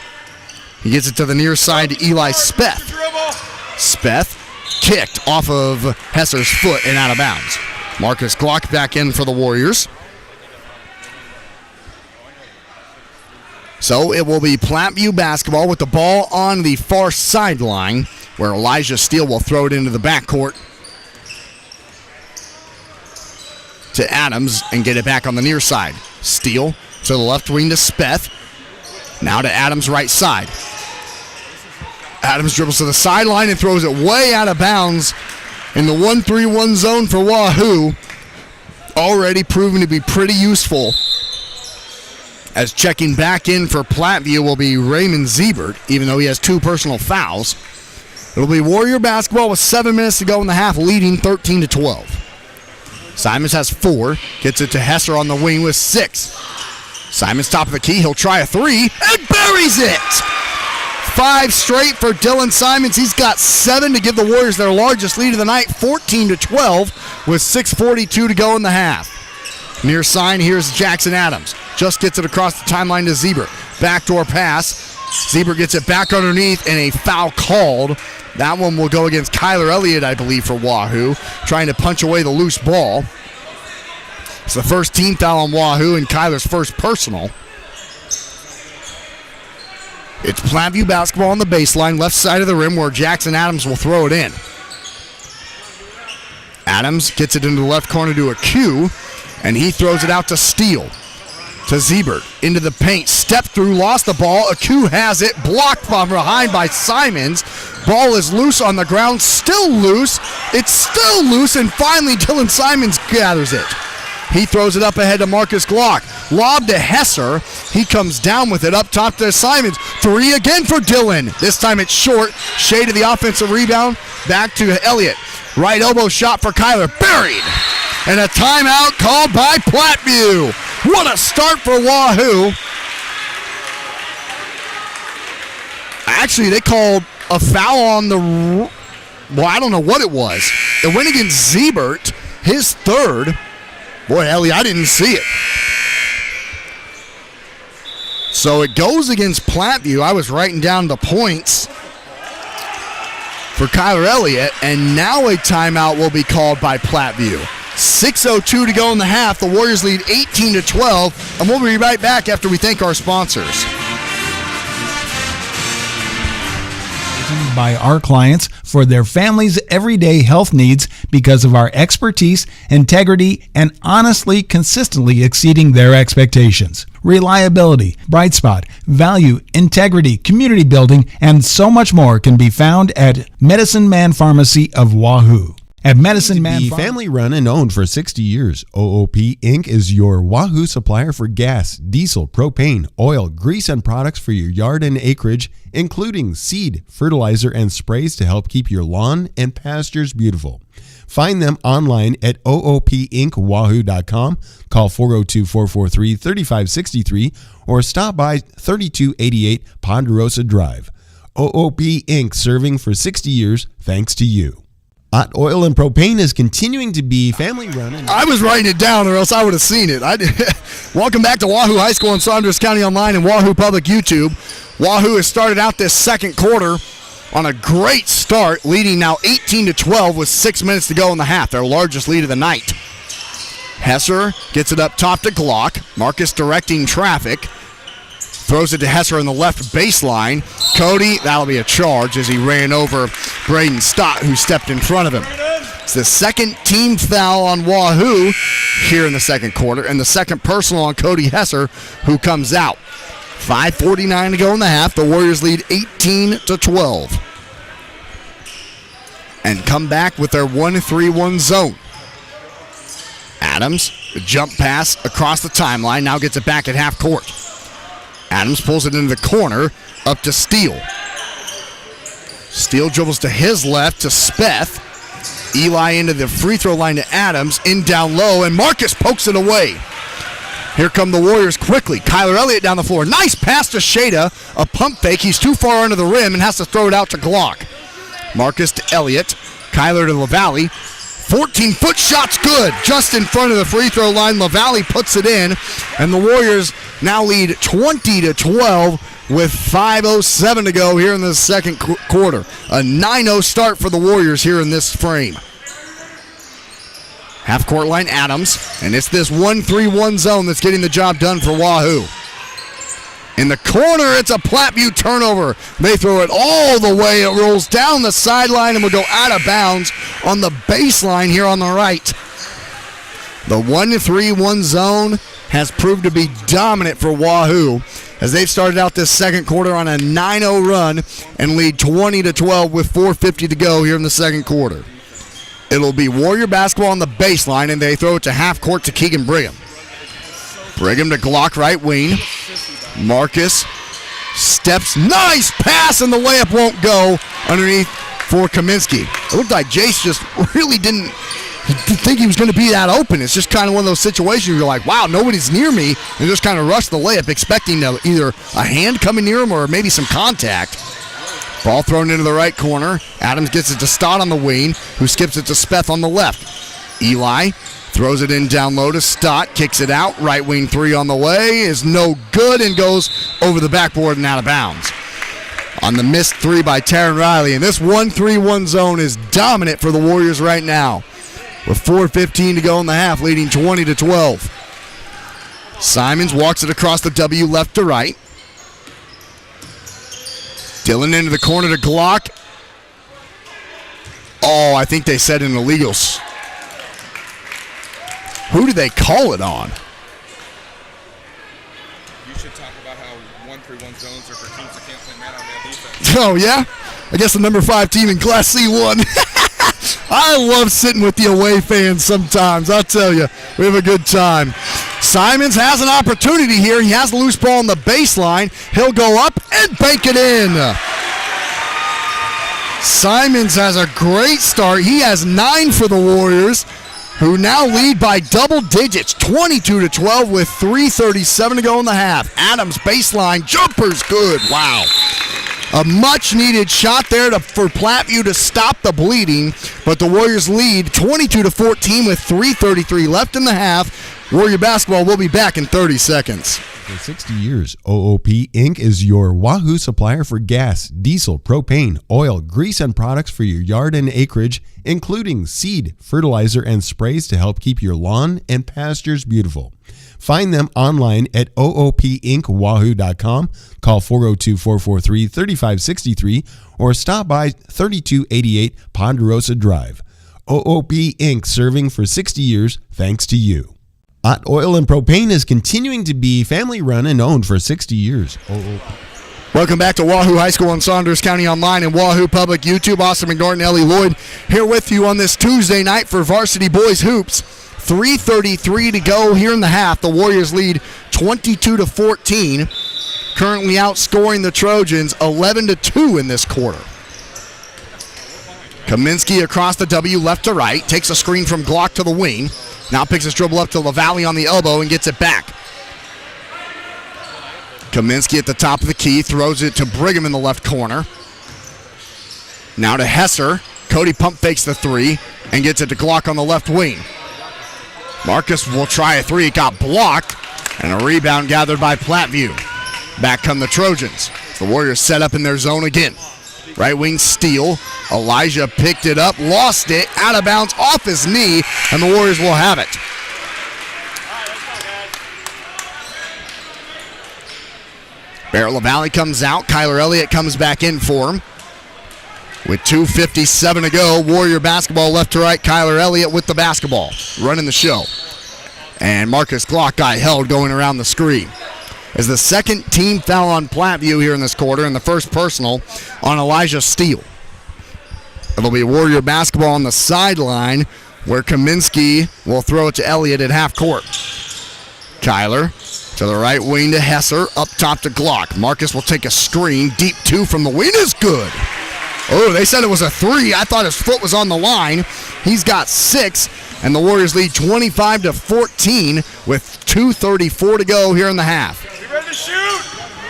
A: He gets it to the near side to Eli Speth. Speth kicked off of Hesser's foot and out of bounds. Marcus Glock back in for the Warriors. So it will be Platteview basketball with the ball on the far sideline, where Elijah Steele will throw it into the backcourt to Adams and get it back on the near side. Steele to the left wing to Speth. Now to Adams' right side. Adams dribbles to the sideline and throws it way out of bounds in the 1-3-1 zone for Wahoo. Already proven to be pretty useful. As checking back in for Platteview will be Raymond Ziebert, even though he has 2 personal fouls. It'll be Warrior basketball with 7 minutes to go in the half, leading 13-12. Simons has 4, gets it to Hesser on the wing with 6. Simons top of the key, he'll try a 3, and buries it! 5 straight for Dylan Simons. He's got 7 to give the Warriors their largest lead of the night, 14-12, with 6:42 to go in the half. Near sign, here's Jackson Adams. Just gets it across the timeline to Ziebert. Backdoor pass. Ziebert gets it back underneath, and a foul called. That one will go against Kyler Elliott, I believe, for Wahoo, trying to punch away the loose ball. It's the first team foul on Wahoo and Kyler's first personal. It's Platteview basketball on the baseline, left side of the rim, where Jackson Adams will throw it in. Adams gets it into the left corner to a Q, and he throws it out to Steele. To Ziebert, into the paint, step through, lost the ball. Acu has it, blocked from behind by Simons. Ball is loose on the ground, still loose. It's still loose, and finally Dylan Simons gathers it. He throws it up ahead to Marcus Glock. Lob to Hesser. He comes down with it up top to Simons. 3 again for Dylan. This time it's short. Shea to the offensive rebound. Back to Elliott. Right elbow shot for Kyler. Buried. And a timeout called by Platteview. What a start for Wahoo. Actually, they called a foul on the... Well, I don't know what it was. It went against Ziebert, his third. Boy, Ellie, I didn't see it. So it goes against Platteview. I was writing down the points for Kyler Elliott, and now a timeout will be called by Platteview. 6:02 to go in the half. The Warriors lead 18-12, and we'll be right back after we thank our sponsors.
E: By our clients for their families' everyday health needs because of our expertise, integrity, and honestly, consistently exceeding their expectations. Reliability, bright spot, value, integrity, community building, and so much more can be found at Medicine Man Pharmacy of Wahoo. At Medicine Man
F: family run and owned for 60 years, OOP Inc. is your Wahoo supplier for gas, diesel, propane, oil, grease, and products for your yard and acreage, including seed, fertilizer, and sprays to help keep your lawn and pastures beautiful. Find them online at oopinkwahoo.com, call 402-443-3563, or stop by 3288 Ponderosa Drive. OOP Inc. serving for 60 years thanks to you. Hot Oil and Propane is continuing to be family-run.
A: I was writing it down, or else I would have seen it. Welcome back to Wahoo High School and Saunders County Online and Wahoo Public YouTube. Wahoo has started out this second quarter on a great start, leading now 18-12 with 6 minutes to go in the half, their largest lead of the night. Hesser gets it up top to Glock. Marcus directing traffic. Throws it to Hesser on the left baseline. Cody, that'll be a charge as he ran over Braden Stott, who stepped in front of him. It's the second team foul on Wahoo here in the second quarter, and the second personal on Cody Hesser, who comes out. 5:49 to go in the half. The Warriors lead 18-12. and come back with their 1-3-1 zone. Adams, a jump pass across the timeline, now gets it back at half court. Adams pulls it into the corner, up to Steele. Steele dribbles to his left to Speth. Eli into the free throw line to Adams, in down low, and Marcus pokes it away. Here come the Warriors quickly. Kyler Elliott down the floor. Nice pass to Shada. A pump fake. He's too far under the rim and has to throw it out to Glock. Marcus to Elliott. Kyler to LaValle. 14-foot shot's good. Just in front of the free throw line. LaValle puts it in. And the Warriors now lead 20-12 with 5:07 to go here in the second quarter. A 9-0 start for the Warriors here in this frame. Half-court line, Adams, and it's this 1-3-1 zone that's getting the job done for Wahoo. In the corner, it's a Platteview turnover. They throw it all the way. It rolls down the sideline and will go out of bounds on the baseline here on the right. The 1-3-1 zone has proved to be dominant for Wahoo as they've started out this second quarter on a 9-0 run and lead 20-12 with 4:50 to go here in the second quarter. It'll be Warrior basketball on the baseline, and they throw it to half court to Keegan Brigham. Brigham to Glock, right wing. Marcus steps, nice pass, and the layup won't go underneath for Kaminsky. It looked like Jace just really didn't think he was going to be that open. It's just kind of one of those situations where you're like, wow, nobody's near me, and just kind of rush the layup expecting either a hand coming near him or maybe some contact. Ball thrown into the right corner. Adams gets it to Stott on the wing, who skips it to Speth on the left. Eli throws it in down low to Stott, kicks it out. Right wing three on the way is no good and goes over the backboard and out of bounds. On the missed three by Taryn Riley, and this 1-3-1 zone is dominant for the Warriors right now, with 4:15 to go in the half, leading 20-12. Simons walks it across the W left to right. Dillon into the corner to Glock. Oh, I think they said an illegal. Who did they call it on?
H: You should talk about how 1-3-1 zones are for teams that can't play man on man defense.
A: Oh, yeah? I guess the number 5 team in Class C won. I love sitting with the away fans sometimes. I'll tell you, we have a good time. Simons has an opportunity here. He has the loose ball on the baseline. He'll go up and bank it in. Simons has a great start. He has 9 for the Warriors, who now lead by double digits, 22-12 with 3:37 to go in the half. Adams baseline jumper's good. Wow. A much-needed shot there for Platteview to stop the bleeding, but the Warriors lead 22-14 with 3:33 left in the half. Warrior basketball will be back in 30 seconds.
F: For 60 years, OOP Inc. is your Wahoo supplier for gas, diesel, propane, oil, grease, and products for your yard and acreage, including seed, fertilizer, and sprays to help keep your lawn and pastures beautiful. Find them online at oopinkwahoo.com, call 402-443-3563, or stop by 3288 Ponderosa Drive. OOP Inc., serving for 60 years thanks to you. Hot Oil and Propane is continuing to be family-run and owned for 60 years.
A: Welcome back to Wahoo High School in Saunders County Online and Wahoo Public YouTube. Austin McNorton, Ellie Lloyd here with you on this Tuesday night for Varsity Boys Hoops. 3:33 to go here in the half. The Warriors lead 22-14. Currently outscoring the Trojans 11-2 in this quarter. Kaminsky across the W left to right. Takes a screen from Glock to the wing. Now picks his dribble up to LaValle on the elbow and gets it back. Kaminsky at the top of the key. Throws it to Brigham in the left corner. Now to Hesser. Cody pump fakes the three and gets it to Glock on the left wing. Marcus will try a three. It got blocked. And a rebound gathered by Platteview. Back come the Trojans. The Warriors set up in their zone again. Right wing steal. Elijah picked it up, lost it, out of bounds, off his knee, and the Warriors will have it. Barrett LaValle comes out. Kyler Elliott comes back in for him. With 2:57 to go, Warrior basketball left to right. Kyler Elliott with the basketball, running the show. And Marcus Glock got held going around the screen. As the second team foul on Platteview here in this quarter, and the first personal on Elijah Steele. It'll be Warrior basketball on the sideline where Kaminsky will throw it to Elliott at half court. Kyler to the right wing to Hesser, up top to Glock. Marcus will take a screen. Deep 2 from the wing is good. Oh, they said it was a 3. I thought his foot was on the line. He's got 6, and the Warriors lead 25-14 with 2:34 to go here in the half.
H: You ready to shoot?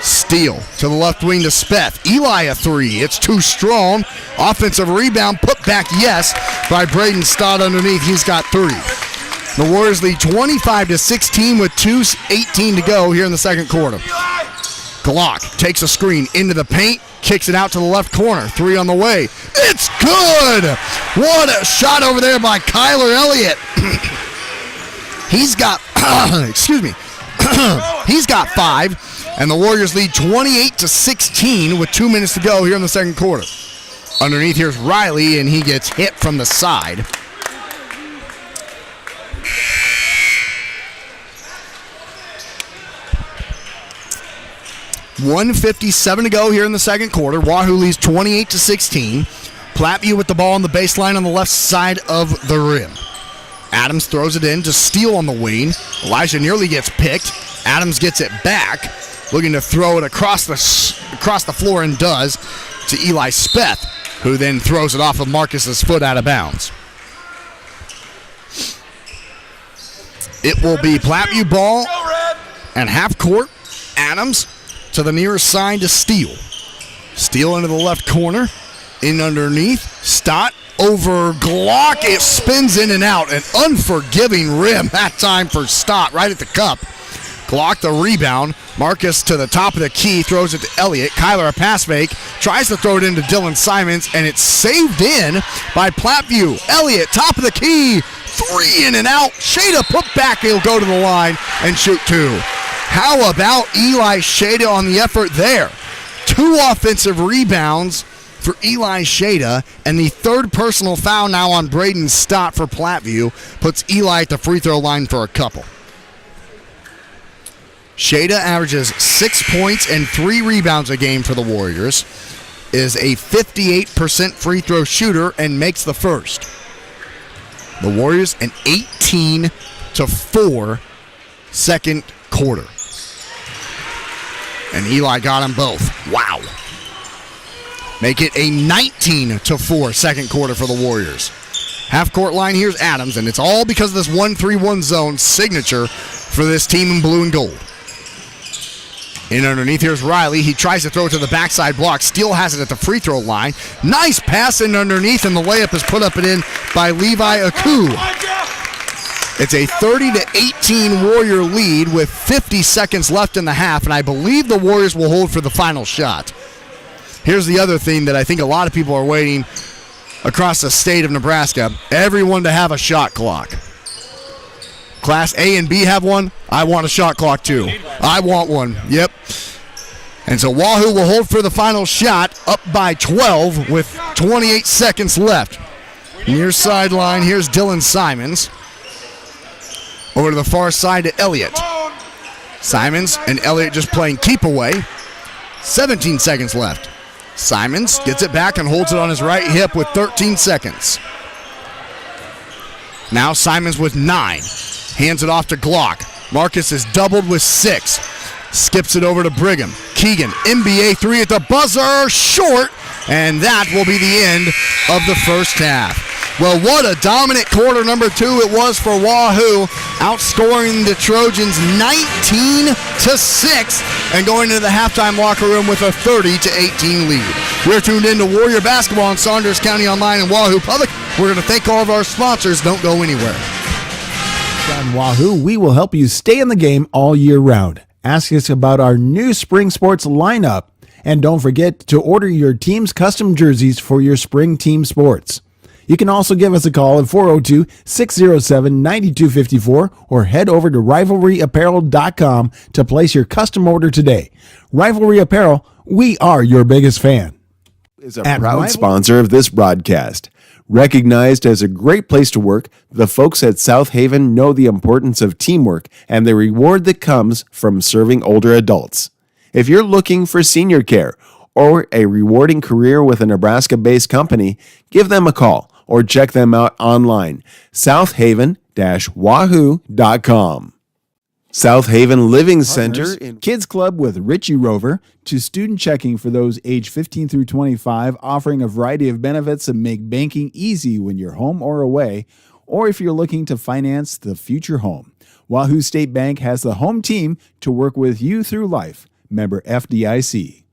A: Steal to the left wing to Speth. Eli a 3. It's too strong. Offensive rebound, put back, yes, by Braden Stott underneath. He's got 3. The Warriors lead 25-16 with 2:18 to go here in the second quarter. Glock takes a screen into the paint, kicks it out to the left corner. 3 on the way. It's good! What a shot over there by Kyler Elliott. He's got, he's got 5, and the Warriors lead 28-16 with 2 minutes to go here in the second quarter. Underneath, here's Riley, and he gets hit from the side. .157 to go here in the second quarter. Wahoo leads 28-16. Platteview with the ball on the baseline on the left side of the rim. Adams throws it in to Steele on the wing. Elijah nearly gets picked. Adams gets it back, looking to throw it across the floor, and does, to Eli Speth, who then throws it off of Marcus's foot out of bounds. It will be Platteview ball and half court. Adams to the nearest side to Steele. Steele into the left corner. In underneath. Stott over Glock. It spins in and out. An unforgiving rim that time for Stott right at the cup. Glock the rebound. Marcus to the top of the key. Throws it to Elliott. Kyler a pass fake. Tries to throw it into Dylan Simons. And it's saved in by Platteview. Elliott top of the key. 3 in and out. Shada put back. He'll go to the line and shoot 2. How about Eli Shada on the effort there? 2 offensive rebounds for Eli Shada, and the 3rd personal foul now on Braden Stott for Platteview puts Eli at the free throw line for a couple. Shada averages 6 points and 3 rebounds a game for the Warriors, is a 58% free throw shooter, and makes the first. The Warriors an 18-4 second quarter. And Eli got them both. Wow. Make it a 19-4 second quarter for the Warriors. Half court line, here's Adams, and it's all because of this 1-3-1 zone signature for this team in blue and gold. In underneath, here's Riley. He tries to throw it to the backside block. Steele has it at the free throw line. Nice pass in underneath, and the layup is put up and in by Levi Aku. It's a 30-18 Warrior lead with 50 seconds left in the half, and I believe the Warriors will hold for the final shot. Here's the other thing that I think a lot of people are waiting across the state of Nebraska. Everyone to have a shot clock. Class A and B have one. I want a shot clock too. I want one. Yep. And so Wahoo will hold for the final shot, up by 12 with 28 seconds left. Near sideline, here's Dylan Simons. Over to the far side to Elliott. Simons and Elliott just playing keep away. 17 seconds left. Simons gets it back and holds it on his right hip with 13 seconds. Now Simons with 9. Hands it off to Glock. Marcus is doubled with 6. Skips it over to Brigham. Keegan, NBA 3 at the buzzer. Short. And that will be the end of the first half. Well, what a dominant quarter number 2 it was for Wahoo, outscoring the Trojans 19-6 and going into the halftime locker room with a 30-18 lead. We're tuned in to Warrior Basketball on Saunders County Online and Wahoo Public. We're going to thank all of our sponsors. Don't go anywhere.
C: On Wahoo, we will help you stay in the game all year round. Ask us about our new spring sports lineup. And don't forget to order your team's custom jerseys for your spring team sports. You can also give us a call at 402-607-9254 or head over to rivalryapparel.com to place your custom order today. Rivalry Apparel, we are your biggest fan.
G: Is a proud sponsor of this broadcast. Recognized as a great place to work, the folks at South Haven know the importance of teamwork and the reward that comes from serving older adults. If you're looking for senior care or a rewarding career with a Nebraska-based company, give them a call or check them out online. southaven-wahoo.com. South Haven Living Center
C: Kids Club with Richie Rover to student checking for those age 15 through 25, offering a variety of benefits that make banking easy when you're home or away, or if you're looking to finance the future home. Wahoo State Bank has the home team to work with you through life. Member FDIC.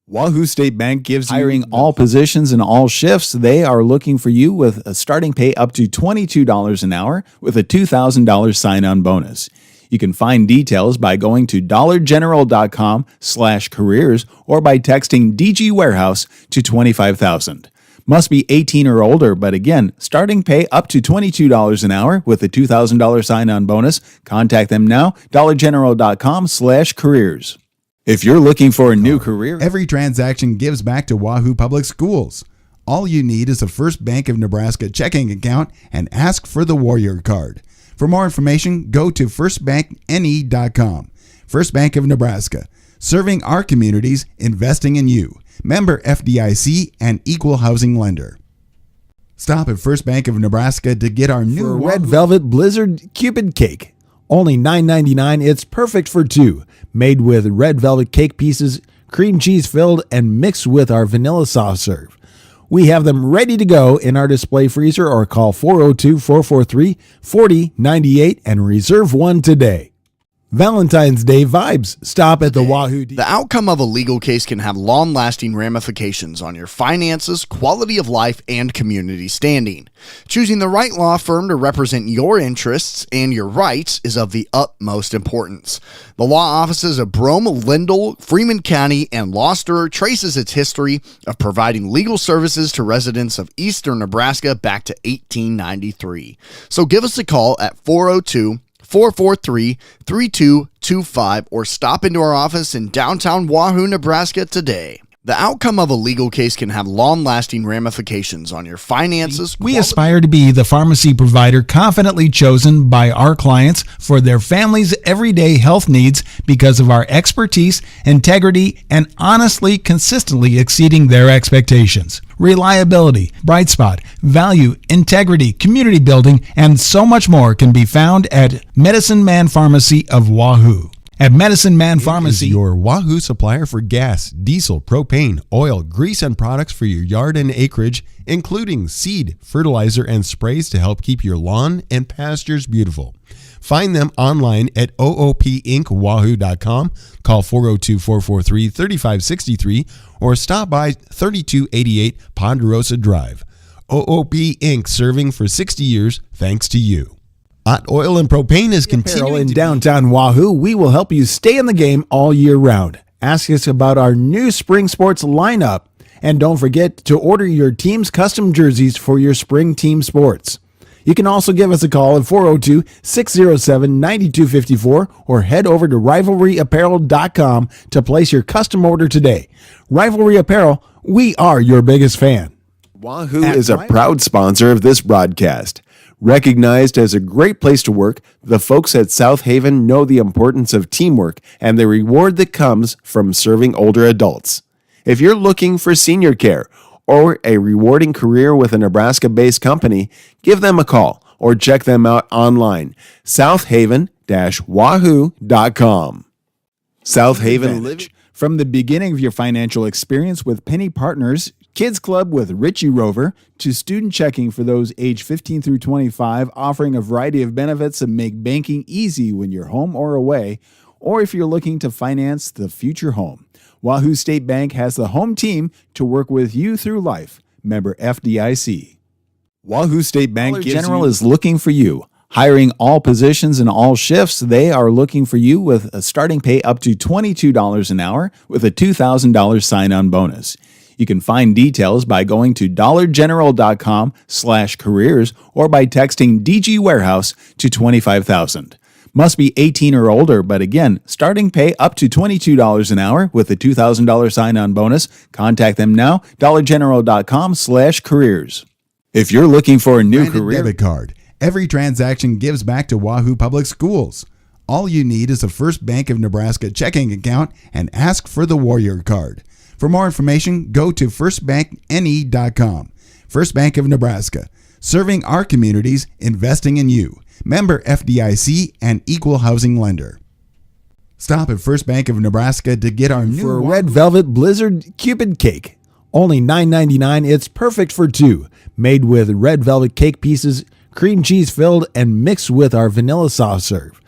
C: Wahoo State Bank gives hiring all positions and all shifts. They are looking for you with a starting pay up to $22 an hour with a $2,000 sign-on bonus. You can find details by going to dollargeneral.com/careers or by texting DG Warehouse to 25,000. Must be 18 or older, but again, starting pay up to $22 an hour with a $2,000 sign-on bonus. Contact them now, dollargeneral.com/careers. If you're looking for a new career,
D: Every transaction gives back to Wahoo Public Schools. All you need is a First Bank of Nebraska checking account and ask for the Warrior Card. For more information, go to firstbankne.com. First Bank of Nebraska, serving our communities, investing in you. Member FDIC and equal housing lender. Stop at First Bank of Nebraska to get our new
E: For Red Velvet Blizzard Cupid Cake. Only $9.99. It's perfect for two. Made with red velvet cake pieces, cream cheese filled, and mixed with our vanilla soft serve. We have them ready to go in our display freezer or call 402-443-4098 and reserve one today. Valentine's Day vibes. Stop at the Wahoo.
A: The outcome of a legal case can have long-lasting ramifications on your finances, quality of life, and community standing. Choosing the right law firm to represent your interests and your rights is of the utmost importance. The law offices of Brome, Lindell, Freeman County, and Gloucester traces its history of providing legal services to residents of eastern Nebraska back to 1893. So give us a call at 402-443-3225 or stop into our office in downtown Wahoo, Nebraska today. The outcome of a legal case can have long-lasting ramifications on your finances.
E: We aspire to be the pharmacy provider confidently chosen by our clients for their families' everyday health needs because of our expertise, integrity, and honestly, consistently exceeding their expectations. Reliability, bright spot, value, integrity, community building, and so much more can be found at Medicine Man Pharmacy of Wahoo. At Medicine Man Pharmacy,
F: Is your Wahoo supplier for gas, diesel, propane, oil, grease, and products for your yard and acreage, including seed, fertilizer, and sprays to help keep your lawn and pastures beautiful. Find them online at oopinkwahoo.com, call 402-443-3563, or stop by 3288 Ponderosa Drive. OOP Inc., serving for 60 years thanks to you. Hot oil and propane is continuing
E: in downtown Wahoo, we will help you stay in the game all year round. Ask us about our new spring sports lineup. And don't forget to order your team's custom jerseys for your spring team sports. You can also give us a call at 402-607-9254 or head over to rivalryapparel.com to place your custom order today. Rivalry Apparel, we are your biggest fan.
G: Wahoo is a proud sponsor of this broadcast. Recognized as a great place to work, the folks at South Haven know the importance of teamwork and the reward that comes from serving older adults. If you're looking for senior care or a rewarding career with a Nebraska-based company, give them a call or check them out online. southaven-wahoo.com. South Haven Living.
C: From the beginning of your financial experience with Penny Partners, Kids Club with Richie Rover, to student checking for those age 15 through 25, offering a variety of benefits that make banking easy when you're home or away, or if you're looking to finance the future home. Wahoo State Bank has the home team to work with you through life. Member FDIC. Wahoo State Bank General is looking for you. Hiring all positions and all shifts, they are looking for you with a starting pay up to $22 an hour with a $2,000 sign-on bonus. You can find details by going to dollargeneral.com/careers or by texting DG Warehouse to 25,000. Must be 18 or older, but again, starting pay up to $22 an hour with a $2,000 sign-on bonus. Contact them now, dollargeneral.com/careers. If you're looking for a new
D: Branded
C: career,
D: debit card. Every transaction gives back to Wahoo Public Schools. All you need is a First Bank of Nebraska checking account and ask for the Warrior Card. For more information, go to firstbankne.com. First Bank of Nebraska, serving our communities, investing in you. Member FDIC and equal housing lender. Stop at First Bank of Nebraska to get our new
C: For Red Velvet Blizzard Cupid Cake. Only $9.99. It's perfect for two. Made with red velvet cake pieces, cream cheese filled, and mixed with our vanilla soft serve.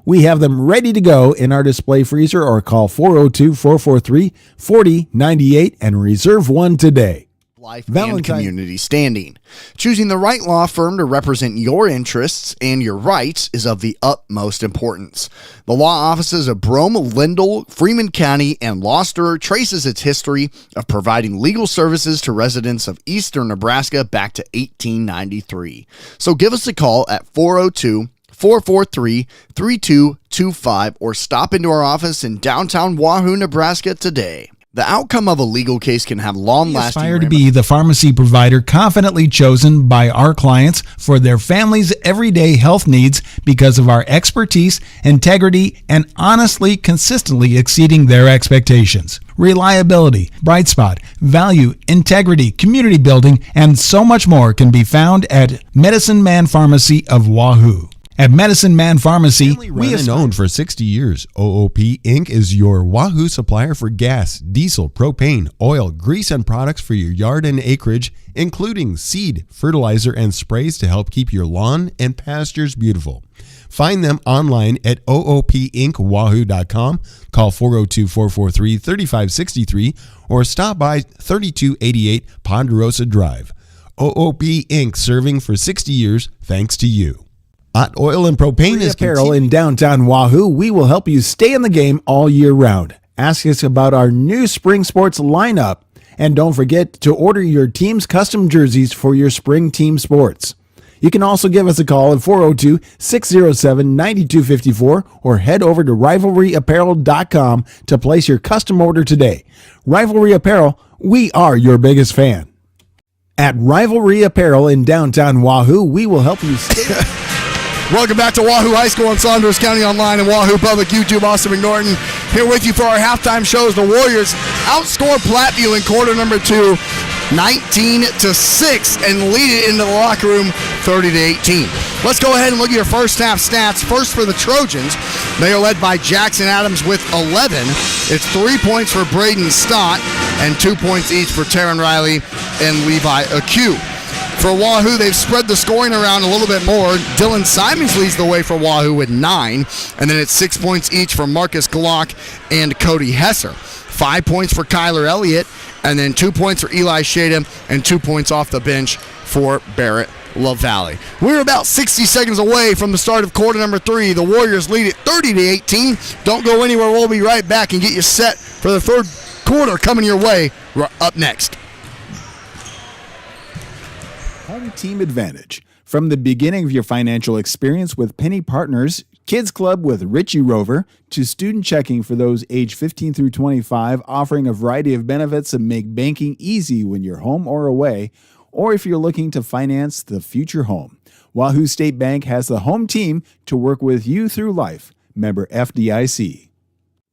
C: We have them ready to go in our display freezer, or call 402-443-4098 and reserve one today.
A: Life and community standing. Choosing the right law firm to represent your interests and your rights is of the utmost importance. The law offices of Brome, Lindell, Freeman County, and Gloucester traces its history of providing legal services to residents of eastern Nebraska back to 1893. So give us a call at 402-443-3225 or stop into our office in downtown Wahoo, Nebraska today. The outcome of a legal case can have long-lasting
E: aspire to be the pharmacy provider confidently chosen by our clients for their family's everyday health needs because of our expertise, integrity, and honestly, consistently exceeding their expectations. Reliability, bright spot, value, integrity, community building, and so much more can be found at Medicine Man Pharmacy of Wahoo. At Medicine Man Pharmacy,
F: we have known for 60 years. OOP Inc. is your Wahoo supplier for gas, diesel, propane, oil, grease, and products for your yard and acreage, including seed, fertilizer, and sprays to help keep your lawn and pastures beautiful. Find them online at oopinkwahoo.com, call 402-443-3563, or stop by 3288 Ponderosa Drive. OOP Inc. serving for 60 years thanks to you. Hot oil and propane is
C: Apparel in downtown Wahoo. We will help you stay in the game all year round. Ask us about our new spring sports lineup. And don't forget to order your team's custom jerseys for your spring team sports. You can also give us a call at 402-607-9254 or head over to rivalryapparel.com to place your custom order today. Rivalry Apparel, we are your biggest fan. At Rivalry Apparel in downtown Wahoo, we will help you stay.
A: Welcome back to Wahoo High School in Saunders County Online and Wahoo Public YouTube. Austin McNorton here with you for our halftime shows. The Warriors outscore Platteview in quarter number 2, 19-6, and lead it into the locker room 30-18. Let's go ahead and look at your first half stats. First for the Trojans, they are led by Jackson Adams with 11. It's 3 points for Braden Stott and 2 points each for Taryn Riley and Levi Acue. For Wahoo, they've spread the scoring around a little bit more. Dylan Simons leads the way for Wahoo with 9, and then it's 6 points each for Marcus Glock and Cody Hesser. 5 points for Kyler Elliott, and then 2 points for Eli Shada, and 2 points off the bench for Barrett LaValle. We're about 60 seconds away from the start of quarter number 3. The Warriors lead it 30-18. Don't go anywhere. We'll be right back and get you set for the third quarter coming your way up next.
C: Home team advantage. From the beginning of your financial experience with Penny Partners, Kids Club with Richie Rover, to student checking for those age 15 through 25, offering a variety of benefits that make banking easy when you're home or away, or if you're looking to finance the future home. Wahoo State Bank has the home team to work with you through life. Member FDIC.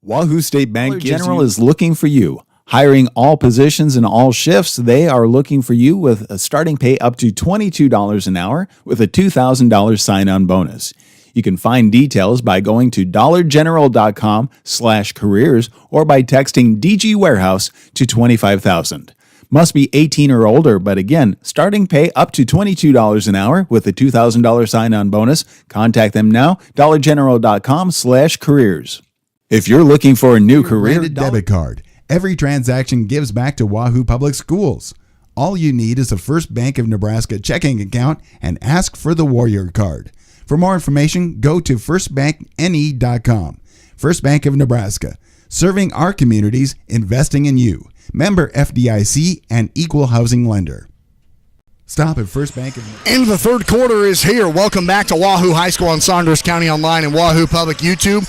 C: Wahoo State Bank General is looking for you. Hiring all positions and all shifts, they are looking for you with a starting pay up to $22 an hour with a $2,000 sign-on bonus. You can find details by going to dollargeneral.com/careers or by texting DG Warehouse to 25,000. Must be 18 or older, but again, starting pay up to $22 an hour with a $2,000 sign-on bonus. Contact them now, dollargeneral.com/careers. If you're looking for a new career,
D: debit card. Every transaction gives back to Wahoo Public Schools. All you need is a First Bank of Nebraska checking account and ask for the Warrior Card. For more information, go to firstbankne.com. First Bank of Nebraska, serving our communities, investing in you. Member FDIC and equal housing lender. Stop at First Bank of Nebraska.
A: And the third quarter is here. Welcome back to Wahoo High School on Saunders County Online and Wahoo Public YouTube.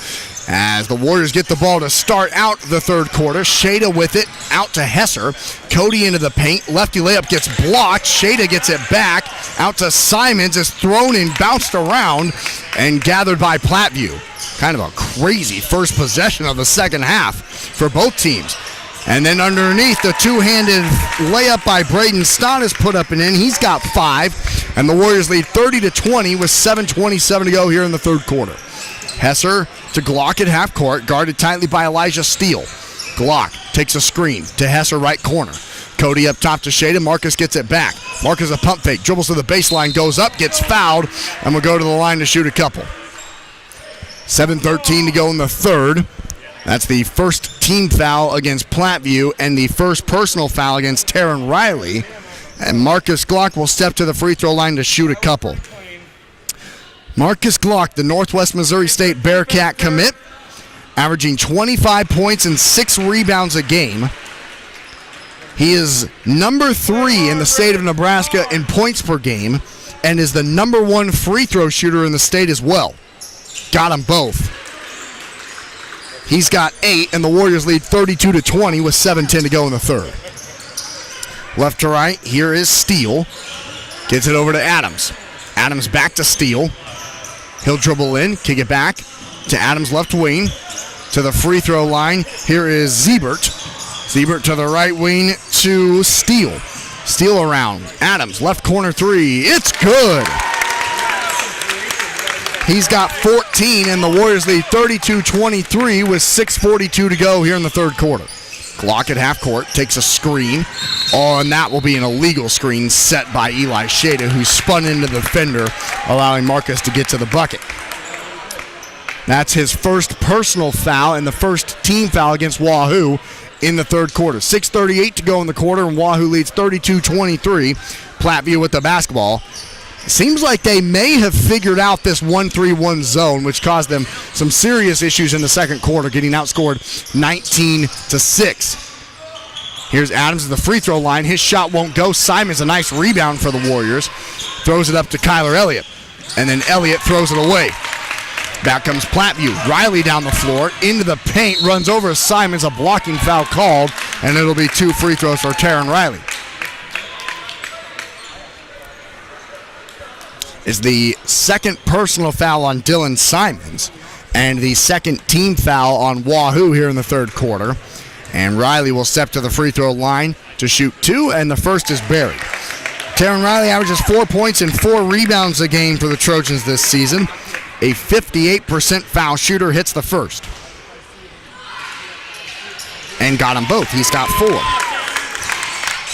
A: As the Warriors get the ball to start out the third quarter, Shada with it, out to Hesser. Cody into the paint, lefty layup gets blocked. Shada gets it back, out to Simons, is thrown and bounced around and gathered by Platteview. Kind of a crazy first possession of the second half for both teams. And then underneath, the two-handed layup by Braden Stott is put up and in. He's got 5, and the Warriors lead 30-20 with 7:27 to go here in the third quarter. Hesser to Glock at half court, guarded tightly by Elijah Steele. Glock takes a screen to Hesser right corner. Cody up top to Shada. Marcus gets it back. Marcus a pump fake, dribbles to the baseline, goes up, gets fouled, and will go to the line to shoot a couple. 7:13 to go in the third. That's the first team foul against Platteview and the first personal foul against Taryn Riley. And Marcus Glock will step to the free throw line to shoot a couple. Marcus Glock, the Northwest Missouri State Bearcat commit, averaging 25 points and 6 rebounds a game. He is number 3 in the state of Nebraska in points per game and is the number 1 free throw shooter in the state as well. Got them both. He's got 8, and the Warriors lead 32-20 with 7:10 to go in the third. Left to right, here is Steele. Gets it over to Adams. Adams back to Steele. He'll dribble in, kick it back to Adams' left wing. To the free throw line, here is Ziebert. Ziebert to the right wing to Steele. Steele around. Adams, left corner 3. It's good. He's got 14, and the Warriors lead 32-23 with 6:42 to go here in the third quarter. Glock at half court takes a screen. Oh, and that will be an illegal screen set by Eli Shada, who spun into the defender, allowing Marcus to get to the bucket. That's his first personal foul and the first team foul against Wahoo in the third quarter. 6:38 to go in the quarter, and Wahoo leads 32-23. Platteview with the basketball. Seems like they may have figured out this 1-3-1 zone, which caused them some serious issues in the second quarter, getting outscored 19-6. Here's Adams at the free throw line. His shot won't go. Simon's a nice rebound for the Warriors. Throws it up to Kyler Elliott, and then Elliott throws it away. Back comes Platteview. Riley down the floor, into the paint, runs over Simons, a blocking foul called, and it'll be 2 free throws for Taryn Riley. Is the second personal foul on Dylan Simons and the second team foul on Wahoo here in the third quarter. And Riley will step to the free throw line to shoot 2, and the first is buried. Taryn Riley averages 4 points and 4 rebounds a game for the Trojans this season. A 58% foul shooter, hits the first. And got them both. He's got 4.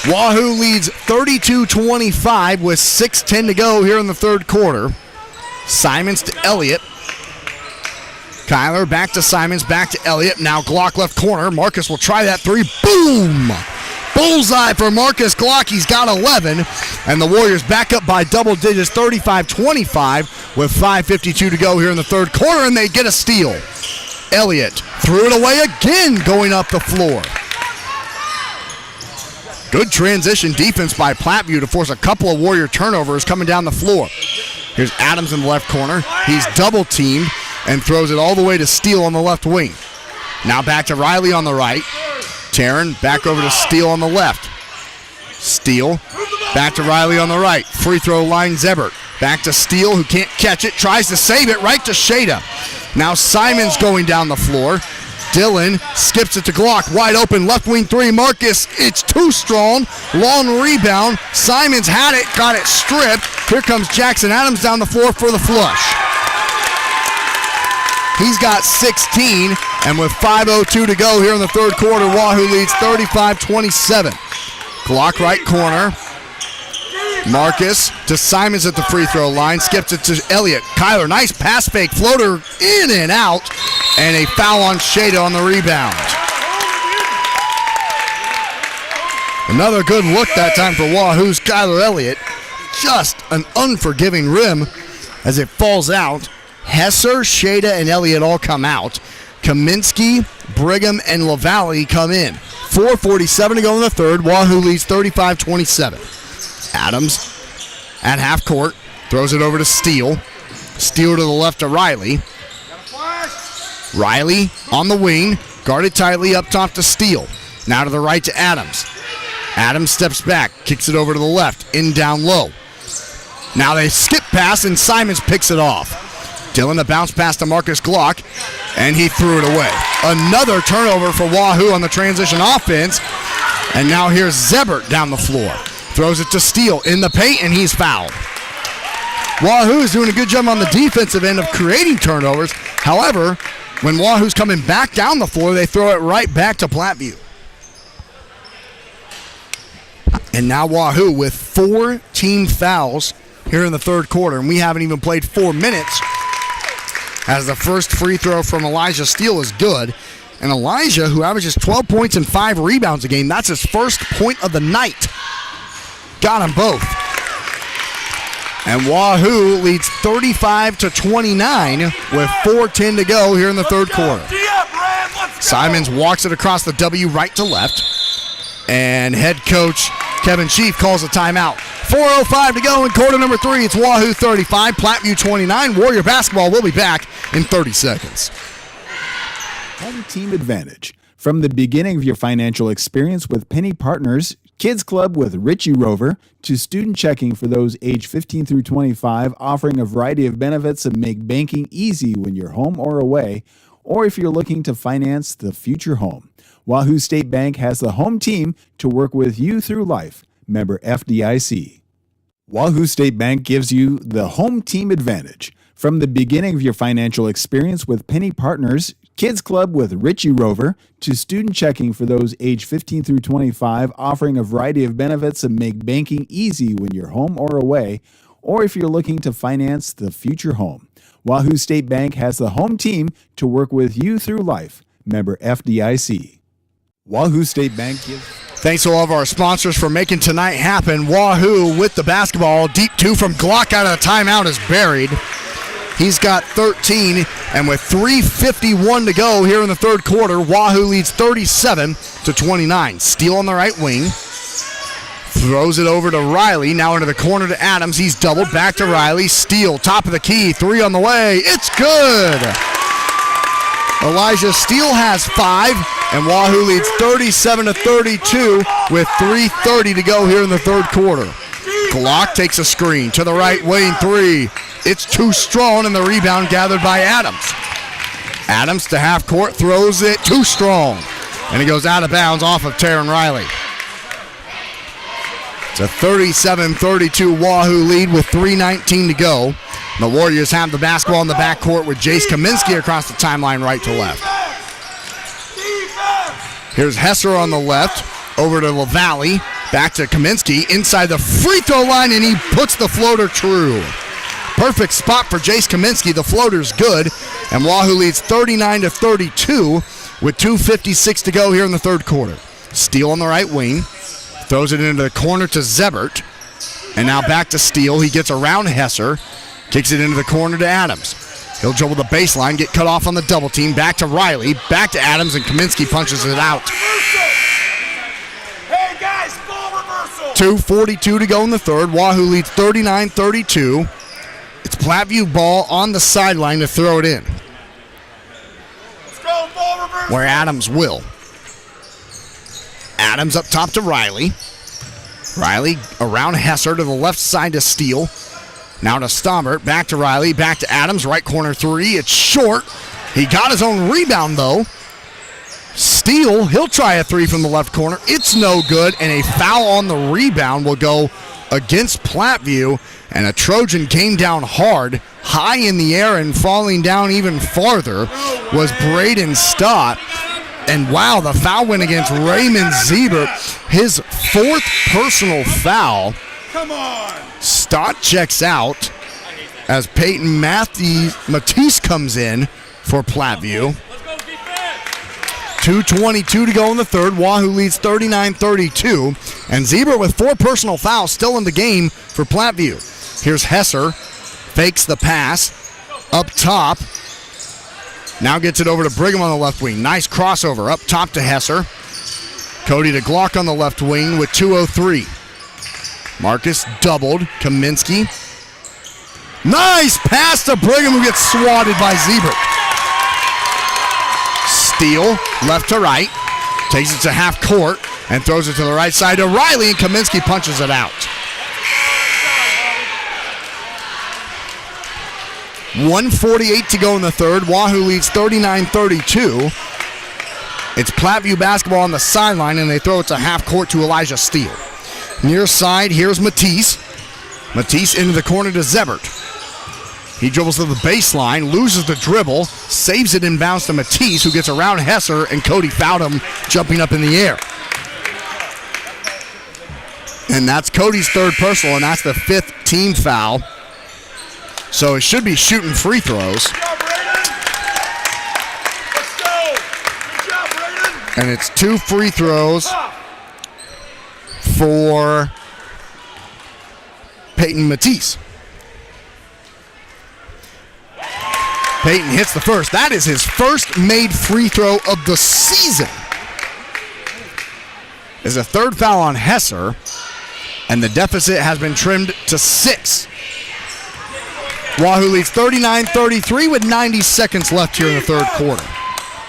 A: Wahoo leads 32-25 with 6:10 to go here in the third quarter. Simons to Elliott. Kyler back to Simons, back to Elliott. Now Glock left corner. Marcus will try that 3. Boom! Bullseye for Marcus Glock. He's got 11. And the Warriors back up by double digits, 35-25 with 5:52 to go here in the third quarter, and they get a steal. Elliott threw it away again going up the floor. Good transition defense by Platteview to force a couple of Warrior turnovers coming down the floor. Here's Adams in the left corner. He's double teamed and throws it all the way to Steele on the left wing. Now back to Riley on the right. Taryn back over to Steele on the left. Steele back to Riley on the right. Free throw line, Zebert. Back to Steele, who can't catch it. Tries to save it right to Shada. Now Simons going down the floor. Dylan skips it to Glock. Wide open, left wing 3. Marcus, it's too strong. Long rebound. Simons had it, got it stripped. Here comes Jackson Adams down the floor for the flush. He's got 16, and with 5:02 to go here in the third quarter, Wahoo leads 35-27. Glock right corner. Marcus to Simons at the free throw line. Skips it to Elliott. Kyler, nice pass fake. Floater in and out. And a foul on Shada on the rebound. Another good look that time for Wahoo's Kyler Elliott. Just an unforgiving rim as it falls out. Hesser, Shada, and Elliott all come out. Kaminsky, Brigham, and LaValle come in. 4:47 to go in the third. Wahoo leads 35-27. Adams at half court, throws it over to Steele. Steele to the left to Riley. Riley on the wing, guarded tightly up top to Steele. Now to the right to Adams. Adams steps back, kicks it over to the left, in down low. Now they skip pass and Simons picks it off. Dylan, a bounce pass to Marcus Glock. And he threw it away. Another turnover for Wahoo on the transition offense. And now here's Zebert down the floor. Throws it to Steele in the paint, and he's fouled. Wahoo is doing a good job on the defensive end of creating turnovers. However, when Wahoo's coming back down the floor, they throw it right back to Platteview. And now Wahoo with 4 team fouls here in the third quarter, and we haven't even played 4 minutes, as the first free throw from Elijah Steele is good. And Elijah, who averages 12 points and 5 rebounds a game, that's his first point of the night. Got them both. And Wahoo leads 35-29 with 4:10 to go here in the third quarter. Simons walks it across the W right to left. And head coach Kevin Chief calls a timeout. 4:05 to go in quarter number 3. It's Wahoo 35, Platteview 29. Warrior basketball will be back in 30 seconds.
C: Home team advantage. From the beginning of your financial experience with Penny Partners, Kids Club with Richie Rover, to student checking for those age 15 through 25, offering a variety of benefits that make banking easy when you're home or away, or if you're looking to finance the future home. Wahoo State Bank has the home team to work with you through life. Member FDIC. Wahoo State Bank gives you the home team advantage. From the beginning of your financial experience with Penny Partners, Kids Club with Richie Rover, to student checking for those age 15 through 25, offering a variety of benefits that make banking easy when you're home or away, or if you're looking to finance the future home. Wahoo State Bank has the home team to work with you through life. Member FDIC. Wahoo State Bank gives...
A: Thanks to all of our sponsors for making tonight happen. Wahoo with the basketball. Deep 2 from Glock out of the timeout is buried. He's got 13, and with 3:51 to go here in the third quarter, Wahoo leads 37-29. Steele on the right wing. Throws it over to Riley. Now into the corner to Adams. He's doubled. Back to Riley. Steele, top of the key. 3 on the way. It's good. Elijah Steele has 5, and Wahoo leads 37-32 with 3:30 to go here in the third quarter. Glock takes a screen to the right wing. 3. It's too strong, and the rebound gathered by Adams. Adams to half court, throws it too strong, and it goes out of bounds off of Taryn Riley. It's a 37-32 Wahoo lead with 3:19 to go. The Warriors have the basketball in the backcourt with Jace Kaminsky across the timeline right to left. Here's Hesser on the left, over to LaValle, back to Kaminsky, inside the free throw line, and he puts the floater true. Perfect spot for Jace Kaminsky. The floater's good, and Wahoo leads 39-32 with 2:56 to go here in the third quarter. Steele on the right wing, throws it into the corner to Zebert, and now back to Steele. He gets around Hesser, kicks it into the corner to Adams. He'll dribble the baseline, get cut off on the double team, back to Riley, back to Adams, and Kaminsky punches it out.
I: Hey guys, ball reversal.
A: 2:42 to go in the third. Wahoo leads 39-32. It's Platteview ball on the sideline to throw it in.
I: Let's go, ball reversal.
A: Where Adams will. Adams up top to Riley. Riley around Hesser to the left side to Steele. Now to Stombert, back to Riley, back to Adams, right corner 3. It's short. He got his own rebound though. Steele, he'll try a 3 from the left corner. It's no good, and a foul on the rebound will go against Platteview, and a Trojan came down hard, high in the air, and falling down even farther was Braden Stott. And wow, the foul went against Raymond Ziebert, his 4th personal foul.
I: Come on.
A: Stott checks out as Peyton Matisse comes in for Platteview. 2:22 to go in the third. Wahoo leads 39-32. And Ziebert with 4 personal fouls still in the game for Platteview. Here's Hesser. Fakes the pass. Up top. Now gets it over to Brigham on the left wing. Nice crossover. Up top to Hesser. Cody to Glock on the left wing with 2:03. Marcus doubled. Kaminsky. Nice pass to Brigham, who gets swatted by Ziebert. Steele, left to right, takes it to half court and throws it to the right side to Riley, and Kaminsky punches it out. 1:48 to go in the third. Wahoo leads 39-32. It's Platteview basketball on the sideline, and they throw it to half court to Elijah Steele. Near side, here's Matisse. Matisse into the corner to Zebert. He dribbles to the baseline, loses the dribble, saves it inbounds to Matisse, who gets around Hesser, and Cody fouled him jumping up in the air. And that's Cody's third personal, and that's the 5th team foul. So it should be shooting free throws. And it's 2 free throws for Peyton Matisse. Peyton hits the first. That is his first made free throw of the season. There's a 3rd foul on Hesser, and the deficit has been trimmed to 6. Wahoo leads 39-33 with 90 seconds left here in the third quarter.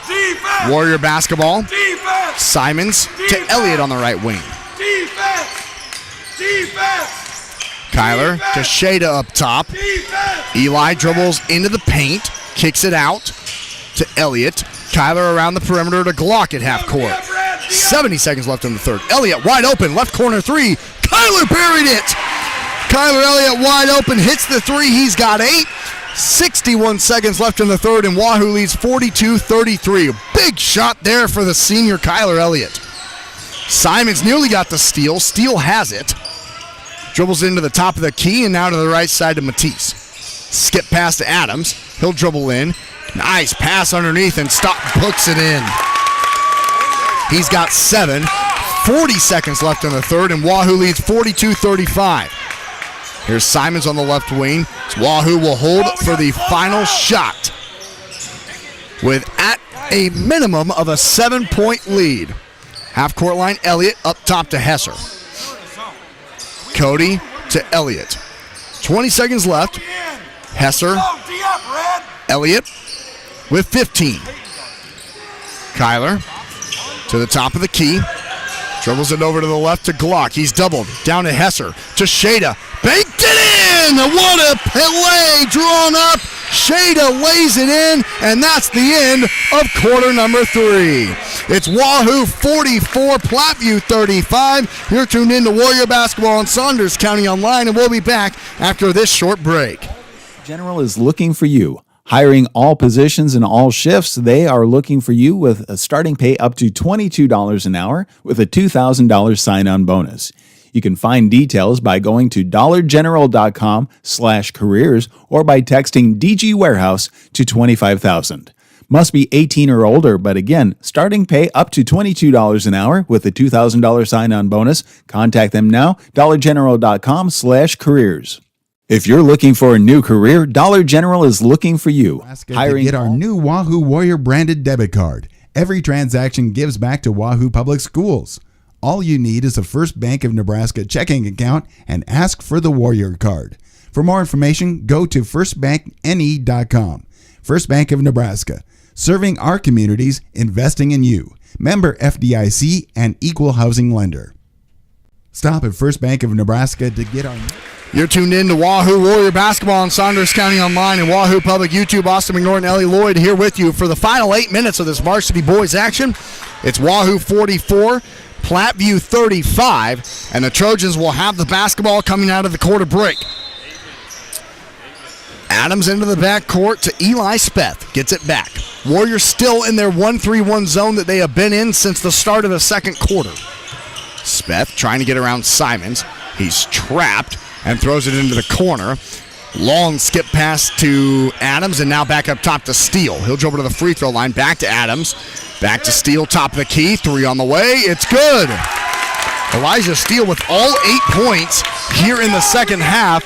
I: Defense!
A: Warrior basketball.
I: Defense!
A: Simons to Elliott on the right wing.
I: Defense! Defense!
A: Kyler to Shada up top.
I: Defense!
A: Eli dribbles into the paint, kicks it out to Elliott. Kyler around the perimeter to Glock at half court. 70 seconds left in the third. Elliott wide open, left corner 3. Kyler buried it. Kyler Elliott wide open, hits the 3. He's got 8. 61 seconds left in the third, and Wahoo leads 42-33. Big shot there for the senior Kyler Elliott. Simons nearly got the steal. Steele has it. Dribbles into the top of the key and now to the right side to Matisse. Skip pass to Adams. He'll dribble in. Nice pass underneath and hooks it in. He's got 7. 40 seconds left in the third, and Wahoo leads 42-35. Here's Simons on the left wing. Wahoo will hold for the final shot with at a minimum of a 7-point lead. Half court line, Elliott up top to Hesser. Cody to Elliott. 20 seconds left. Hesser, Elliott with 15. Kyler to the top of the key. Dribbles it over to the left to Glock. He's doubled. Down to Hesser. To Shada. Banked it in! What a play drawn up. Shada lays it in, and that's the end of quarter number 3. It's Wahoo 44, Platteview 35. You're tuned in to Warrior Basketball on Saunders County Online, and we'll be back after this short break.
C: General is looking for you. Hiring all positions and all shifts, they are looking for you with a starting pay up to $22 an hour with a $2,000 sign-on bonus. You can find details by going to dollargeneral.com/careers or by texting DG Warehouse to 25,000. Must be 18 or older, but again, starting pay up to $22 an hour with a $2,000 sign-on bonus. Contact them now, dollargeneral.com/careers. If you're looking for a new career, Dollar General is looking for you.
D: Get our new Wahoo Warrior branded debit card. Every transaction gives back to Wahoo Public Schools. All you need is a First Bank of Nebraska checking account and ask for the Warrior card. For more information, go to firstbankne.com. First Bank of Nebraska, serving our communities, investing in you. Member FDIC and equal housing lender. Stop at First Bank of Nebraska to get our...
A: You're tuned in to Wahoo Warrior Basketball on Saunders County Online and Wahoo Public YouTube. Austin McNorton, Ellie Lloyd here with you for the final 8 minutes of this varsity boys action. It's Wahoo 44, Platteview 35, and the Trojans will have the basketball coming out of the quarter break. Adams into the backcourt to Eli Speth. Gets it back. Warriors still in their 1-3-1 zone that they have been in since the start of the second quarter. Speth trying to get around Simons. He's trapped and throws it into the corner. Long skip pass to Adams, and now back up top to Steele. He'll dribble to the free throw line. Back to Adams. Back to Steele, top of the key. 3 on the way. It's good. Elijah Steele with all 8 points here in the second half.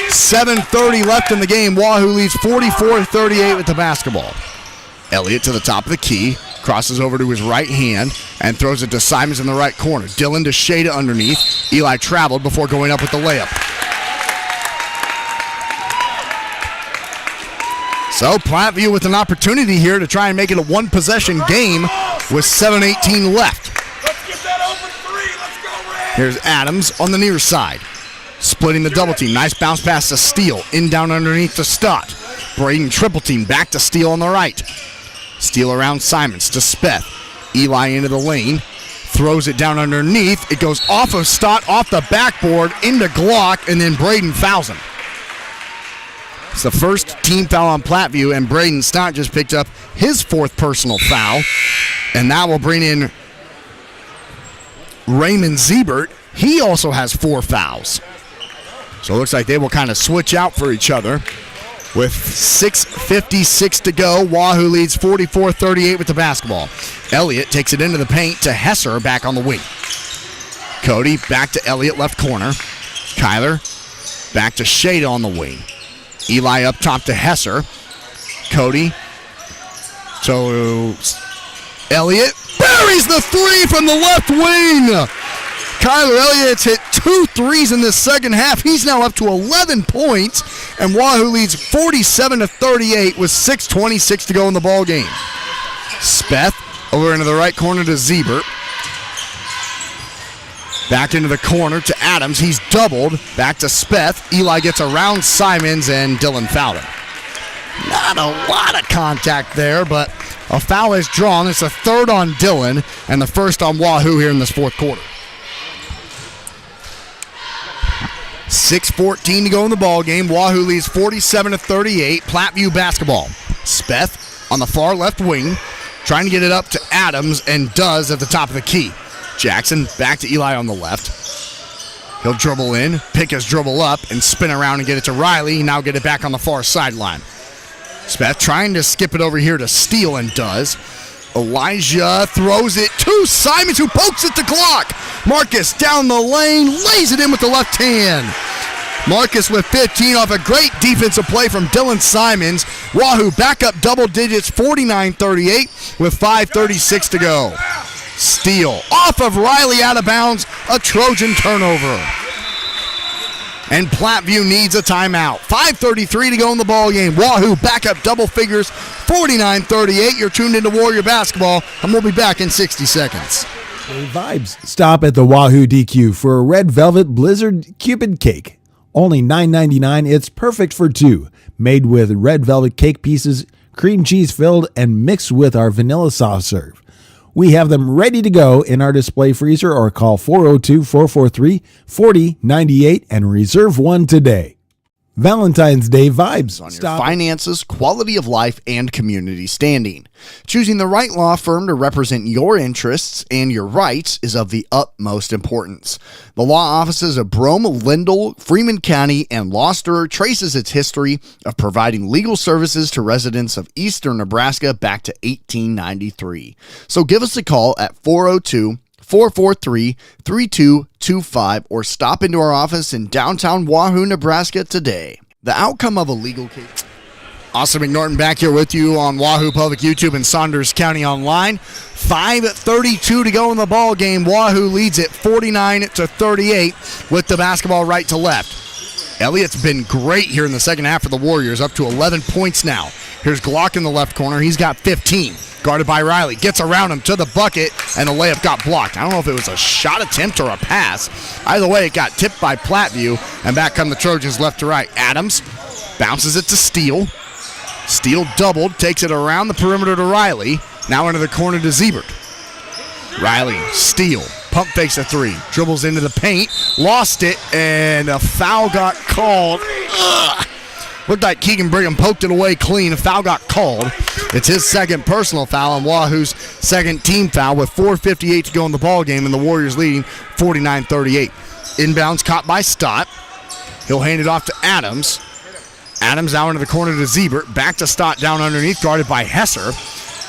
A: 7:30 left in the game. Wahoo leads 44-38 with the basketball. Elliott to the top of the key. Crosses over to his right hand and throws it to Simons in the right corner. Dillon to Shada underneath. Eli traveled before going up with the layup. So Platteview with an opportunity here to try and make it a one-possession game with 7:18 left.
I: Let's get that open 3. Let's go, Red.
A: Here's Adams on the near side. Splitting the double team. Nice bounce pass to Steele. In down underneath to Stott. Braden triple team back to Steele on the right. Steele around Simons to Speth. Eli into the lane. Throws it down underneath. It goes off of Stott, off the backboard, into Glock, and then Braden fouls him. It's the first team foul on Platteview, and Braden Stott just picked up his 4th personal foul. And that will bring in Raymond Ziebert. He also has 4 fouls. So it looks like they will kind of switch out for each other. With 6:56 to go, Wahoo leads 44-38 with the basketball. Elliott takes it into the paint to Hesser back on the wing. Cody back to Elliott, left corner. Kyler back to Shada on the wing. Eli up top to Hesser. Cody. So Elliott buries the 3 from the left wing. Kyler Elliott's hit 2 threes in this second half. He's now up to 11 points, and Wahoo leads 47-38 with 6:26 to go in the ball game. Speth over into the right corner to Ziebert. Back into the corner to Adams. He's doubled. Back to Speth. Eli gets around Simons, and Dylan fouled him. Not a lot of contact there, but a foul is drawn. It's a 3rd on Dylan and the 1st on Wahoo here in this 4th quarter. 6:14 to go in the ball game. Wahoo leads 47-38. Platteview basketball. Speth on the far left wing, trying to get it up to Adams, and does at the top of the key. Jackson back to Eli on the left. He'll dribble in, pick his dribble up, and spin around and get it to Riley. Now get it back on the far sideline. Speth trying to skip it over here to Steele, and does. Elijah throws it to Simons, who pokes it to Glock. Marcus down the lane, lays it in with the left hand. Marcus with 15 off a great defensive play from Dylan Simons. Wahoo back up double digits, 49-38 with 5:36 to go. Steele off of Riley, out of bounds, a Trojan turnover. And Platteview needs a timeout. 5:33 to go in the ball game. Wahoo back up double figures, 49-38. You're tuned into Warrior Basketball, and we'll be back in 60 seconds.
C: Vibes. Stop at the Wahoo DQ for a red velvet blizzard Cupid cake. Only $9.99. It's perfect for 2. Made with red velvet cake pieces, cream cheese filled, and mixed with our vanilla soft serve. We have them ready to go in our display freezer, or call 402-443-4098 and reserve one today. Valentine's Day vibes
A: on your finances, quality of life, and community standing. Choosing the right law firm to represent your interests and your rights is of the utmost importance. The law offices of Brome, Lindell, Freeman County, and Gloucester traces its history of providing legal services to residents of eastern Nebraska back to 1893. So give us a call at 402-443-3225 or stop into our office in downtown Wahoo, Nebraska today. The outcome of a legal case. Austin McNorton back here with you on Wahoo Public YouTube and Saunders County Online. 5:32 to go in the ball game. Wahoo leads it 49-38 with the basketball right to left. Elliott's been great here in the second half for the Warriors, up to 11 points now. Here's Glock in the left corner. He's got 15. Guarded by Riley. Gets around him to the bucket, and the layup got blocked. I don't know if it was a shot attempt or a pass. Either way, it got tipped by Platteview, and back come the Trojans left to right. Adams bounces it to Steele. Steele doubled, takes it around the perimeter to Riley. Now into the corner to Ziebert. Riley, Steele, pump fakes a 3. Dribbles into the paint, lost it, and a foul got called. Ugh. Looked like Keegan Brigham poked it away clean. A foul got called. It's his second personal foul and Wahoo's second team foul with 4:58 to go in the ball game, and the Warriors leading 49-38. Inbounds caught by Stott. He'll hand it off to Adams. Adams out into the corner to Ziebert. Back to Stott down underneath, guarded by Hesser.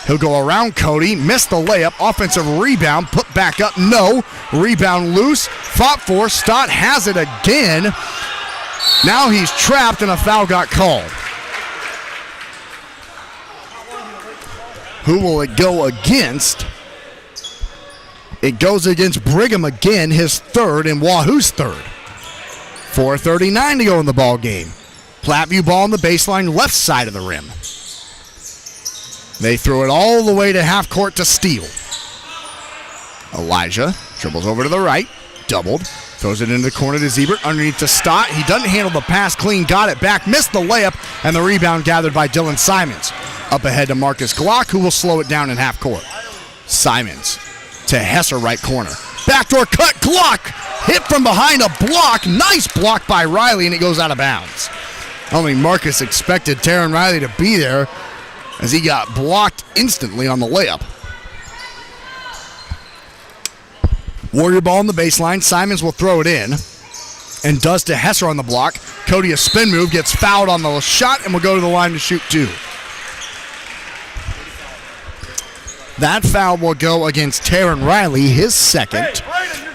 A: He'll go around Cody. Missed the layup. Offensive rebound. Put back up. No. Rebound loose. Fought for. Stott has it again. Now he's trapped and a foul got called. Who will it go against? It goes against Brigham again, his third and Wahoo's third. 4:39 to go in the ball game. Platteview ball on the baseline, left side of the rim. They threw it all the way to half court to Steele. Elijah dribbles over to the right, doubled, Throws it into the corner to Siebert, underneath to Stott. He doesn't handle the pass clean, got it back, missed the layup, and the rebound gathered by Dylan Simons. Up ahead to Marcus Glock, who will slow it down in half court. Simons to Hesser, right corner. Backdoor cut, Glock hit from behind a block. Nice block by Riley, and it goes out of bounds. Only Marcus expected Taryn Riley to be there as he got blocked instantly on the layup. Warrior ball on the baseline. Simons will throw it in and does to Hesser on the block. Cody, a spin move, gets fouled on the shot and will go to the line to shoot 2. That foul will go against Taryn Riley, his second,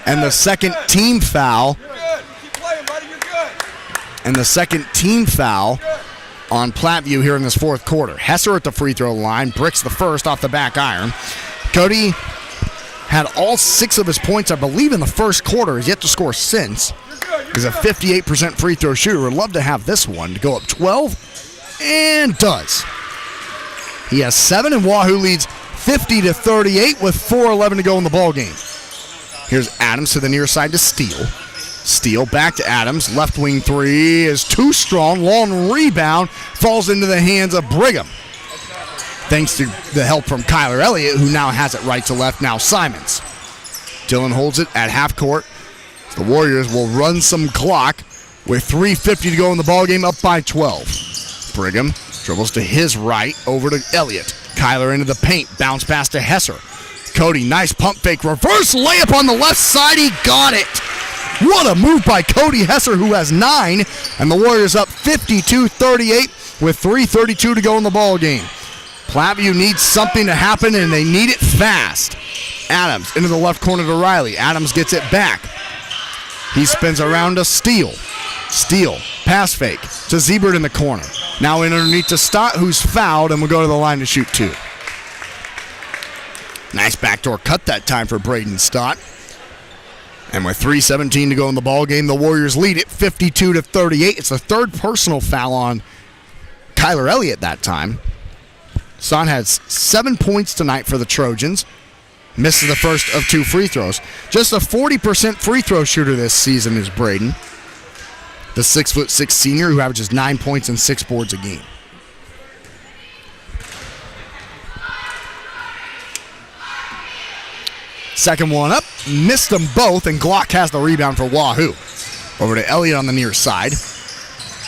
A: and the second team foul.
I: You're good. Keep playing, buddy. You're good.
A: And the second team foul on Platteview here in this fourth quarter. Hesser at the free throw line, bricks the first off the back iron. Cody had all 6 of his points, I believe, in the first quarter. He's yet to score since. He's a 58% free throw shooter. Would love to have this one to go up 12, and does. He has 7, and Wahoo leads 50-38 with 4:11 to go in the ball game. Here's Adams to the near side to Steele. Steele back to Adams. Left wing 3 is too strong. Long rebound falls into the hands of Brigham. Thanks to the help from Kyler Elliott, who now has it right to left. Now Simons. Dylan holds it at half court. The Warriors will run some clock with 3:50 to go in the ballgame, up by 12. Brigham dribbles to his right, over to Elliott. Kyler into the paint, bounce pass to Hesser. Cody, nice pump fake, reverse layup on the left side. He got it. What a move by Cody Hesser, who has 9, and the Warriors up 52-38 with 3:32 to go in the ballgame. Platteview needs something to happen, and they need it fast. Adams into the left corner to Riley. Adams gets it back. He spins around to Steele. Steele, pass fake to Siebert in the corner. Now in underneath to Stott, who's fouled, and will go to the line to shoot 2. Nice backdoor cut that time for Braden Stott. And with 3:17 to go in the ballgame, the Warriors lead it 52-38. It's the third personal foul on Kyler Elliott that time. Stott has 7 points tonight for the Trojans. Misses the first of 2 free throws. Just a 40% free throw shooter this season is Braden, the 6'6" senior who averages 9 points and 6 boards a game. Second one up, missed them both, and Glock has the rebound for Wahoo. Over to Elliott on the near side.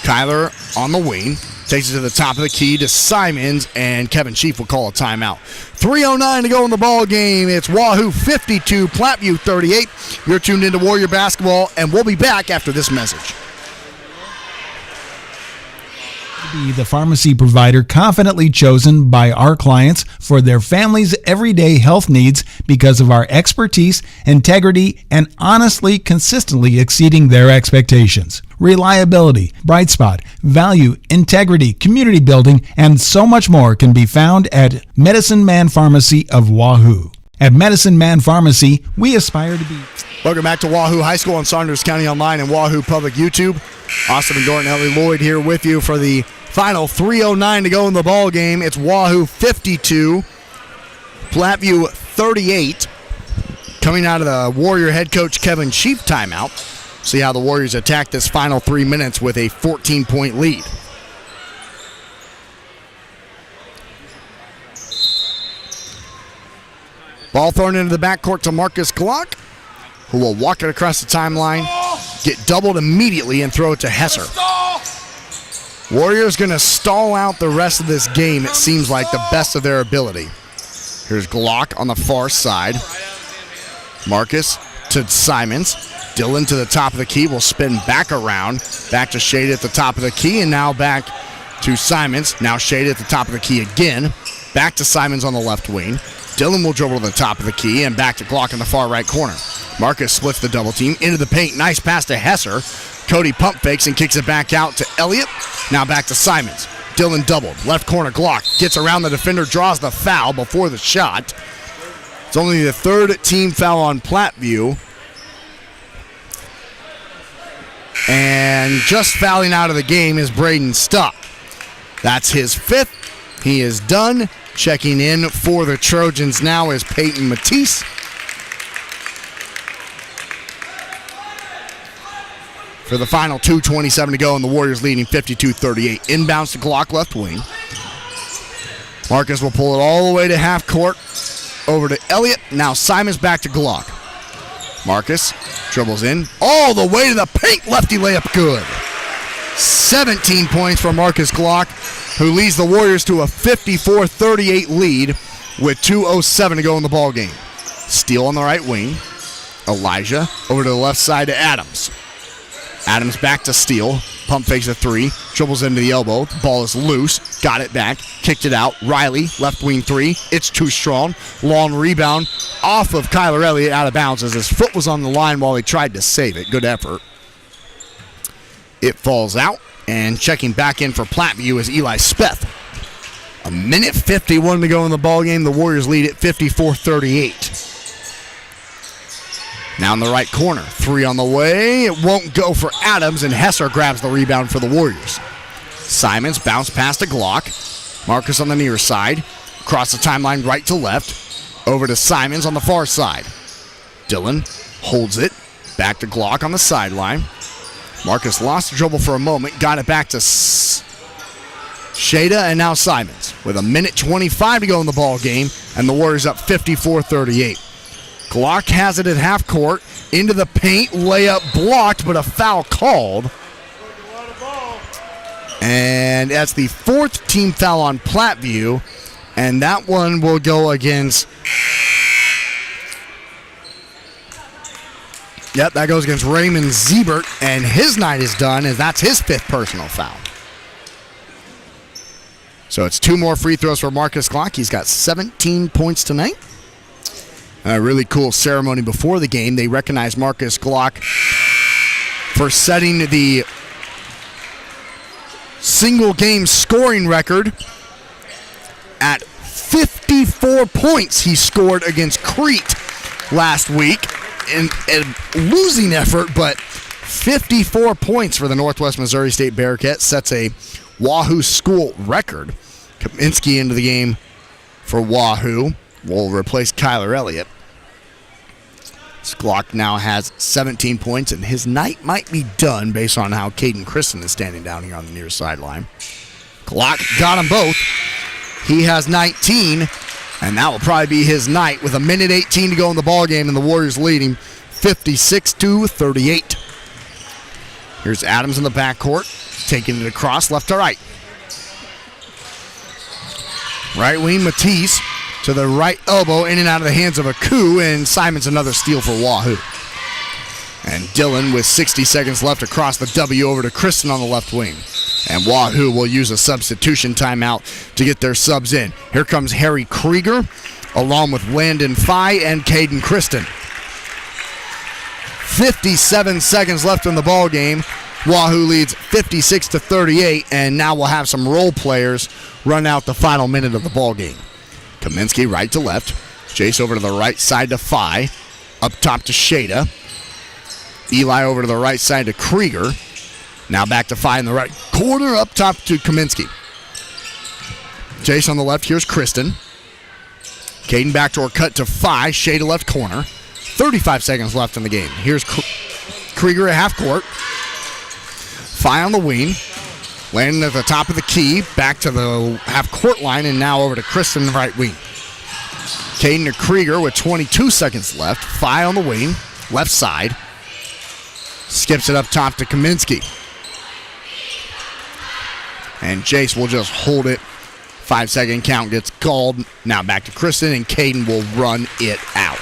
A: Kyler on the wing. Takes it to the top of the key to Simons, and Kevin Chief will call a timeout. 3:09 to go in the ball game. It's Wahoo 52, Platteview 38. You're tuned into Warrior Basketball, and we'll be back after this message.
E: Be the pharmacy provider confidently chosen by our clients for their families' everyday health needs because of our expertise, integrity, and honestly, consistently exceeding their expectations. Reliability, bright spot, value, integrity, community building, and so much more can be found at Medicine Man Pharmacy of Wahoo. At Medicine Man Pharmacy, we aspire to be...
A: Welcome back to Wahoo High School on Saunders County Online and Wahoo Public YouTube. Austin and Gordon, Ellie Lloyd here with you for the final 3:09 to go in the ball game. It's Wahoo 52, Platteview 38. Coming out of the Warrior head coach Kevin Chief timeout. See how the Warriors attack this final 3 minutes with a 14-point lead. Ball thrown into the backcourt to Marcus Glock, who will walk it across the timeline, get doubled immediately, and throw it to Hesser. Warriors going to stall out the rest of this game, it seems like, the best of their ability. Here's Glock on the far side. Marcus to Simons. Dylan to the top of the key, will spin back around. Back to Shade at the top of the key, and now back to Simons. Now Shade at the top of the key again. Back to Simons on the left wing. Dylan will dribble to the top of the key, and back to Glock in the far right corner. Marcus splits the double team into the paint. Nice pass to Hesser. Cody pump fakes and kicks it back out to Elliott. Now back to Simons. Dylan doubled. Left corner Glock gets around the defender, draws the foul before the shot. It's only the third team foul on Platteview. And just fouling out of the game is Braden Stott. That's his 5th. He is done. Checking in for the Trojans now is Peyton Matisse. for the final 2:27 to go, and the Warriors leading 52-38. Inbounds to Glock left wing. Marcus will pull it all the way to half court. Over to Elliott. Now Simons back to Glock. Marcus dribbles in. All the way to the paint. Lefty layup good. 17 points for Marcus Glock, who leads the Warriors to a 54-38 lead with 2:07 to go in the ball game. Steele on the right wing. Elijah over to the left side to Adams. Adams back to Steele. Pump fakes a three. Dribbles into the elbow. The ball is loose. Got it back. Kicked it out. Riley, left wing three. It's too strong. Long rebound off of Kyler Elliott, out of bounds as his foot was on the line while he tried to save it. Good effort. It falls out. And checking back in for Platteview is Eli Speth. A minute 51 to go in the ball game. The Warriors lead at 54-38. Now in the right corner. Three on the way. It won't go for Adams, and Hesser grabs the rebound for the Warriors. Simons bounce past to Glock. Marcus on the near side. Across the timeline right to left. Over to Simons on the far side. Dillon holds it. Back to Glock on the sideline. Marcus lost the dribble for a moment. Got it back to Shada, and now Simons with a minute 25 to go in the ball game, and the Warriors up 54-38. Glock has it at half court, into the paint, layup blocked, but a foul called. And that's the fourth team foul on Platteview, and that one will go against... Yep, that goes against Raymond Ziebert, and his night is done, as that's his fifth personal foul. So it's two more free throws for Marcus Glock. He's got 17 points tonight. A really cool ceremony before the game. They recognized Marcus Glock for setting the single game scoring record at 54 points he scored against Crete last week in a losing effort, but 54 points for the Northwest Missouri State Bearcats sets a Wahoo school record. Kaminsky into the game for Wahoo will replace Kyler Elliott. Glock now has 17 points, and his night might be done based on how Caden Kristen is standing down here on the near sideline. Glock got them both. He has 19, and that will probably be his night with a minute 18 to go in the ballgame, and the Warriors leading 56-38. Here's Adams in the backcourt, taking it across left to right. Right wing Matisse to the right elbow, in and out of the hands of Aku, and Simons another steal for Wahoo. And Dillon with 60 seconds left across the W over to Kristen on the left wing. And Wahoo will use a substitution timeout to get their subs in. Here comes Harry Krieger along with Landon Fye and Caden Kristen. 57 seconds left in the ball game. Wahoo leads 56-38, and now we'll have some role players run out the final minute of the ball game. Kaminsky right to left. Jace over to the right side to Fye. Up top to Shada. Eli over to the right side to Krieger. Now back to Fye in the right corner. Up top to Kaminsky. Jace on the left. Here's Kristen. Caden backdoor cut to Fye. Shada left corner. 35 seconds left in the game. Here's Krieger at half court. Fye on the wing. Landing at the top of the key, back to the half-court line, and now over to Kristen, the right wing. Caden to Krieger with 22 seconds left. Fye on the wing, left side. Skips it up top to Kaminsky. And Jace will just hold it. 5-second count gets called. Now back to Kristen, and Caden will run it out.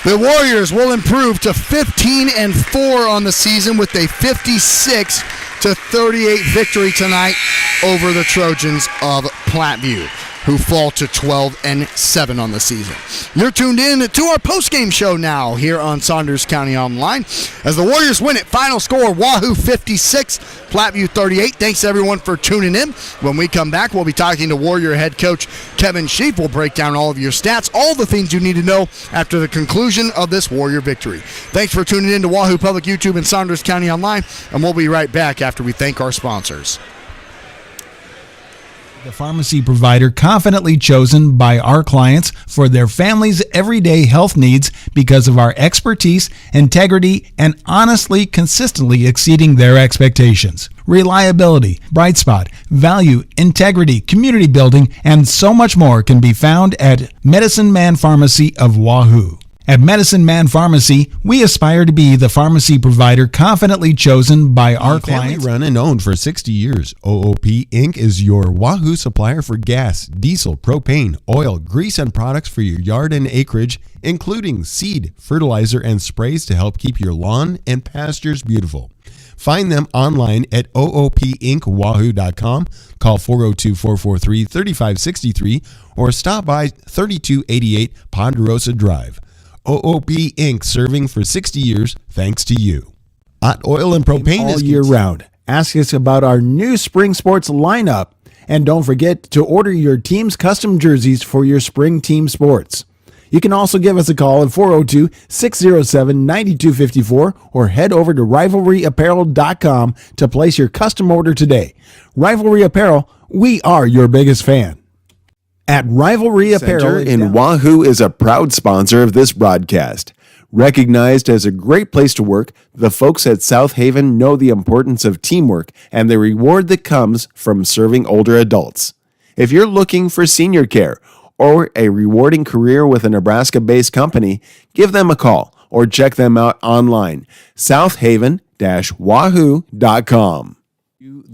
A: The Warriors will improve to 15-4 on the season with a 56-38 victory tonight over the Trojans of Platteview, who fall to 12-7 on the season. You're tuned in to our post-game show now here on Saunders County Online as the Warriors win it. Final score, Wahoo 56, Platteview 38. Thanks everyone for tuning in. When we come back, we'll be talking to Warrior head coach Kevin Sheep. We'll break down all of your stats, all the things you need to know after the conclusion of this Warrior victory. Thanks for tuning in to Wahoo Public YouTube and Saunders County Online, and we'll be right back after we thank our sponsors.
E: The pharmacy provider confidently chosen by our clients for their family's everyday health needs because of our expertise, integrity, and honestly, consistently exceeding their expectations. Reliability, bright spot, value, integrity, community building, and so much more can be found at Medicine Man Pharmacy of Wahoo. At Medicine Man Pharmacy, we aspire to be the pharmacy provider confidently chosen by our clients.
F: Family run and owned for 60 years, OOP Inc. is your Wahoo supplier for gas, diesel, propane, oil, grease, and products for your yard and acreage, including seed, fertilizer, and sprays to help keep your lawn and pastures beautiful. Find them online at oopinkwahoo.com, call 402-443-3563, or stop by 3288 Ponderosa Drive. OOP Inc. serving for 60 years thanks to you. Hot oil and propane
C: all
F: is
C: year round. Ask us about our new spring sports lineup. And don't forget to order your team's custom jerseys for your spring team sports. You can also give us a call at 402-607-9254 or head over to rivalryapparel.com to place your custom order today. Rivalry Apparel, we are your biggest fan. At Rivalry Apparel
G: Center in Wahoo is a proud sponsor of this broadcast. Recognized as a great place to work, the folks at South Haven know the importance of teamwork and the reward that comes from serving older adults. If you're looking for senior care or a rewarding career with a Nebraska-based company, give them a call or check them out online, southhaven-wahoo.com.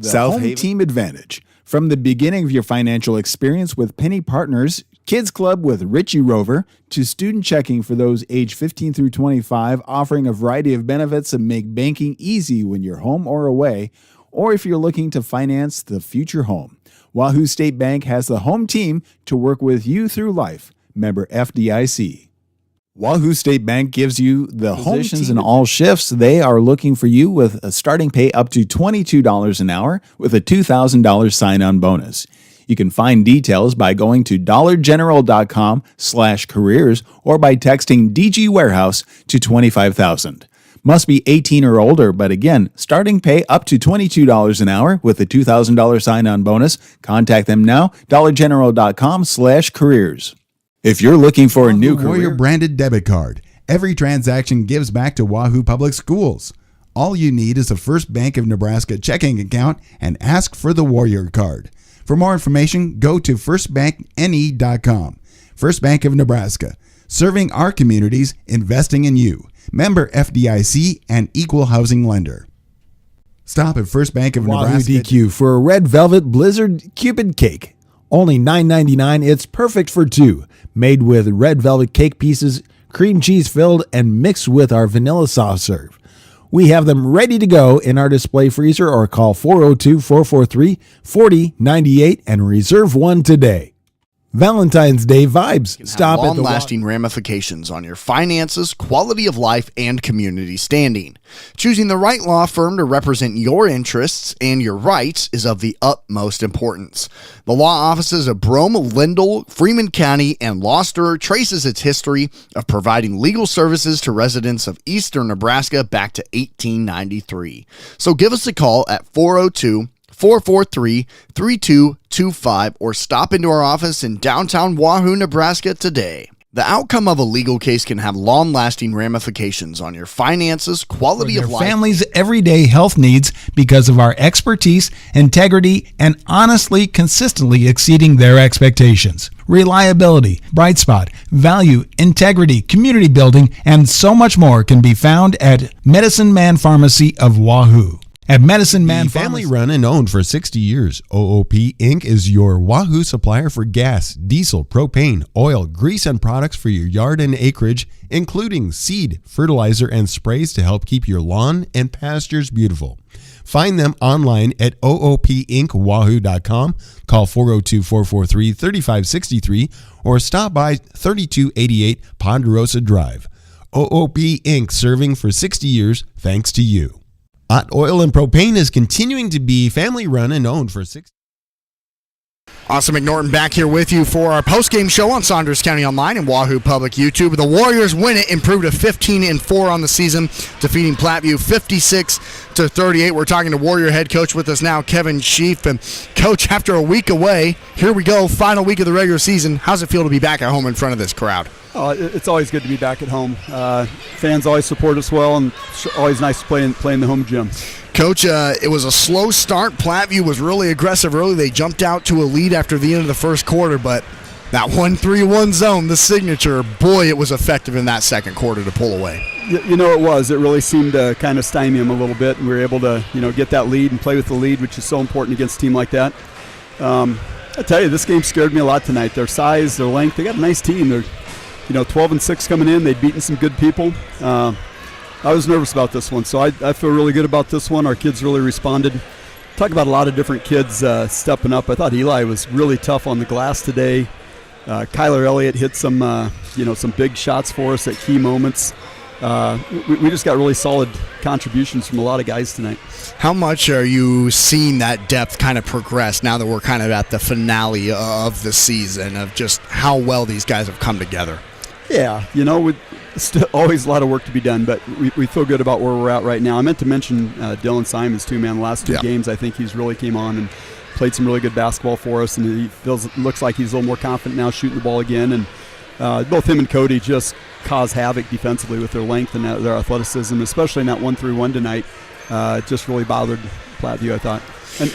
C: South Haven Team Advantage. From the beginning of your financial experience with Penny Partners, Kids Club with Richie Rover, to student checking for those age 15 through 25, offering a variety of benefits that make banking easy when you're home or away, or if you're looking to finance the future home. Wahoo State Bank has the home team to work with you through life. Member FDIC. Wahoo State Bank gives you the positions in all shifts. They are looking for you with a starting pay up to $22 an hour with a $2,000 sign-on bonus. You can find details by going to dollargeneral.com/careers or by texting DG Warehouse to 25,000. Must be 18 or older, but again, starting pay up to $22 an hour with a $2,000 sign-on bonus. Contact them now, dollargeneral.com/careers. If you're looking for a new
D: Warrior
C: career,
D: branded debit card. Every transaction gives back to Wahoo Public Schools. All you need is a First Bank of Nebraska checking account and ask for the Warrior card. For more information, go to firstbankne.com. First Bank of Nebraska, serving our communities, investing in you. Member FDIC and equal housing lender. Stop at First Bank of
C: Wahoo
D: Nebraska.
C: DQ for a red velvet blizzard Cupid cake. Only $9.99. It's perfect for two. Made with red velvet cake pieces, cream cheese filled, and mixed with our vanilla soft serve. We have them ready to go in our display freezer or call 402-443-4098 and reserve one today. Valentine's Day vibes. Stop at the
A: long-lasting ramifications on your finances, quality of life, and community standing. Choosing the right law firm to represent your interests and your rights is of the utmost importance. The law offices of Brome, Lindell, Freeman County, and Gloucester traces its history of providing legal services to residents of eastern Nebraska back to 1893. So give us a call at 402-443-3225 or stop into our office in downtown Wahoo, Nebraska today. The outcome of a legal case can have long-lasting ramifications on your finances, quality of life,
E: family's everyday health needs because of our expertise, integrity, and honestly, consistently exceeding their expectations. Reliability, bright spot, value, integrity, community building, and so much more can be found at Medicine Man Pharmacy of Wahoo. At Medicine Man
F: Family
E: Pharmacy,
F: run and owned for 60 years, OOP Inc. is your Wahoo supplier for gas, diesel, propane, oil, grease, and products for your yard and acreage, including seed, fertilizer, and sprays to help keep your lawn and pastures beautiful. Find them online at oopinkwahoo.com, call 402-443-3563, or stop by 3288 Ponderosa Drive. OOP Inc. serving for 60 years thanks to you. Hot oil and propane is continuing to be family run and owned for 6.
A: Austin McNorton back here with you for our post-game show on Saunders County Online and Wahoo Public YouTube. The Warriors win it, improved to 15-4 on the season, defeating Platteview 56-38. We're talking to Warrior head coach with us now, Kevin Sheaf. And Coach, after a week away, here we go, final week of the regular season. How's it feel to be back at home in front of this crowd?
J: Oh, it's always good to be back at home. Fans always support us well, and it's always nice to play in the home gym.
A: Coach, it was a slow start. Platteview was really aggressive early. They jumped out to a lead after the end of the first quarter, but that 1-3-1 zone, the signature, boy, it was effective in that second quarter to pull away.
J: You know, it was. It really seemed to kind of stymie them a little bit, and we were able to, get that lead and play with the lead, which is so important against a team like that. I tell you, this game scared me a lot tonight. Their size, their length, they got a nice team. They're 12-6 coming in. They'd beaten some good people. I was nervous about this one, so I feel really good about this one. Our kids really responded. Talk about a lot of different kids stepping up. I thought Eli was really tough on the glass today. Kyler Elliott hit some big shots for us at key moments. We just got really solid contributions from a lot of guys tonight.
A: How much are you seeing that depth kind of progress now that we're kind of at the finale of the season, of just how well these guys have come together?
J: Yeah, still always a lot of work to be done, but we feel good about where we're at right now. I meant to mention Dylan Simons too, man. The last two games, I think he's really came on and played some really good basketball for us, and looks like he's a little more confident now shooting the ball again. And both him and Cody just cause havoc defensively with their length and their athleticism, especially in that 1-3-1 tonight. Just really bothered Platteview, I thought.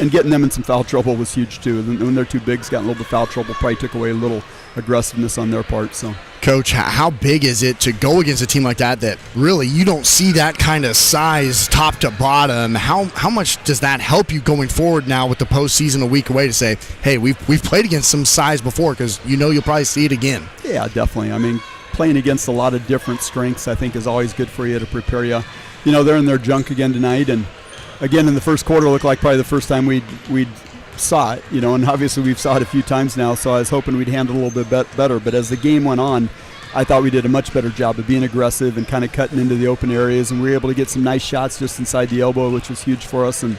J: And getting them in some foul trouble was huge too. When their two bigs got in a little bit of foul trouble, probably took away a little aggressiveness on their part. So,
A: Coach, how big is it to go against a team like that really you don't see that kind of size top to bottom? How much does that help you going forward now with the postseason a week away to say, hey, we've played against some size before, because you'll probably see it again?
J: Yeah, definitely. I mean, playing against a lot of different strengths, I think, is always good for you to prepare you. They're in their junk again tonight, and again in the first quarter looked like probably the first time we'd saw it, and obviously we've saw it a few times now, so I was hoping we'd handle it a little bit better. But as the game went on, I thought we did a much better job of being aggressive and kind of cutting into the open areas, and we were able to get some nice shots just inside the elbow, which was huge for us. And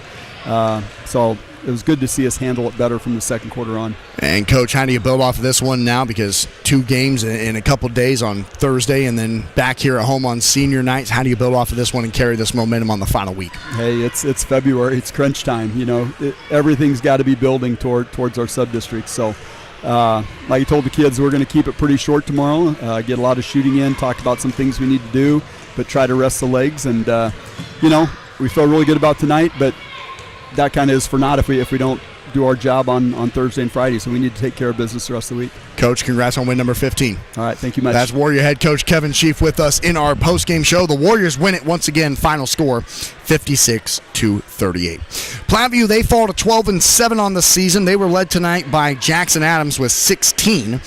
J: so it was good to see us handle it better from the second quarter on.
A: And Coach, how do you build off of this one now? Because 2 games in a couple days on Thursday, and then back here at home on senior nights. How do you build off of this one and carry this momentum on the final week?
J: Hey, it's February. It's crunch time. Everything's got to be building towards our sub-districts. So, like I told the kids, we're going to keep it pretty short tomorrow. Get a lot of shooting in, talk about some things we need to do, but try to rest the legs. And, we feel really good about tonight, but that kind of is for naught if we don't do our job on Thursday and Friday. So we need to take care of business the rest of the week.
A: Coach, congrats on win number 15.
J: All right, thank you much.
A: That's Warrior head coach Kevin Sheaf with us in our post-game show. The Warriors win it once again. Final score 56-38. Platteview, they fall to 12-7 on the season. They were led tonight by Jackson Adams with 16.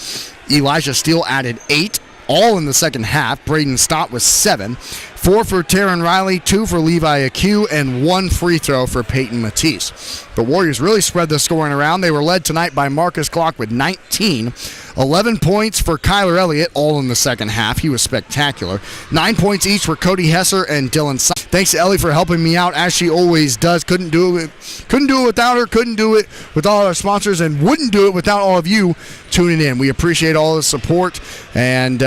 A: Elijah Steele added 8, all in the second half. Braden Stott with 7. 4 for Taryn Riley, 2 for Levi Aque, and 1 free throw for Peyton Matisse. The Warriors really spread the scoring around. They were led tonight by Marcus Clark with 19. 11 points for Kyler Elliott, all in the second half. He was spectacular. 9 points each for Cody Hesser and Dylan Simon. Thanks to Ellie for helping me out, as she always does. Couldn't do it without her. Couldn't do it with all our sponsors, and wouldn't do it without all of you tuning in. We appreciate all the support, and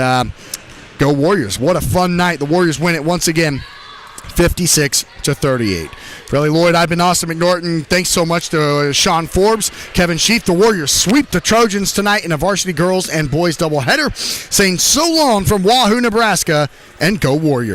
A: go Warriors. What a fun night. The Warriors win it once again, 56-38. For Ellie Lloyd, I've been Austin McNorton. Thanks so much to Sean Forbes, Kevin Sheaf. The Warriors sweep the Trojans tonight in a varsity girls and boys doubleheader. Saying so long from Wahoo, Nebraska, and go Warriors.